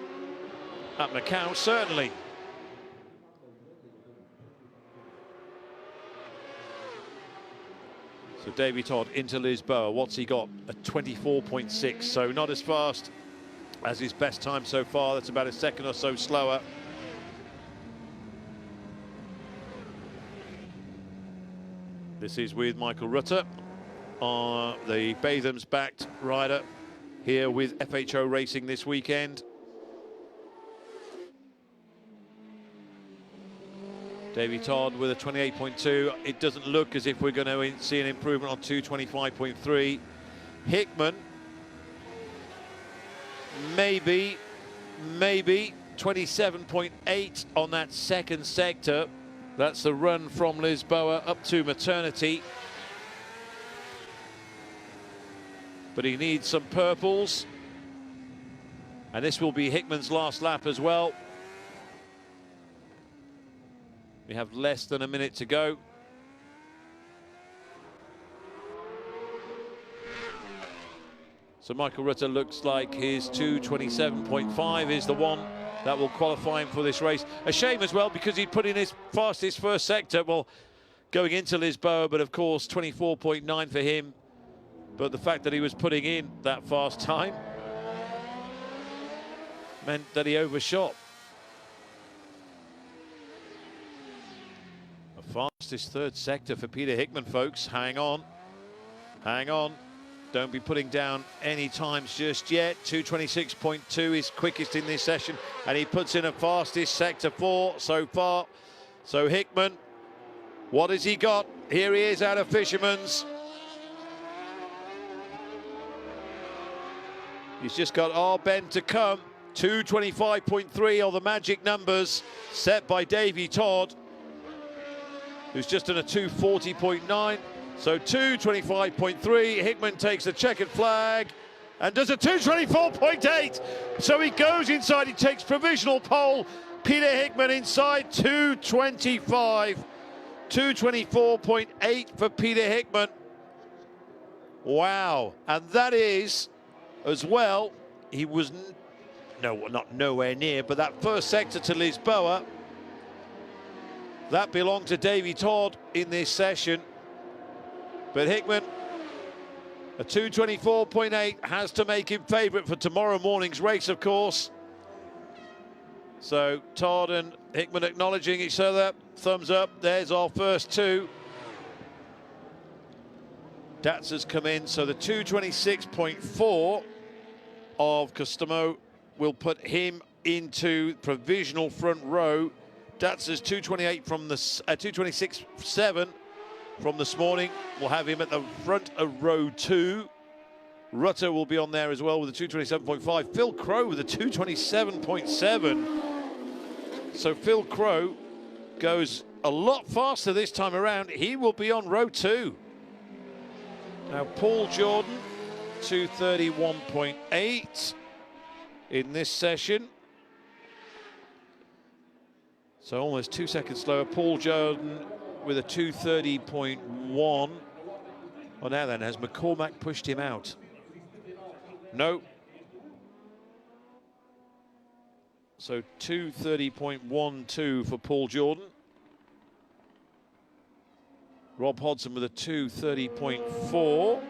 At Macau, certainly. So Davy Todd into Lisboa. What's he got? A 24.6, so not as fast as his best time so far. That's about a second or so slower. This is with Michael Rutter, the Bathams-backed rider here with FHO Racing this weekend. Davy Todd with a 28.2. It doesn't look as if we're going to see an improvement on 225.3. Hickman, maybe 27.8 on that second sector. That's the run from Lisboa up to Maternity. But he needs some purples. And this will be Hickman's last lap as well. We have less than a minute to go. So Michael Rutter looks like his 227.5 is the one that will qualify him for this race. A shame as well, because he'd put in his fastest first sector, well, going into Lisboa, but of course 24.9 for him. But the fact that he was putting in that fast time meant that he overshot. The fastest third sector for Peter Hickman, folks. Hang on. Hang on. Don't be putting down any times just yet. 226.2 is quickest in this session, and he puts in a fastest sector 4 so far. So Hickman, what has he got? Here he is out of Fisherman's. He's just got R-bend to come. 225.3 are the magic numbers set by Davy Todd, who's just done a 240.9. So 225.3. Hickman takes the checkered flag and does a 224.8. So he goes inside, he takes provisional pole. Peter Hickman inside 225. 224.8 for Peter Hickman. Wow. And that is as well, he was not nowhere near, but that first sector to Lisboa, that belonged to Davy Todd in this session. But Hickman, a 224.8 has to make him favourite for tomorrow morning's race, of course. So Todd and Hickman acknowledging each other. Thumbs up. There's our first two. Dats has come in, so the 226.4 of Customo will put him into provisional front row. Dats is 228 from the 226.7 from this morning. We'll have him at the front of row 2. Rutter will be on there as well with a 227.5. Phil Crow with a 227.7. So Phil Crow goes a lot faster this time around. He will be on row 2. Now Paul Jordan, 231.8 in this session. So almost 2 seconds slower. Paul Jordan with a 230.1. Well, now then, has McCormack pushed him out? No. So 230.12 for Paul Jordan. Rob Hodson with a 230.4.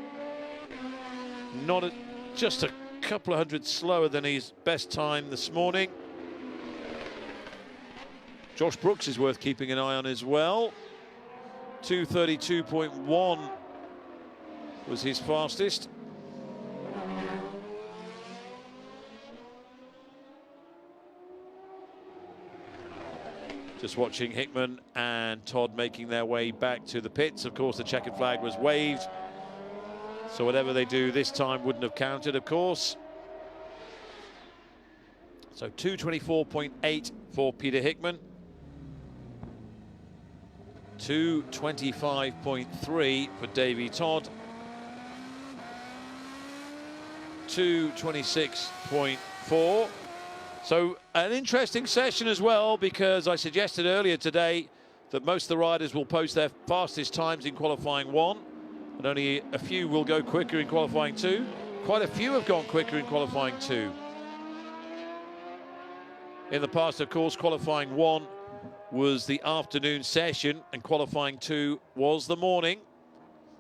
Just a couple of hundred slower than his best time this morning. Josh Brooks is worth keeping an eye on as well. 232.1 was his fastest. Just watching Hickman and Todd making their way back to the pits. Of course, the checkered flag was waved, so whatever they do this time wouldn't have counted, of course. So 224.8 for Peter Hickman. 225.3 for Davy Todd. 226.4. So an interesting session as well, because I suggested earlier today that most of the riders will post their fastest times in qualifying 1. and only a few will go quicker in qualifying 2. Quite a few have gone quicker in qualifying 2. In the past, of course, qualifying 1 was the afternoon session and qualifying 2 was the morning.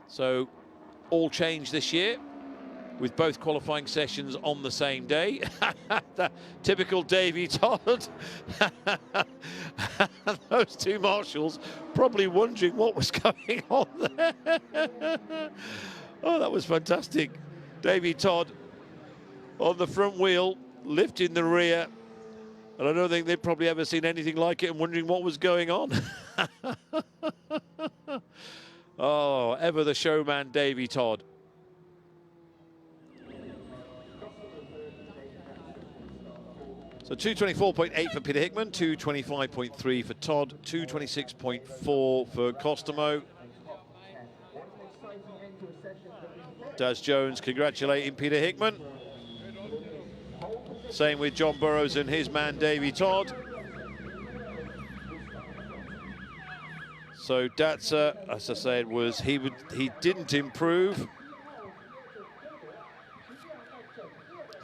So all changed this year with both qualifying sessions on the same day. The typical Davey Todd. Those two marshals probably wondering what was going on there. Oh, that was fantastic. Davey Todd on the front wheel, lifting the rear. And I don't think they'd probably ever seen anything like it and wondering what was going on. Oh, ever the showman, Davey Todd. So 224.8 for Peter Hickman, 225.3 for Todd, 226.4 for Costomo. Daz Jones congratulating Peter Hickman. Same with John Burrows and his man Davey Todd. So Datsa, as I said, he didn't improve.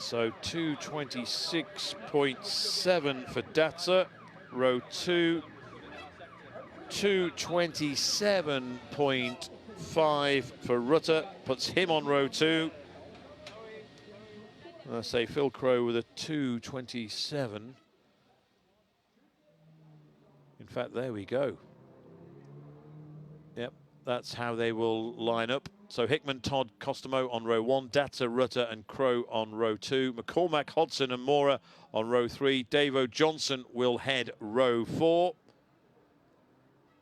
So 226.7 for Datsa, row 2. 227.5 for Rutter, puts him on row 2. I say Phil Crow with a 227. In fact, there we go. Yep, that's how they will line up. So Hickman, Todd, Costomo on row 1, Datsa, Rutter and Crow on row 2, McCormack, Hodson and Mora on row 3, Davo Johnson will head row 4.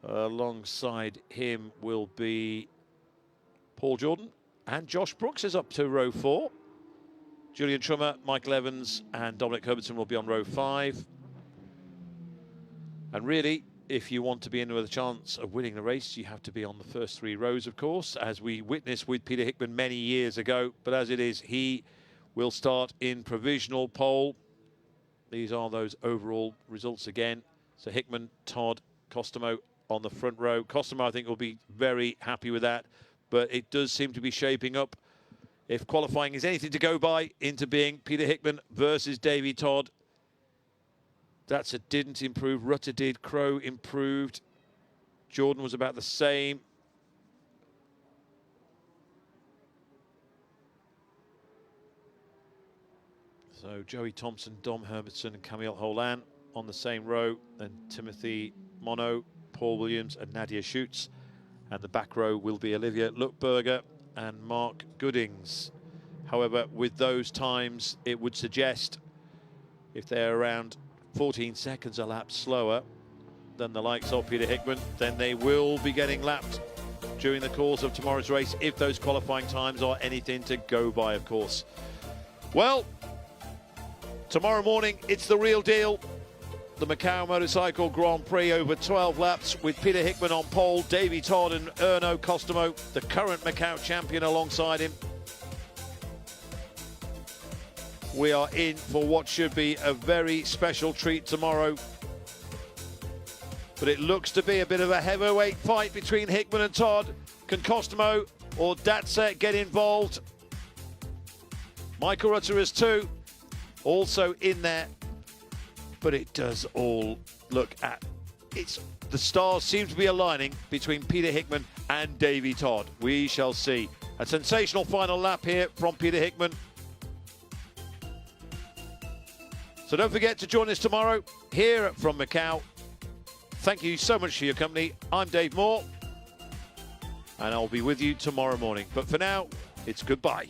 Alongside him will be Paul Jordan, and Josh Brooks is up to row 4. Julian Trummer, Michael Evans and Dominic Herbertson will be on row 5. And really, if you want to be in with a chance of winning the race, you have to be on the first 3 rows, of course, as we witnessed with Peter Hickman many years ago. But as it is, he will start in provisional pole. These are those overall results again. So Hickman, Todd, Costomo on the front row. Costomo, I think, will be very happy with that. But it does seem to be shaping up, if qualifying is anything to go by, into being Peter Hickman versus Davey Todd. Datsa didn't improve, Rutter did, Crow improved. Jordan was about the same. So Joey Thompson, Dom Herbertson and Camille Holan on the same row. Then Timothy Mono, Paul Williams and Nadia Schutz. And the back row will be Olivia Luckberger and Mark Goodings. However, with those times, it would suggest if they're around 14 seconds a lap slower than the likes of Peter Hickman, then they will be getting lapped during the course of tomorrow's race, if those qualifying times are anything to go by, of course. Well, tomorrow morning, it's the real deal. The Macau Motorcycle Grand Prix over 12 laps with Peter Hickman on pole, Davey Todd and Erno Costomo, the current Macau champion, alongside him. We are in for what should be a very special treat tomorrow. But it looks to be a bit of a heavyweight fight between Hickman and Todd. Can Costomo or Datsa get involved? Michael Rutter is too, also in there. But it does all look at the stars seem to be aligning between Peter Hickman and Davey Todd. We shall see. A sensational final lap here from Peter Hickman. So don't forget to join us tomorrow here from Macau. Thank you so much for your company. I'm Dave Moore, and I'll be with you tomorrow morning. But for now, it's goodbye.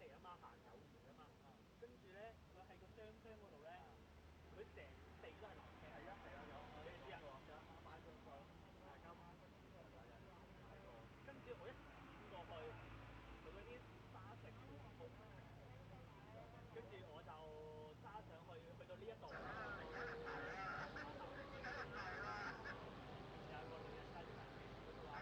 嚟啊嘛，行右邊啊嘛，跟住咧佢喺個雙雙嗰度咧，佢成地都係藍嘅，係啊係啊有，你知啊，有買過個交翻，跟住我一轉過去，佢嗰啲沙石好痛，跟住我就揸上去，去到呢一度，有個女人揸住架車，佢就話。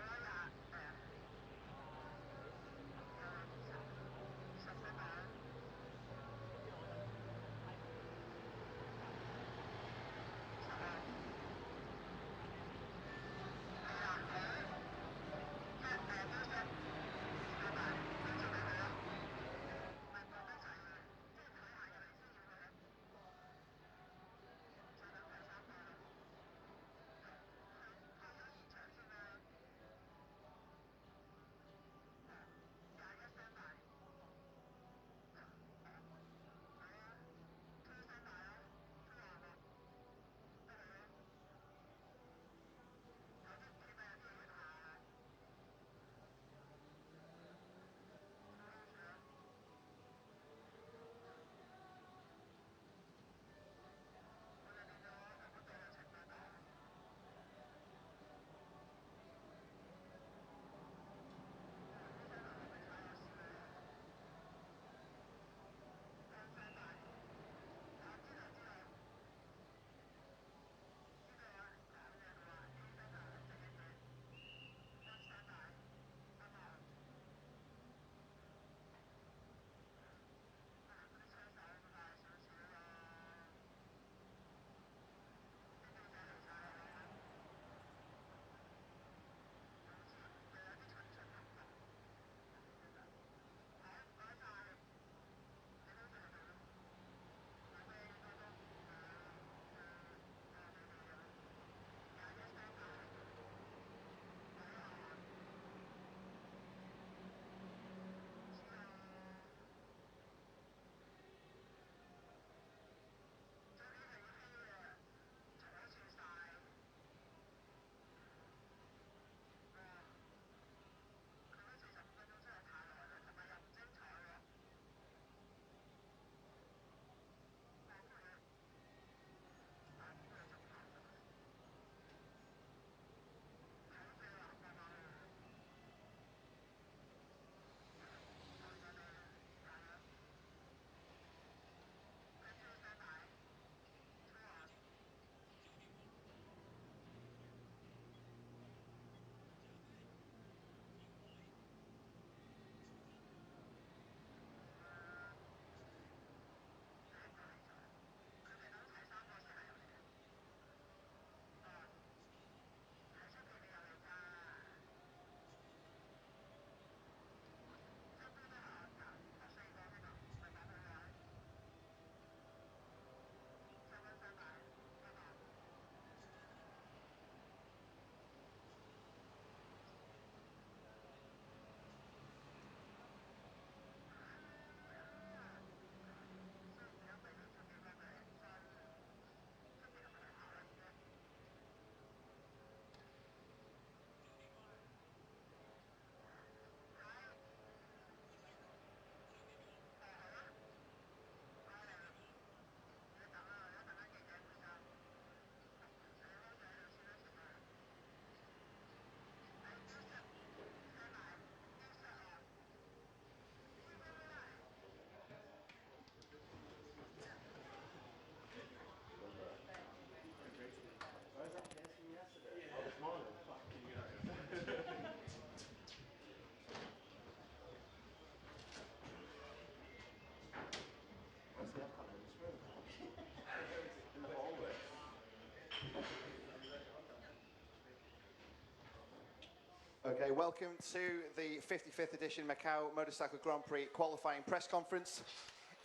Okay, welcome to the 55th edition Macau Motorcycle Grand Prix qualifying press conference.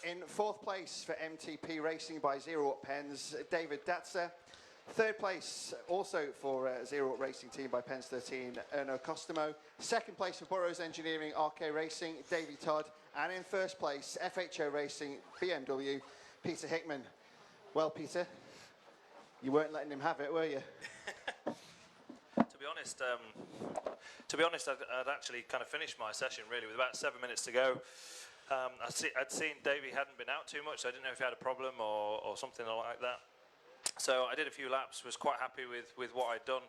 In fourth place for MTP Racing by Zero Up Pens, David Datzer. Third place, also for Zero Up Racing Team by Pens 13, Erno Costomo. Second place for Burrows Engineering, RK Racing, Davey Todd. And in first place, FHO Racing, BMW, Peter Hickman. Well, Peter, you weren't letting him have it, were you? To be honest, I'd actually kind of finished my session really with about 7 minutes to go. I'd seen Davey hadn't been out too much, so I didn't know if he had a problem or something like that. So I did a few laps, was quite happy with what I'd done.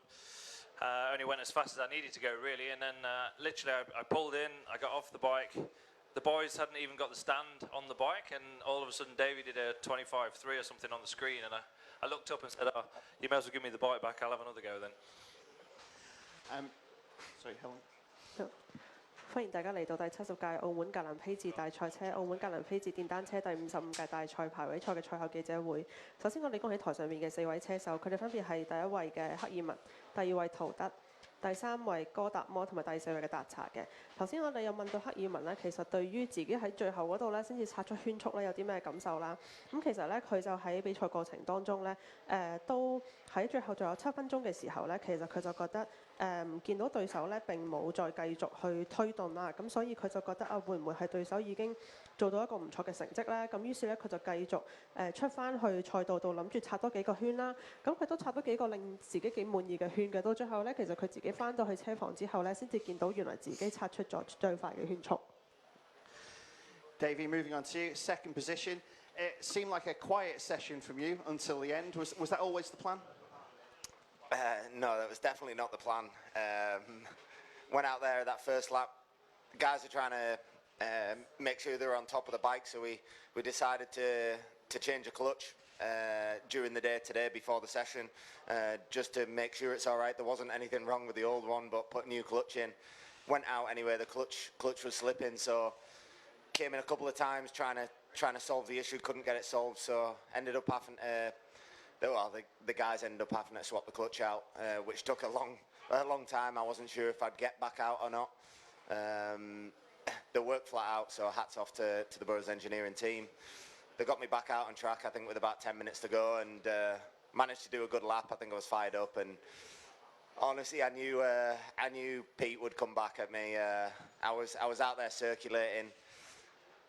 Only went as fast as I needed to go, really, and then literally I pulled in, I got off the bike. The boys hadn't even got the stand on the bike, and all of a sudden Davey did a 25.3 or something on the screen, and I looked up and said, oh, you may as well give me the bike back, I'll have another go then. Sorry, Helen. 歡迎大家嚟到第70屆澳門格蘭披治大賽車、澳門格蘭披治電單車第55屆大賽排位賽嘅賽後記者會。首先我哋恭喜台上面嘅4位車手，佢哋分別係第1位嘅克爾文、第2位陶德、第3位哥達摩同埋第4位嘅達查嘅。頭先我哋有問到克爾文咧，其實對於自己喺最後嗰度咧先至擦出圈速咧有啲咩感受啦？咁其實咧佢就喺比賽過程當中咧，都喺最後仲有7分鐘嘅時候咧，其實佢就覺得見到對手咧並冇再繼續去推動啦，咁所以佢就覺得啊會唔會係對手已經做到一個唔錯嘅成績咧？咁於是咧佢就繼續出翻去賽道度諗住擦多幾個圈啦。咁佢都擦多幾個令自己幾滿意嘅圈嘅。到最後咧，其實佢自己翻到去車房之後咧，先至見到原來自己擦出咗最快嘅圈速。Davey, moving on to you, second position. It seemed like a quiet session from you until the end. Was that always the plan? No, that was definitely not the plan. Went out there that first lap. The guys are trying to make sure they're on top of the bike, so we decided to change a clutch during the day today before the session, just to make sure it's all right. There wasn't anything wrong with the old one, but put a new clutch in. Went out anyway. The clutch was slipping, so came in a couple of times trying to solve the issue. Couldn't get it solved, so ended up having to. Well, the guys ended up having to swap the clutch out, which took a long time. I wasn't sure if I'd get back out or not. They worked flat out, so hats off to the Burroughs engineering team. They got me back out on track, I think, with about 10 minutes to go, and managed to do a good lap. I think I was fired up, and honestly, I knew Pete would come back at me. I was out there circulating.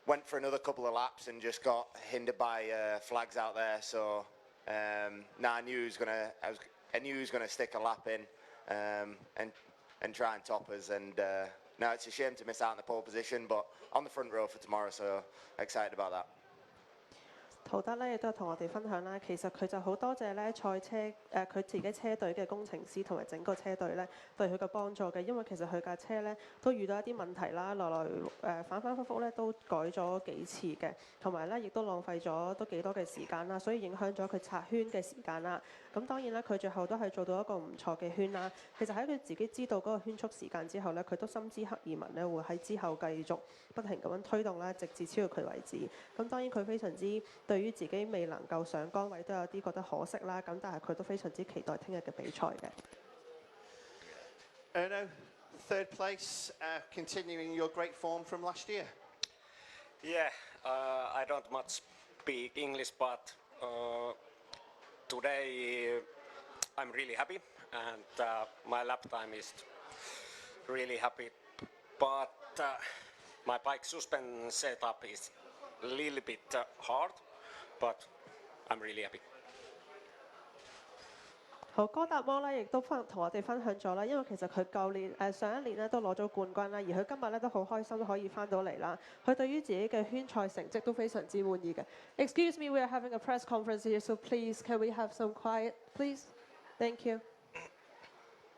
Went for another couple of laps and just got hindered by flags out there. So I knew he was gonna stick a lap in and try and top us. And no, it's a shame to miss out on the pole position, but on the front row for tomorrow. So excited about that. 陶德咧亦都同我哋分享啦，其實佢就好多謝咧賽車佢自己車隊嘅工程師同埋整個車隊咧對佢嘅幫助嘅，因為其實佢架車咧都遇到一啲問題啦，來反反覆覆咧都改咗幾次嘅，同埋咧亦都浪費咗都幾多嘅時間啦，所以影響咗佢擦圈嘅時間啦。咁當然啦，佢最後都係做到一個唔錯嘅圈啦。其實喺佢自己知道嗰個圈速時間之後咧，佢都深知克爾文咧會喺之後繼續不停咁樣推動啦，直至超越佢為止。咁當然佢非常之對於自己未能夠上崗位都有啲覺得可惜啦，咁但係佢都非常之期待聽日嘅比賽嘅。Erno, third place, continuing your great form from last year. Yeah, I don't much speak English, but today I'm really happy, and my lap time is really happy. But my bike suspension setup is a little bit hard. But I'm really happy. 好，哥達摩咧亦都同我哋分享咗啦，因為其實佢上一年咧都攞咗冠軍啦，而佢今日咧都好開心可以翻到嚟啦。佢對於自己嘅圈賽成績都非常之滿意嘅。Excuse me, we are having a press conference here, so please can we have some quiet, please? Thank you.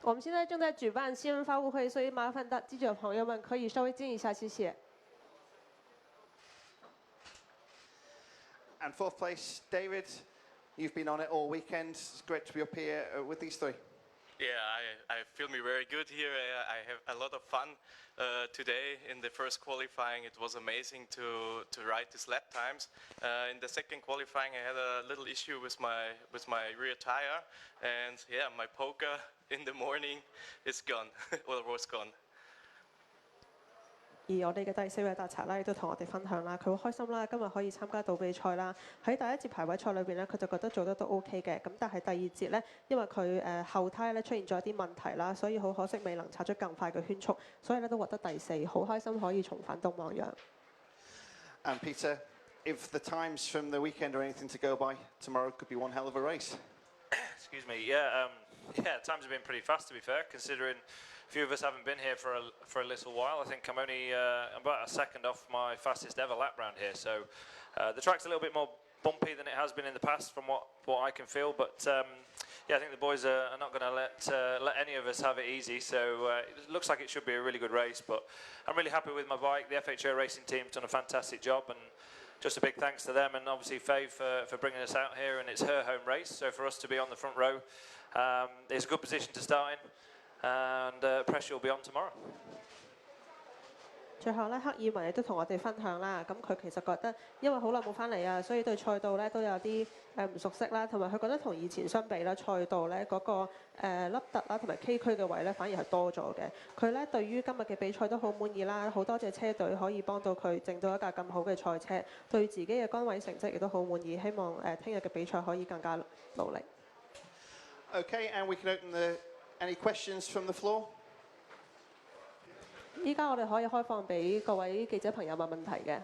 我们现在正在举办新闻发布会，所以麻烦记者朋友们可以稍微静一下，谢谢。And fourth place, David, you've been on it all weekend. It's great to be up here with these three. Yeah, I feel me very good here. I have a lot of fun today. In the first qualifying, it was amazing to ride these lap times. In the second qualifying, I had a little issue with my rear tire, and yeah, my poker in the morning is gone, or was gone. 而我哋嘅第4位達查啦，亦都同我哋分享啦，佢好開心啦，今日可以參加到比賽啦。喺第一節排位賽裏邊咧，佢就覺得做得都 OK 嘅。咁但係第二節咧，因為佢後胎咧出現咗一啲問題啦，所以好可惜未能擦出更快嘅圈速，所以咧都獲得第4，好開心可以重返東望洋。And Peter, if the times from the weekend are anything to go by, tomorrow could be one hell of a race. Excuse me. Yeah, times have been pretty fast to be fair, considering few of us haven't been here for a little while. I think I'm only about a second off my fastest ever lap round here. So the track's a little bit more bumpy than it has been in the past, from what I can feel. But yeah, I think the boys are not going to let any of us have it easy. So it looks like it should be a really good race. But I'm really happy with my bike. The FHO racing team's done a fantastic job, and just a big thanks to them, and obviously Faye for bringing us out here. And it's her home race, so for us to be on the front row, it's a good position to start in, and pressure will be on tomorrow. 最後咧，克爾文亦都同我哋分享啦。咁佢其實覺得，因為好耐冇翻嚟啊，所以對賽道咧都有啲唔熟悉啦。同埋佢覺得同以前相比啦，賽道咧嗰個凹凸啦同埋崎嶇嘅位咧反而係多咗嘅。佢咧對於今日嘅比賽都好滿意啦，好多謝車隊可以幫到佢整到一架咁好嘅賽車，對自己嘅桿位成績亦都好滿意。希望聽日嘅比賽可以更加努力。Okay, and we can open any questions from the floor. 依家我哋可以開放俾各位記者朋友問問題嘅。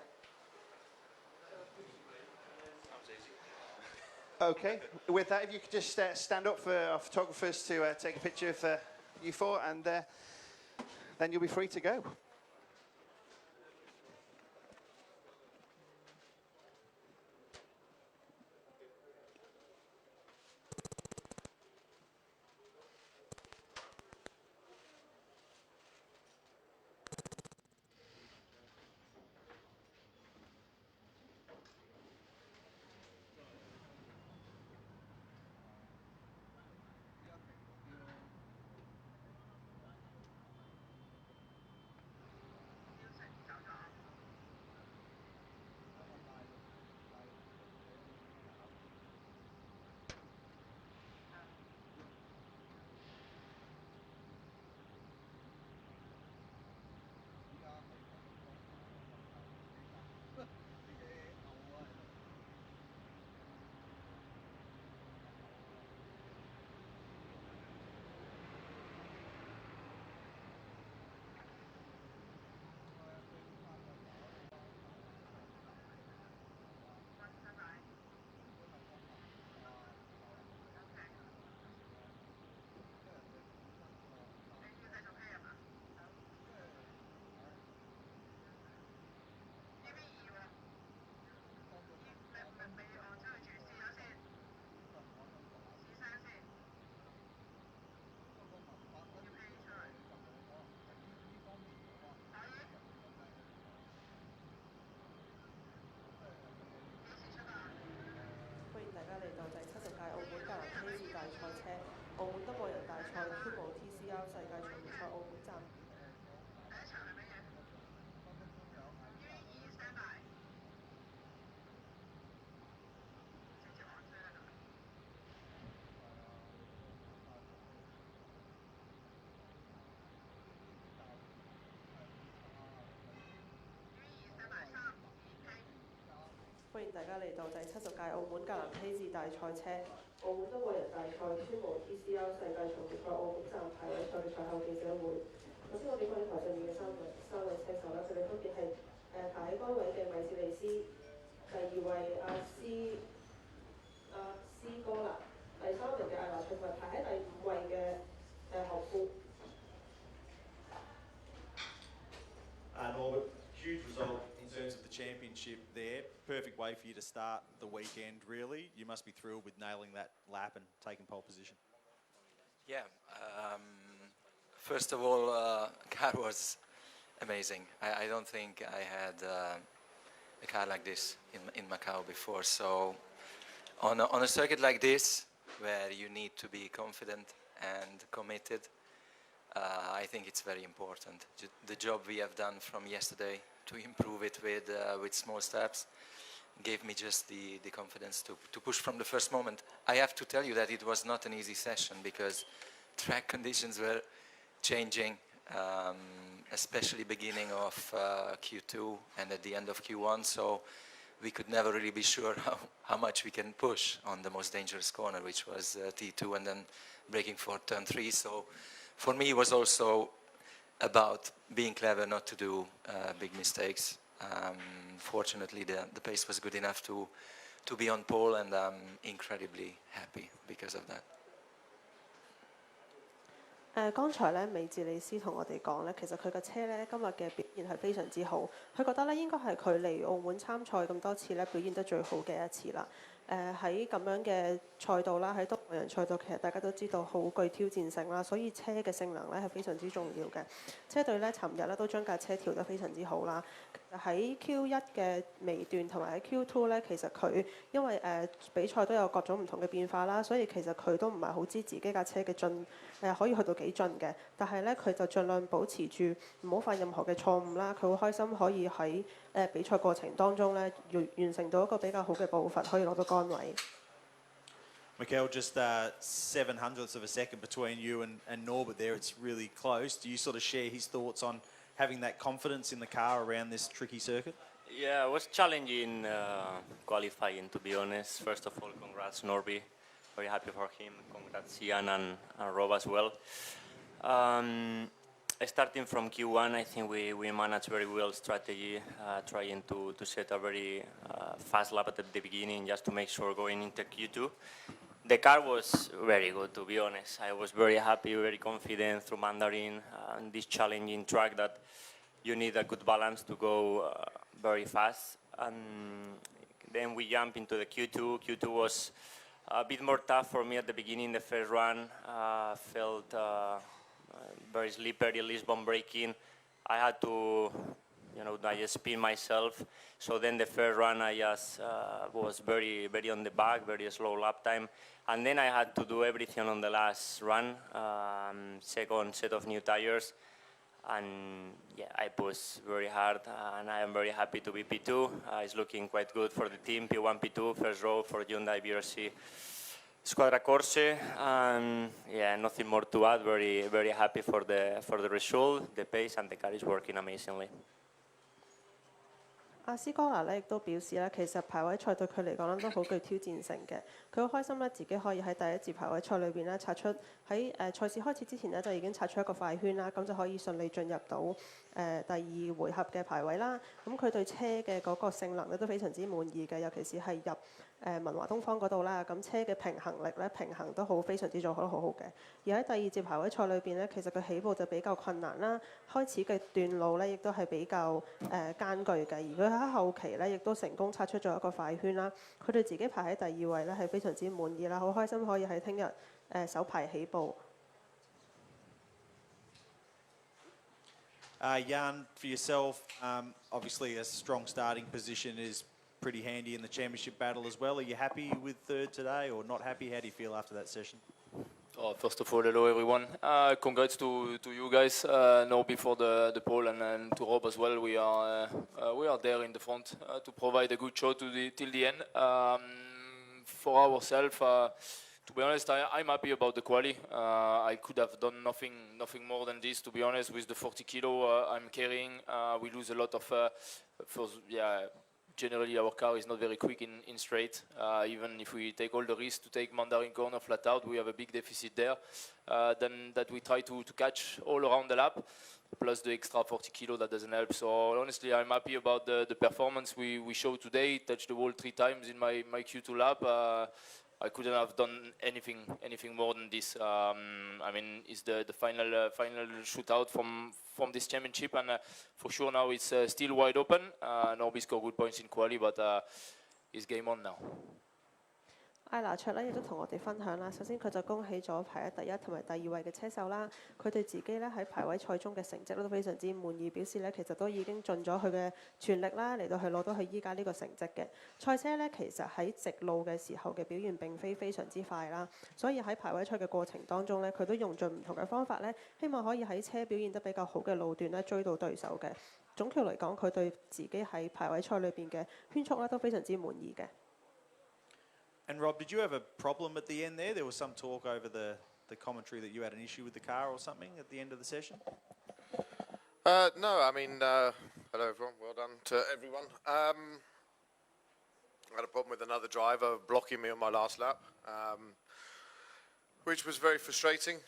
Okay, with that, if you could just stand up for our photographers to take a picture of you four, and then you'll be free to go. TCR 世界巡迴賽澳門站。歡迎大家嚟到第70屆澳門格蘭披治大賽車澳門中國人大賽超模 TCR 世界巡迴賽澳門站排位賽嘅賽後記者會。首先我哋放喺台上面嘅三位車手啦，佢哋分別係排喺杆位嘅米士利斯，第二位斯哥拿，第三名嘅艾華翠同埋排喺第5位嘅何夫。Huge result in terms of the championship there. Perfect way for you to start the weekend, really. You must be thrilled with nailing that lap and taking pole position. Yeah. First of all, car was amazing. I don't think I had a car like this in Macau before. So on a circuit like this, where you need to be confident and committed, I think it's very important. The job we have done from yesterday to improve it with small steps gave me just the confidence to push from the first moment. I have to tell you that it was not an easy session because track conditions were changing, especially beginning of Q2 and at the end of Q1, so we could never really be sure how much we can push on the most dangerous corner, which was T2, and then braking for turn 3. So for me, it was also about being clever, not to do big mistakes. Fortunately, the pace was good enough to be on pole, and I'm incredibly happy because of that. 剛才咧美治里斯同我哋講咧，其實佢嘅車咧今日嘅表現係非常之好，佢覺得咧應該係佢嚟澳門參賽咁多次咧表現得最好嘅一次啦。喺咁樣嘅賽道啦，喺多人賽道，其實大家都知道好具挑戰性啦，所以車嘅性能咧係非常之重要嘅。車隊咧尋日咧都將架車調得非常之好啦。喺 Q1 嘅尾段同埋喺 Q2 咧，其實佢因為比賽都有各種唔同嘅變化啦，所以其實佢都唔係好知自己架車嘅可以去到幾盡嘅。但係咧佢就盡量保持住唔好犯任何嘅錯誤啦。佢好開心可以喺比賽過程當中咧完成到一個比較好嘅步伐，可以攞到杆位。Macau, just 7/100ths of a second between you and Norbert there. It's really close. Do you sort of share his thoughts on having that confidence in the car around this tricky circuit? Yeah, it was challenging qualifying, to be honest. First of all, congrats Norby. Very happy for him. Congrats Ian and Rob as well. Starting from Q1, I think we managed very well strategy, trying to set a very fast lap at the beginning just to make sure going into Q2. The car was very good, to be honest. I was very happy, very confident through Mandarin, on this challenging track that you need a good balance to go very fast. And then we jump into the Q2. Q2 was a bit more tough for me at the beginning. The first run felt very slippery, Lisbon braking. I had to, I just spin myself. So then the first run I just was very, very on the back, very slow lap time. And then I had to do everything on the last run, second set of new tires. And yeah, I pushed very hard, and I am very happy to be P2. It's looking quite good for the team, P1, P2, first row for Hyundai BRC Squadra Corse. And yeah, nothing more to add. Very, very happy for the result, the pace, and the car is working amazingly. 阿斯哥拿咧亦都表示咧，其實排位賽對佢嚟講咧都好具挑戰性嘅。佢好開心咧，自己可以喺第一節排位賽裏邊咧刷出喺賽事開始之前咧就已經刷出一個快圈啦，咁就可以順利進入到第二回合嘅排位啦。咁佢對車嘅嗰個性能咧都非常之滿意嘅，尤其是係入文華東方嗰度啦，咁車嘅平衡力咧平衡都非常之做得好好嘅。而喺第二節排位賽裏邊咧，其實佢起步就比較困難啦，開始嘅段路咧亦都係比較艱巨嘅，而佢喺後期咧亦都成功刷出咗一個快圈啦。佢對自己排喺第二位咧係非常之滿意啦，好開心可以喺聽日首排起步。Jan, for yourself, obviously a strong starting position is pretty handy in the championship battle as well. Are you happy with third today or not happy? How do you feel after that session? Oh, first of all, hello everyone. Congrats to you guys. Now before the pole and to Rob as well. We are there in the front to provide a good show till the end. For ourselves, to be honest, I'm happy about the quali. I could have done nothing more than this. To be honest, with the 40 kilo I'm carrying, we lose a lot of. Generally, our car is not very quick in straight. Even if we take all the risks to take Mandarin corner flat out, we have a big deficit there. Then that we try to catch all around the lap, plus the extra 40 kilo that doesn't help. So honestly, I'm happy about the performance we showed today. Touched the wall 3 times in my Q2 lap. I couldn't have done anything more than this. I mean, it's the final shootout from this championship, and for sure now it's still wide open. Norby scored good points in quali, but it's game on now. 艾拿卓咧亦都同我哋分享啦。首先佢就恭喜咗排喺第一同埋第二位嘅車手啦。佢對自己咧喺排位賽中嘅成績都非常之滿意，表示咧其實都已經盡咗佢嘅全力啦，嚟到去攞到佢依家呢個成績嘅。賽車咧其實喺直路嘅時候嘅表現並非常之快啦，所以喺排位賽嘅過程當中咧，佢都用盡唔同嘅方法咧，希望可以喺車表現得比較好嘅路段咧追到對手嘅。總括嚟講，佢對自己喺排位賽裏邊嘅圈速咧都非常之滿意嘅。And Rob, did you have a problem at the end there? There was some talk over the commentary that you had an issue with the car or something at the end of the session? No, I mean, hello everyone, well done to everyone. I had a problem with another driver blocking me on my last lap, which was very frustrating.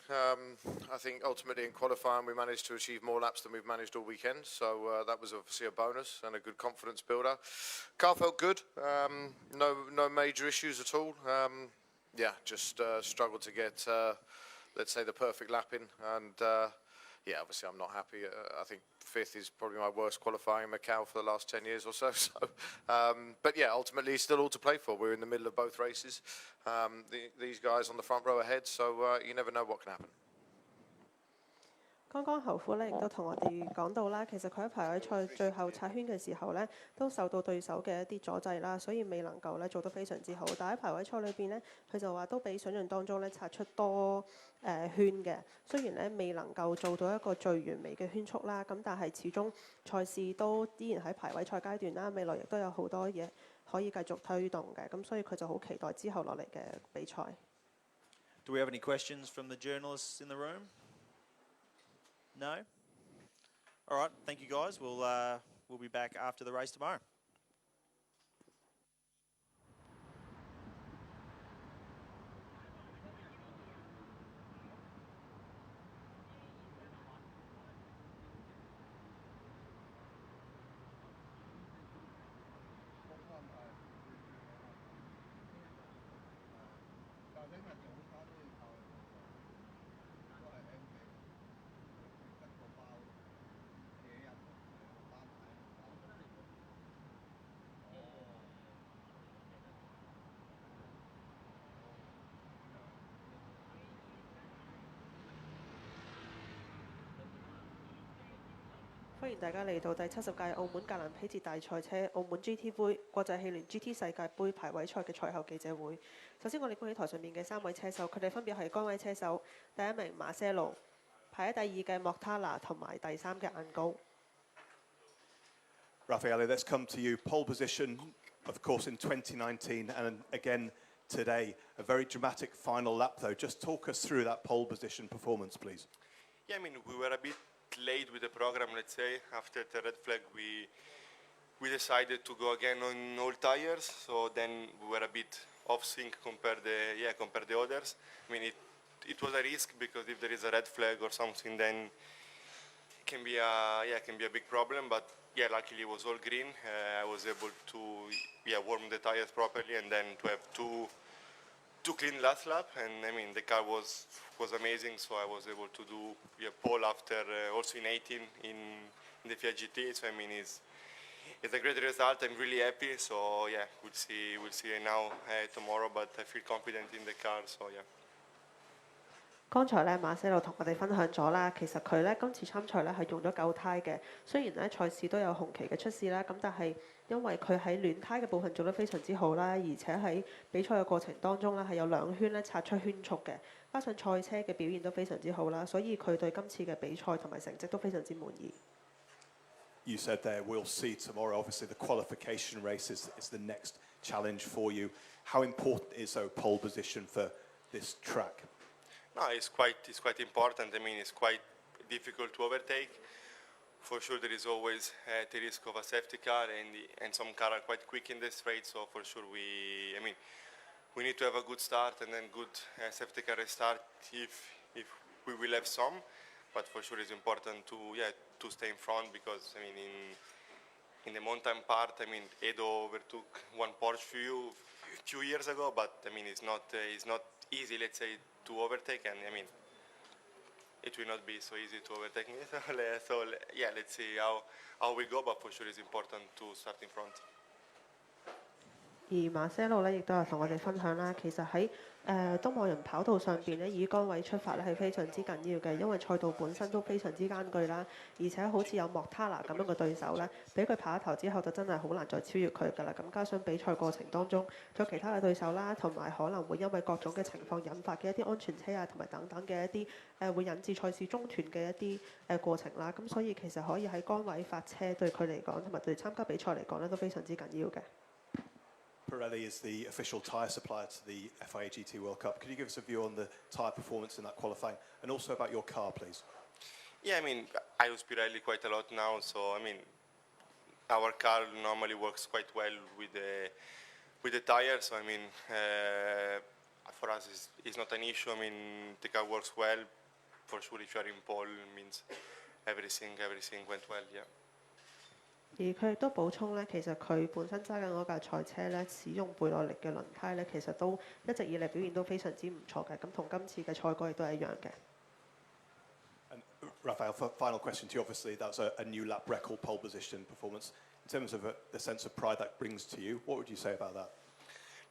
I think ultimately in qualifying we managed to achieve more laps than we've managed all weekend, so that was obviously a bonus and a good confidence builder. Car felt good, no major issues at all. Yeah, just struggled to get let's say, the perfect lap in. And yeah, obviously I'm not happy. I think 5th is probably my worst qualifying in Macau for the last 10 years or so. But yeah, ultimately it's still all to play for. We're in the middle of both races. These guys on the front row ahead, so you never know what can happen. 剛剛侯虎咧亦都同我哋講到啦，其實佢喺排位賽最後擦圈嘅時候咧，都受到對手嘅一啲阻滯啦，所以未能夠咧做得非常之好。但喺排位賽裏邊咧，佢就話都比想象當中咧擦出多圈嘅。雖然咧未能夠做到一個最完美嘅圈速啦，咁但係始終賽事都依然喺排位賽階段啦，未來亦都有好多嘢可以繼續推動嘅，咁所以佢就好期待之後落嚟嘅比賽。Do we have any questions from the journalists in the room? No? All right, thank you guys. We'll be back after the race tomorrow.歡迎大家嚟到第70屆澳門格蘭披治大賽車澳門 GT 杯國際汽聯 GT 世界盃排位賽嘅賽後記者會。首先，我哋恭喜台上面嘅3位車手，佢哋分別係杆位車手第1名馬些路，排喺第2嘅莫塔拿同埋第3嘅晏高。Raffaele, let's come to you. Pole position, of course, in 2019 and again today. A very dramatic final lap, though. Just talk us through that pole position performance, please. Yeah, I mean, we were a bit late with the program, let's say. After the red flag, we decided to go again on all tires, so then we were a bit off sync compared the others. I mean, it was a risk because if there is a red flag or something, then it can be a big problem. But yeah, luckily it was all green. I was able to warm the tires properly and then to have two clean last lap, and I mean the car was amazing, so I was able to do pole after also in 18 in the Fiat GT. So I mean it's a great result. I'm really happy. So yeah, we'll see now tomorrow, but I feel confident in the car. So yeah. 剛才咧馬些路同我哋分享咗啦，其實佢咧今次參賽咧係用咗舊胎嘅，雖然咧賽事都有紅旗嘅出事啦，咁但係因為佢喺暖胎嘅部分做得非常之好啦，而且喺比賽嘅過程當中咧係有2圈咧擦出圈速嘅，加上賽車嘅表現都非常之好啦，所以佢對今次嘅比賽同埋成績都非常之滿意。You said there, we'll see tomorrow. Obviously, the qualification race is the next challenge for you. How important is a pole position for this track? No, it's quite important. I mean, it's quite difficult to overtake. For sure, there is always the risk of a safety car, and some cars are quite quick in the straight. So for sure, we need to have a good start and then good safety car restart if we will have some. But for sure, it's important to stay in front because I mean in the mountain part, I mean Edo overtook one Porsche few years ago, but I mean it's not easy, let's say, to overtake, and I mean it will not be so easy to overtake me. So yeah, let's see how we go, but for sure it's important to start in front. 而馬些路咧亦都有同我哋分享啦，其實喺東望人跑道上邊咧，以杆位出發咧係非常之緊要嘅，因為賽道本身都非常之艱巨啦，而且好似有莫塔拿咁樣嘅對手咧，俾佢跑一頭之後就真係好難再超越佢㗎啦。咁加上比賽過程當中仲有其他嘅對手啦，同埋可能會因為各種嘅情況引發嘅一啲安全車啊，同埋等等嘅一啲會引致賽事中斷嘅一啲過程啦。咁所以其實可以喺杆位發車對佢嚟講，同埋對參加比賽嚟講咧都非常之緊要嘅。Pirelli is the official tyre supplier to the FIA GT World Cup. Could you give us a view on the tyre performance in that qualifying and also about your car, please? Yeah, I mean, I use Pirelli quite a lot now, so I mean, our car normally works quite well with the tires. So I mean, for us, it's not an issue. I mean, the car works well. For sure, if you are in pole, it means everything went well. Yeah. 而佢亦都補充咧，其實佢本身揸緊嗰架賽車咧，使用倍耐力嘅輪胎咧，其實都一直以嚟表現都非常之唔錯嘅。咁同今次嘅賽果亦都係一樣嘅。And Raphael, final question to you. Obviously, that's a new lap record pole position performance. In terms of the sense of pride that brings to you, what would you say about that?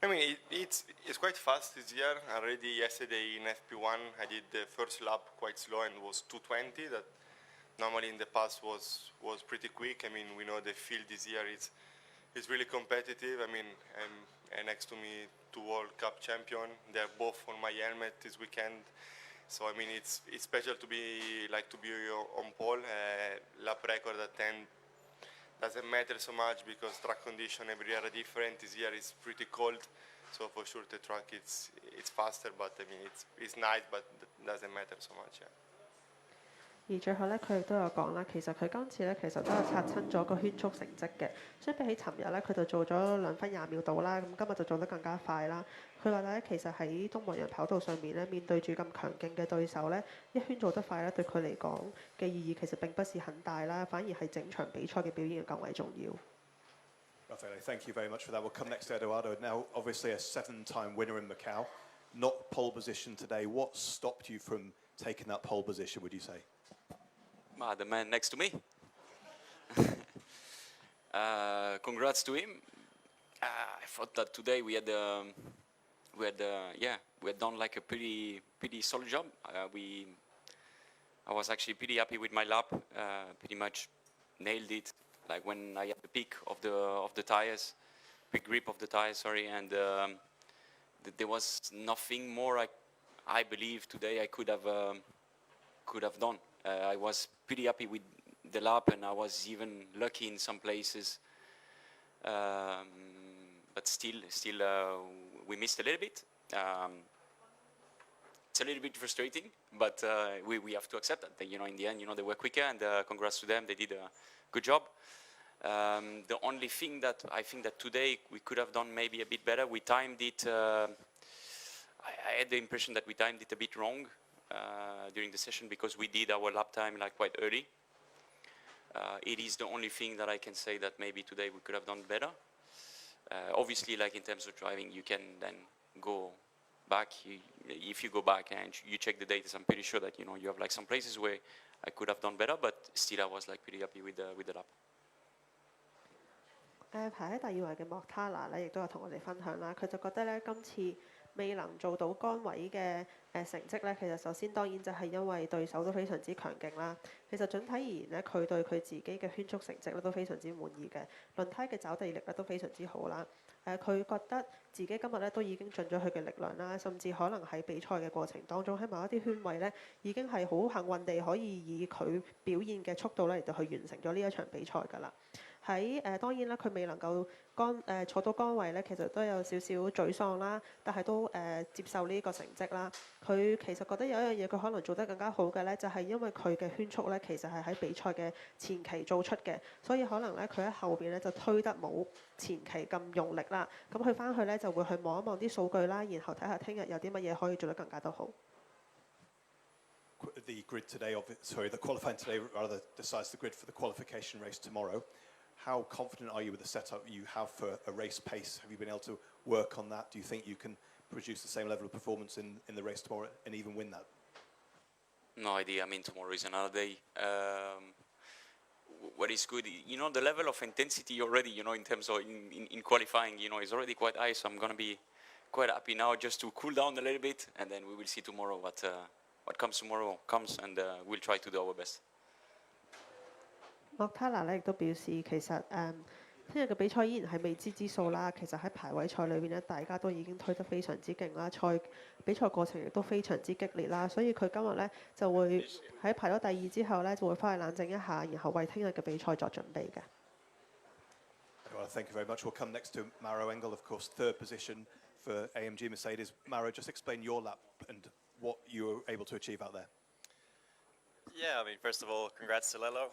I mean, it's quite fast this year. Already yesterday in FP1, I did the first lap quite slow and was 2:20. That normally in the past was pretty quick. I mean, we know the field this year is really competitive. I mean, and next to me, 2 World Cup champion. They're both on my helmet this weekend. So I mean, it's special to be on pole. Lap record at 10 doesn't matter so much because track condition every year are different. This year is pretty cold, so for sure the track it's faster. But I mean, it's nice, but doesn't matter so much. Yeah. 而最後咧，佢亦都有講啦，其實佢今次咧其實都有刷親咗個圈速成績嘅，相比起尋日咧，佢就做咗2分20秒到啦，咁今日就做得更加快啦。佢話咧，其實喺東望洋跑道上面咧，面對住咁強勁嘅對手咧，一圈做得快咧，對佢嚟講嘅意義其實並不是很大啦，反而係整場比賽嘅表現更為重要。Raphael, thank you very much for that. We'll come next to Eduardo. Now, obviously a 7-time winner in Macau, not pole position today. What stopped you from taking that pole position, would you say? The man next to me. Congrats to him. I thought that today we had done like a pretty solid job. I was actually pretty happy with my lap. Pretty much nailed it. Like when I had the peak of the tires, peak grip of the tires. Sorry, and there was nothing more I believe today I could have done. I was pretty happy with the lap, and I was even lucky in some places. But still, we missed a little bit. It's a little bit frustrating, but we have to accept that. In the end, they were quicker, and congrats to them. They did a good job. The only thing that I think that today we could have done maybe a bit better, we timed it. I had the impression that we timed it a bit wrong during the session because we did our lap time like quite early. It is the only thing that I can say that maybe today we could have done better. Obviously, like in terms of driving, you can then go back. If you go back and you check the data, I'm pretty sure that you have like some places where I could have done better, but still I was like pretty happy with the lap. 排喺第2位嘅莫塔拿咧，亦都有同我哋分享啦。佢就覺得咧，今次未能做到杆位嘅成績咧，其實首先當然就係因為對手都非常之強勁啦。其實總體而言咧，佢對佢自己嘅圈速成績咧都非常之滿意嘅，輪胎嘅抓地力咧都非常之好啦。佢覺得自己今日咧都已經盡咗佢嘅力量啦，甚至可能喺比賽嘅過程當中，喺某一啲圈位咧已經係好幸運地可以以佢表現嘅速度咧嚟到去完成咗呢一場比賽㗎啦。喺當然啦，佢未能夠坐到杆位咧，其實都有少少沮喪啦，但係都接受呢個成績啦。佢其實覺得有一樣嘢佢可能做得更加好嘅咧，就係因為佢嘅圈速咧其實係喺比賽嘅前期做出嘅，所以可能咧佢喺後邊咧就推得冇前期咁用力啦。咁佢翻去咧就會去望一望啲數據啦，然後睇下聽日有啲乜嘢可以做得更加都好。The grid today, the qualifying today rather decides the grid for the qualification race tomorrow. How confident are you with the setup you have for a race pace? Have you been able to work on that? Do you think you can produce the same level of performance in the race tomorrow and even win that? No idea. I mean, tomorrow is another day. What is good, the level of intensity already, in terms of in qualifying, is already quite high. So I'm going to be quite happy now just to cool down a little bit, and then we will see tomorrow what comes tomorrow comes, and we'll try to do our best. 莫塔拿咧亦都表示，其實聽日嘅比賽依然係未知之數啦。其實喺排位賽裏邊咧，大家都已經推得非常之勁啦，比賽過程亦都非常之激烈啦。所以佢今日咧就會喺排咗第2之後咧，就會翻去冷靜一下，然後為聽日嘅比賽作準備嘅。Well, thank you very much. We'll come next to Mauro Engel, of course, 3rd position for AMG Mercedes. Mauro, just explain your lap and what you were able to achieve out there. Yeah, I mean, first of all, congrats to Lello.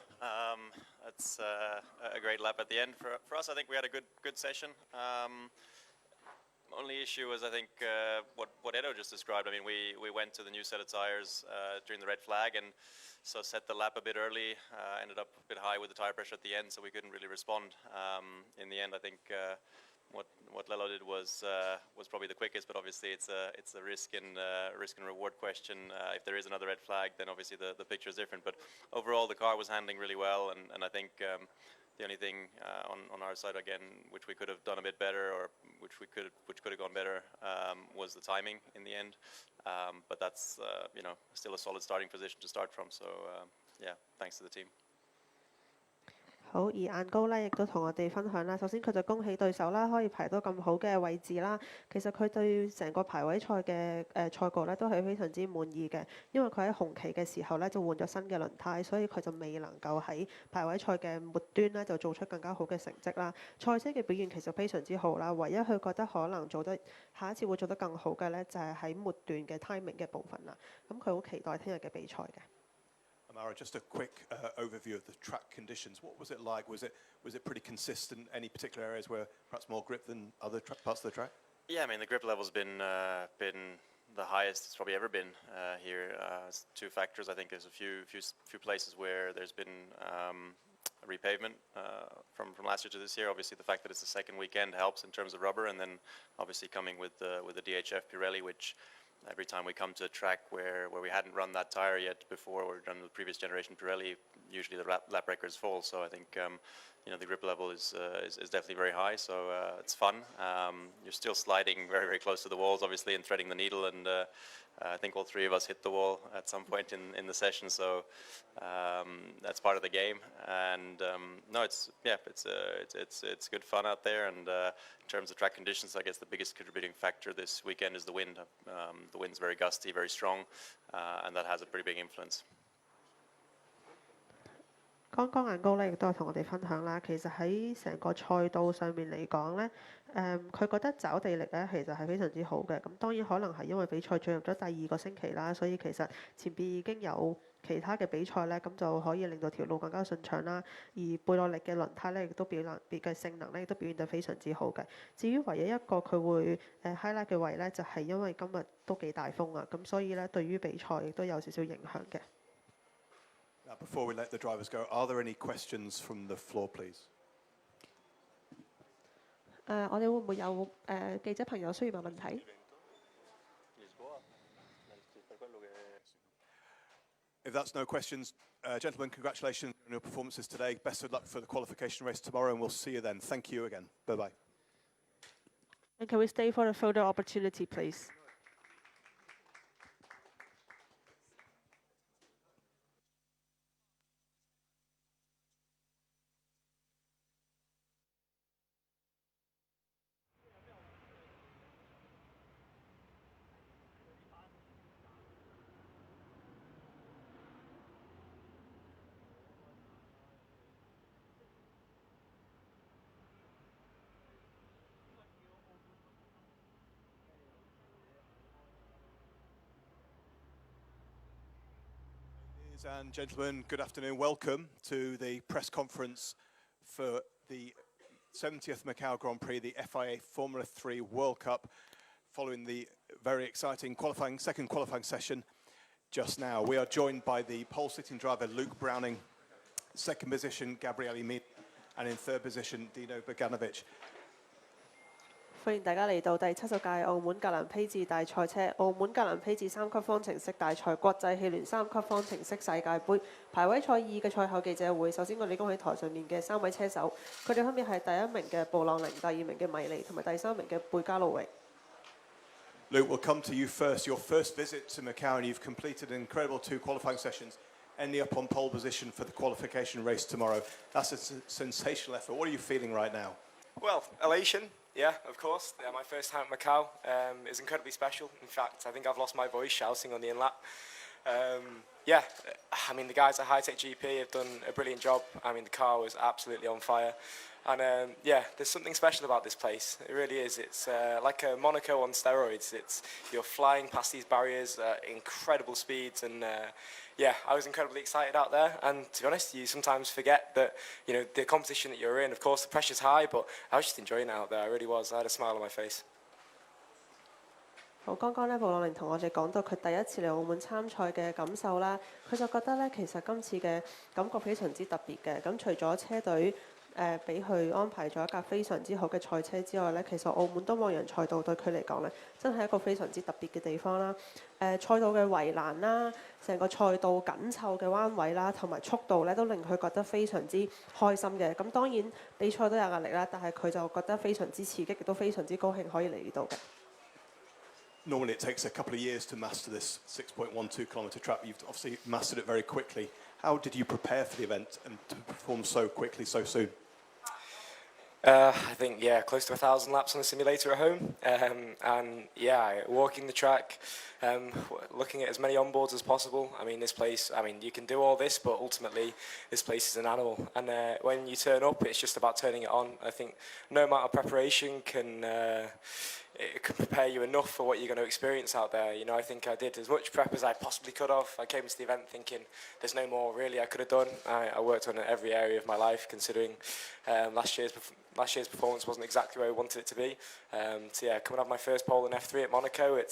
That's a great lap at the end for us. I think we had a good session. Only issue was I think what Edo just described. I mean, we went to the new set of tires during the red flag and so set the lap a bit early. Ended up a bit high with the tire pressure at the end, so we couldn't really respond. In the end, I think what Lello did was probably the quickest, but obviously it's a risk and reward question. If there is another red flag, then obviously the picture is different. But overall, the car was handling really well, and I think the only thing on our side again, which we could have done a bit better, or which could have gone better, was the timing in the end. But that's still a solid starting position to start from. So yeah, thanks to the team. 好，而眼高咧，亦都同我哋分享啦。首先佢就恭喜對手啦，可以排到咁好嘅位置啦。其實佢對成個排位賽嘅賽果咧都係非常之滿意嘅，因為佢喺紅旗嘅時候咧就換咗新嘅輪胎，所以佢就未能夠喺排位賽嘅末端咧就做出更加好嘅成績啦。賽車嘅表現其實非常之好啦，唯一佢覺得可能下一次會做得更好嘅咧就係喺末段嘅 timing 嘅部分啦。咁佢好期待聽日嘅比賽嘅。Amara, just a quick overview of the track conditions. What was it like? Was it pretty consistent? Any particular areas where perhaps more grip than other parts of the track? Yeah, I mean the grip level's been the highest it's probably ever been here. Two factors. I think there's a few places where there's been repavement from last year to this year. Obviously, the fact that it's the second weekend helps in terms of rubber, and then obviously coming with the DHF Pirelli, which every time we come to a track where we hadn't run that tire yet before, or done the previous generation Pirelli, usually the lap records fall. So I think the grip level is definitely very high. So it's fun. You're still sliding very, very close to the walls, obviously, and threading the needle. And I think all three of us hit the wall at some point in the session. So that's part of the game. And no, it's good fun out there. And in terms of track conditions, I guess the biggest contributing factor this weekend is the wind. The wind's very gusty, very strong, and that has a pretty big influence. 剛剛眼高咧，亦都係同我哋分享啦。其實喺成個賽道上面嚟講咧，佢覺得抓地力咧其實係非常之好嘅。咁當然可能係因為比賽進入咗第二個星期啦，所以其實前邊已經有其他嘅比賽咧，咁就可以令到條路更加順暢啦。而貝洛力嘅輪胎咧，亦都嘅性能咧，亦都表現得非常之好嘅。至於唯一一個佢會highlight 嘅位咧，就係因為今日都幾大風啊，咁所以咧對於比賽亦都有少少影響嘅。Now, before we let the drivers go, are there any questions from the floor, please? 我哋會唔會有記者朋友需要問問題？ If that's no questions, gentlemen, congratulations on your performances today. Best of luck for the qualification race tomorrow, and we'll see you then. Thank you again. Bye-bye. And can we stay for a photo opportunity, please? Ladies and gentlemen, good afternoon. Welcome to the press conference for the 70th Macau Grand Prix, the FIA Formula 3 World Cup, following the very exciting second qualifying session just now. We are joined by the pole-sitting driver Luke Browning, second position Gabriele Mid, and in third position Dino Bogdanovic. 歡迎大家嚟到第70屆澳門格蘭披治大賽車澳門格蘭披治3級方程式大賽國際汽聯3級方程式世界盃排位賽2嘅賽後記者會。首先我哋恭喜台上面嘅3位車手，佢哋分別係第1名嘅布朗寧、第2名嘅米利同埋第3名嘅貝加路域。Luke, we'll come to you first. Your first visit to Macau, and you've completed an incredible 2 qualifying sessions, ending up on pole position for the qualification race tomorrow. That's a sensational effort. What are you feeling right now? Well, elation. Yeah, of course. My first time at Macau is incredibly special. In fact, I think I've lost my voice shouting on the in-lap. Yeah, I mean, the guys at High Tech GP have done a brilliant job. I mean, the car was absolutely on fire. And yeah, there's something special about this place. It really is. It's like a Monaco on steroids. You're flying past these barriers at incredible speeds, and yeah, I was incredibly excited out there. And to be honest, you sometimes forget that the competition that you're in. Of course, the pressure's high, but I was just enjoying it out there. I really was. I had a smile on my face. 好，剛剛咧布朗寧同我哋講到佢第一次嚟澳門參賽嘅感受啦，佢就覺得咧其實今次嘅感覺非常之特別嘅。咁除咗車隊俾佢安排咗一架非常之好嘅賽車之外咧，其實澳門東望洋賽道對佢嚟講咧，真係一個非常之特別嘅地方啦。賽道嘅圍欄啦，成個賽道緊湊嘅彎位啦，同埋速度咧，都令佢覺得非常之開心嘅。咁當然比賽都有壓力啦，但係佢就覺得非常之刺激，亦都非常之高興可以嚟呢度嘅。Normally it takes a couple of years to master this 6.12 kilometre track. You've obviously mastered it very quickly. How did you prepare for the event and to perform so quickly so soon? I think, yeah, close to 1,000 laps on the simulator at home. And, yeah, walking the track, looking at as many onboards as possible. I mean, this place, I mean, you can do all this, but ultimately this place is an animal. And when you turn up, it's just about turning it on. I think no amount of preparation can prepare you enough for what you're going to experience out there. You know, I think I did as much prep as I possibly could have. I came to the event thinking there's no more really I could have done. I worked on every area of my life, considering last year's performance wasn't exactly where I wanted it to be. So yeah, coming off my first pole in F3 at Monaco, it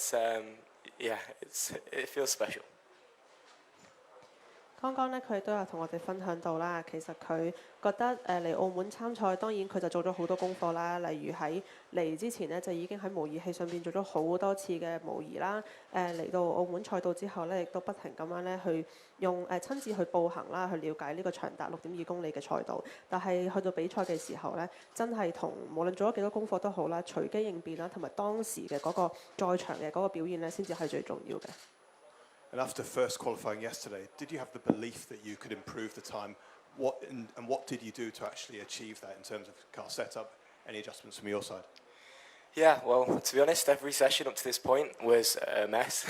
feels special. 剛剛咧佢都有同我哋分享到啦，其實佢覺得嚟澳門參賽，當然佢就做咗好多功課啦。例如喺嚟之前呢，就已經喺模擬器上邊做咗好多次嘅模擬啦。嚟到澳門賽道之後咧，亦都不停咁樣咧去用親自去步行啦，去了解呢個長達6.2公里嘅賽道。但係去到比賽嘅時候咧，真係同無論做咗幾多功課都好啦，隨機應變啦，同埋當時嘅嗰個在場嘅嗰個表現咧，先至係最重要嘅。And after first qualifying yesterday, did you have the belief that you could improve the time? And what did you do to actually achieve that in terms of car setup? Any adjustments from your side? Yeah, well, to be honest, every session up to this point was a mess.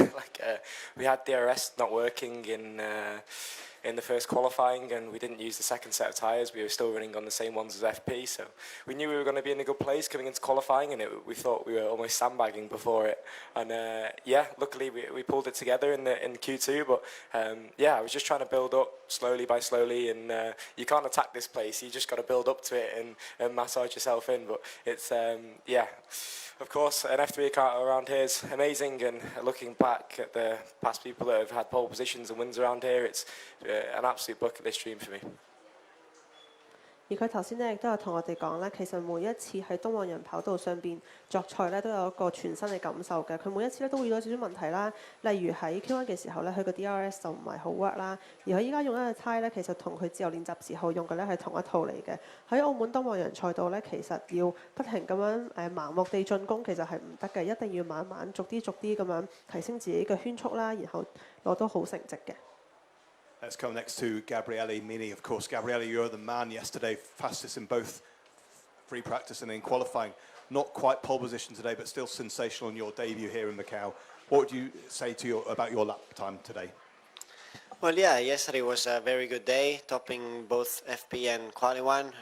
We had DRS not working in the first qualifying, and we didn't use the second set of tyres. We were still running on the same ones as FP, so we knew we were going to be in a good place coming into qualifying, and we thought we were almost sandbagging before it. And yeah, luckily we pulled it together in Q2. But yeah, I was just trying to build up slowly by slowly, and you can't attack this place. You just got to build up to it and massage yourself in. But it's yeah. Of course, an F3 car around here is amazing, and looking back at the past people that have had pole positions and wins around here, it's an absolute bucket list dream for me. 而佢頭先咧亦都有同我哋講咧，其實每一次喺東望洋跑道上邊作賽咧，都有一個全新嘅感受嘅。佢每一次咧都會遇到少少問題啦，例如喺 Q1 嘅時候咧，佢個 DRS 就唔係好 work 啦。而佢依家用一個胎咧，其實同佢自由練習時候用嘅咧係同一套嚟嘅。喺澳門東望洋賽道咧，其實要不停咁樣盲目地進攻，其實係唔得嘅，一定要慢慢逐啲咁樣提升自己嘅圈速啦，然後攞到好成績嘅。Let's come next to Gabriele Mini. Of course, Gabriele, you're the man yesterday, fastest in both free practice and in qualifying. Not quite pole position today, but still sensational in your debut here in Macau. What would you say about your lap time today? Well, yeah, yesterday was a very good day, topping both FP and Quali 1.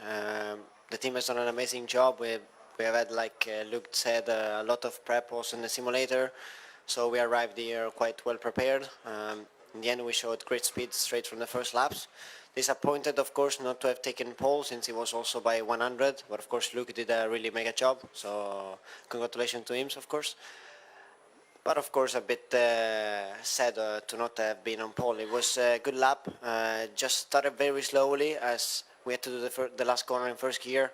The team has done an amazing job. We have had, like Luke said, a lot of prep also in the simulator. So we arrived here quite well prepared. In the end, we showed great speed straight from the first laps. Disappointed, of course, not to have taken pole since he was also by 100. But of course, Luke did a really mega job. So congratulations to him, of course. But of course, a bit sad to not have been on pole. It was a good lap. Just started very slowly as we had to do the last corner in first gear.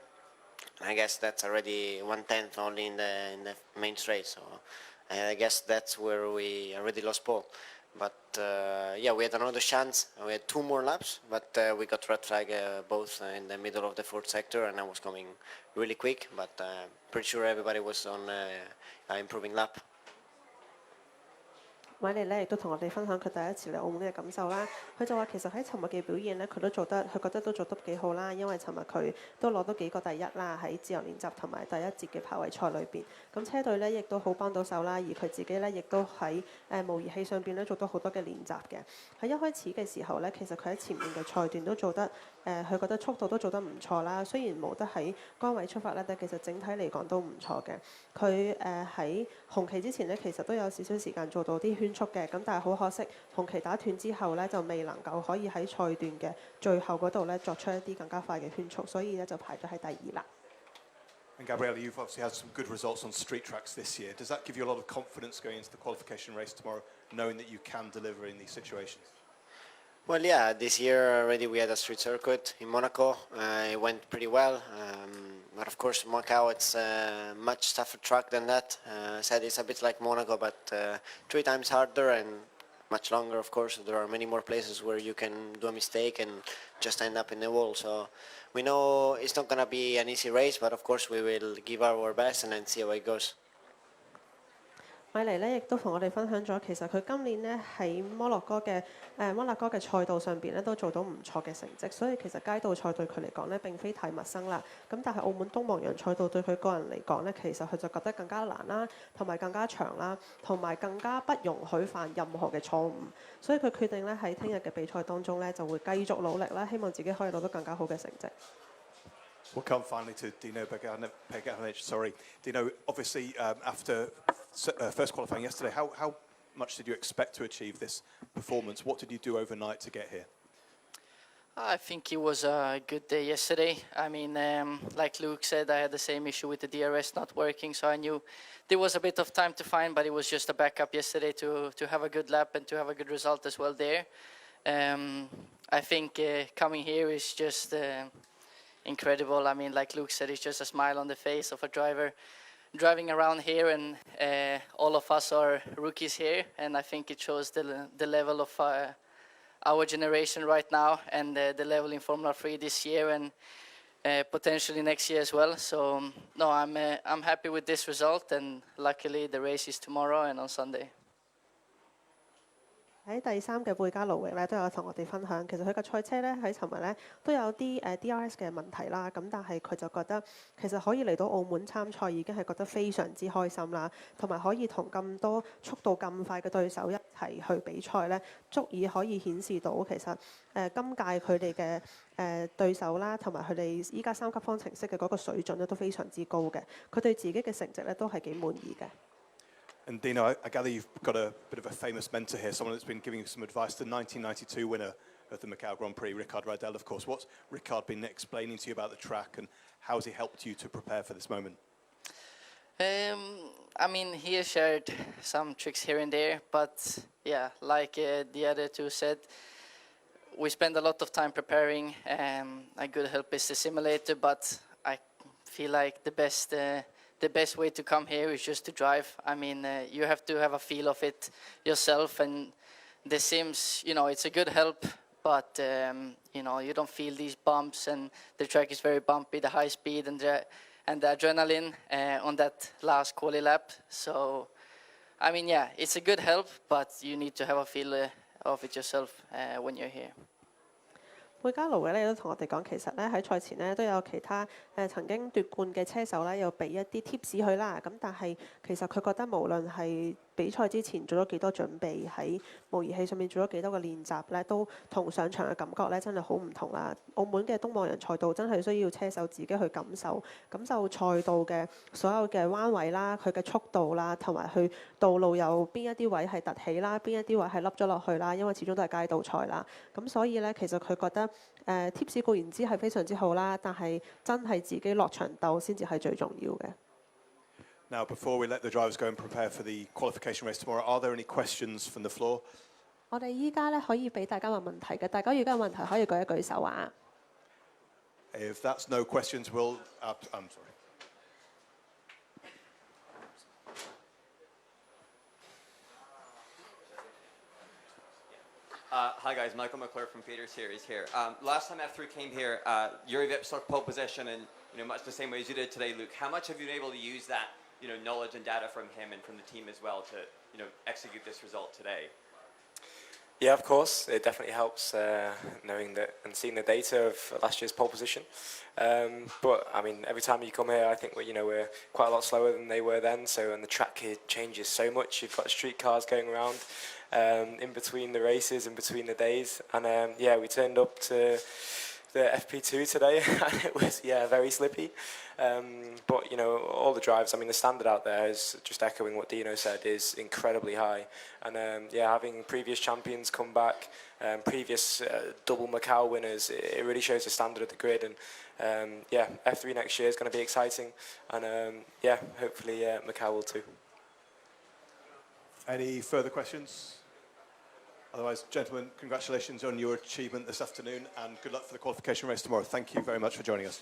I guess that's already 1/10 only in the main straight. So I guess that's where we already lost pole. But yeah, we had another chance. We had 2 more laps, but we got red flag both in the middle of the 4th sector, and I was coming really quick. But pretty sure everybody was on an improving lap. 米莉咧亦都同我哋分享佢第一次嚟澳門嘅感受啦。佢就話其實喺尋日嘅表現咧，佢覺得都做得幾好啦。因為尋日佢都攞到幾個第一啦，喺自由練習同埋第一節嘅排位賽裏邊。咁車隊咧亦都好幫到手啦，而佢自己咧亦都喺模擬器上邊咧做到好多嘅練習嘅。喺一開始嘅時候咧，其實佢喺前面嘅賽段都做得佢覺得速度都做得唔錯啦。雖然冇得喺崗位出發咧，但其實整體嚟講都唔錯嘅。佢喺紅旗之前咧，其實都有少少時間做到啲圈速嘅，咁但係好可惜，紅旗打斷之後咧，就未能夠可以喺賽段嘅最後嗰度咧作出一啲更加快嘅圈速，所以咧就排咗喺第2啦。And Gabriele, you've obviously had some good results on street tracks this year. Does that give you a lot of confidence going into the qualification race tomorrow, knowing that you can deliver in these situations? Well, yeah, this year already we had a street circuit in Monaco. It went pretty well. But of course, Macau, it's a much tougher track than that. Said it's a bit like Monaco, but 3 times harder and much longer, of course. There are many more places where you can do a mistake and just end up in the wall. So we know it's not going to be an easy race, but of course we will give our best and then see how it goes. 米尼咧亦都同我哋分享咗，其實佢今年咧喺摩納哥嘅賽道上邊咧都做到唔錯嘅成績，所以其實街道賽對佢嚟講咧並非太陌生啦。咁但係澳門東望洋賽道對佢個人嚟講咧，其實佢就覺得更加難啦，同埋更加長啦，同埋更加不容許犯任何嘅錯誤，所以佢決定咧喺聽日嘅比賽當中咧就會繼續努力啦，希望自己可以攞到更加好嘅成績。We'll come finally to Dino Beganovic. Sorry, Dino. Obviously, after first qualifying yesterday, how much did you expect to achieve this performance? What did you do overnight to get here? I think it was a good day yesterday. I mean, like Luke said, I had the same issue with the DRS not working, so I knew there was a bit of time to find, but it was just a backup yesterday to have a good lap and to have a good result as well there. I think coming here is just incredible. I mean, like Luke said, it's just a smile on the face of a driver driving around here, and all of us are rookies here, and I think it shows the level of our generation right now, and the level in Formula 3 this year and potentially next year as well. So no, I'm happy with this result, and luckily the race is tomorrow and on Sunday. 喺第3嘅貝加盧域咧都有同我哋分享，其實佢嘅賽車咧喺尋日咧都有啲DRS 嘅問題啦，咁但係佢就覺得其實可以嚟到澳門參賽已經係覺得非常之開心啦，同埋可以同咁多速度咁快嘅對手一齊去比賽咧，足以可以顯示到其實今屆佢哋嘅對手啦，同埋佢哋依家3級方程式嘅嗰個水準咧都非常之高嘅，佢對自己嘅成績咧都係幾滿意嘅。And Dino, I gather you've got a bit of a famous mentor here, someone that's been giving you some advice, the 1992 winner of the Macau Grand Prix, Ricard Rydell, of course. What's Ricard been explaining to you about the track, and how has he helped you to prepare for this moment? I mean, he has shared some tricks here and there, but yeah, like the other two said, we spend a lot of time preparing. A good help is the simulator, but I feel like the best way to come here is just to drive. I mean, you have to have a feel of it yourself, and the sims, you know, it's a good help, but you know, you don't feel these bumps, and the track is very bumpy, the high speed and the adrenaline on that last quali lap. So, I mean, yeah, it's a good help, but you need to have a feel of it yourself when you're here. 貝加盧嘅咧都同我哋講，其實咧喺賽前咧都有其他曾經奪冠嘅車手咧，有俾一啲 tips 佢啦。咁但係其實佢覺得無論係比賽之前做咗幾多準備，喺模擬器上面做咗幾多個練習咧，都同上場嘅感覺咧真係好唔同啦。澳門嘅東望洋賽道真係需要車手自己去感受賽道嘅所有嘅彎位啦、佢嘅速度啦，同埋去道路有邊一啲位係凸起啦，邊一啲位係凹咗落去啦，因為始終都係街道賽啦。咁所以咧，其實佢覺得tips 固然之係非常之好啦，但係真係自己落場鬥先至係最重要嘅。Now, before we let the drivers go and prepare for the qualification race tomorrow, are there any questions from the floor? 我哋依家咧可以俾大家問問題嘅，大家如果有問題可以舉一舉手啊。If that's no questions, we'll. I'm sorry. Hi guys, Michael McClure from Peter Series here. Last time F3 came here, Yuri Vips took pole position, and much the same way as you did today, Luke. How much have you been able to use that knowledge and data from him and from the team as well to execute this result today? Yeah, of course, it definitely helps knowing that and seeing the data of last year's pole position. But I mean, every time you come here, I think we're quite a lot slower than they were then. So, and the track here changes so much. You've got street cars going around in between the races, in between the days, and yeah, we turned up to the FP2 today, and it was very slippy. But all the drives. I mean, the standard out there is just echoing what Dino said, is incredibly high. And yeah, having previous champions come back, previous double Macau winners, it really shows the standard of the grid. And yeah, F3 next year is going to be exciting, and yeah, hopefully Macau will too. Any further questions? Otherwise, gentlemen, congratulations on your achievement this afternoon, and good luck for the qualification race tomorrow. Thank you very much for joining us.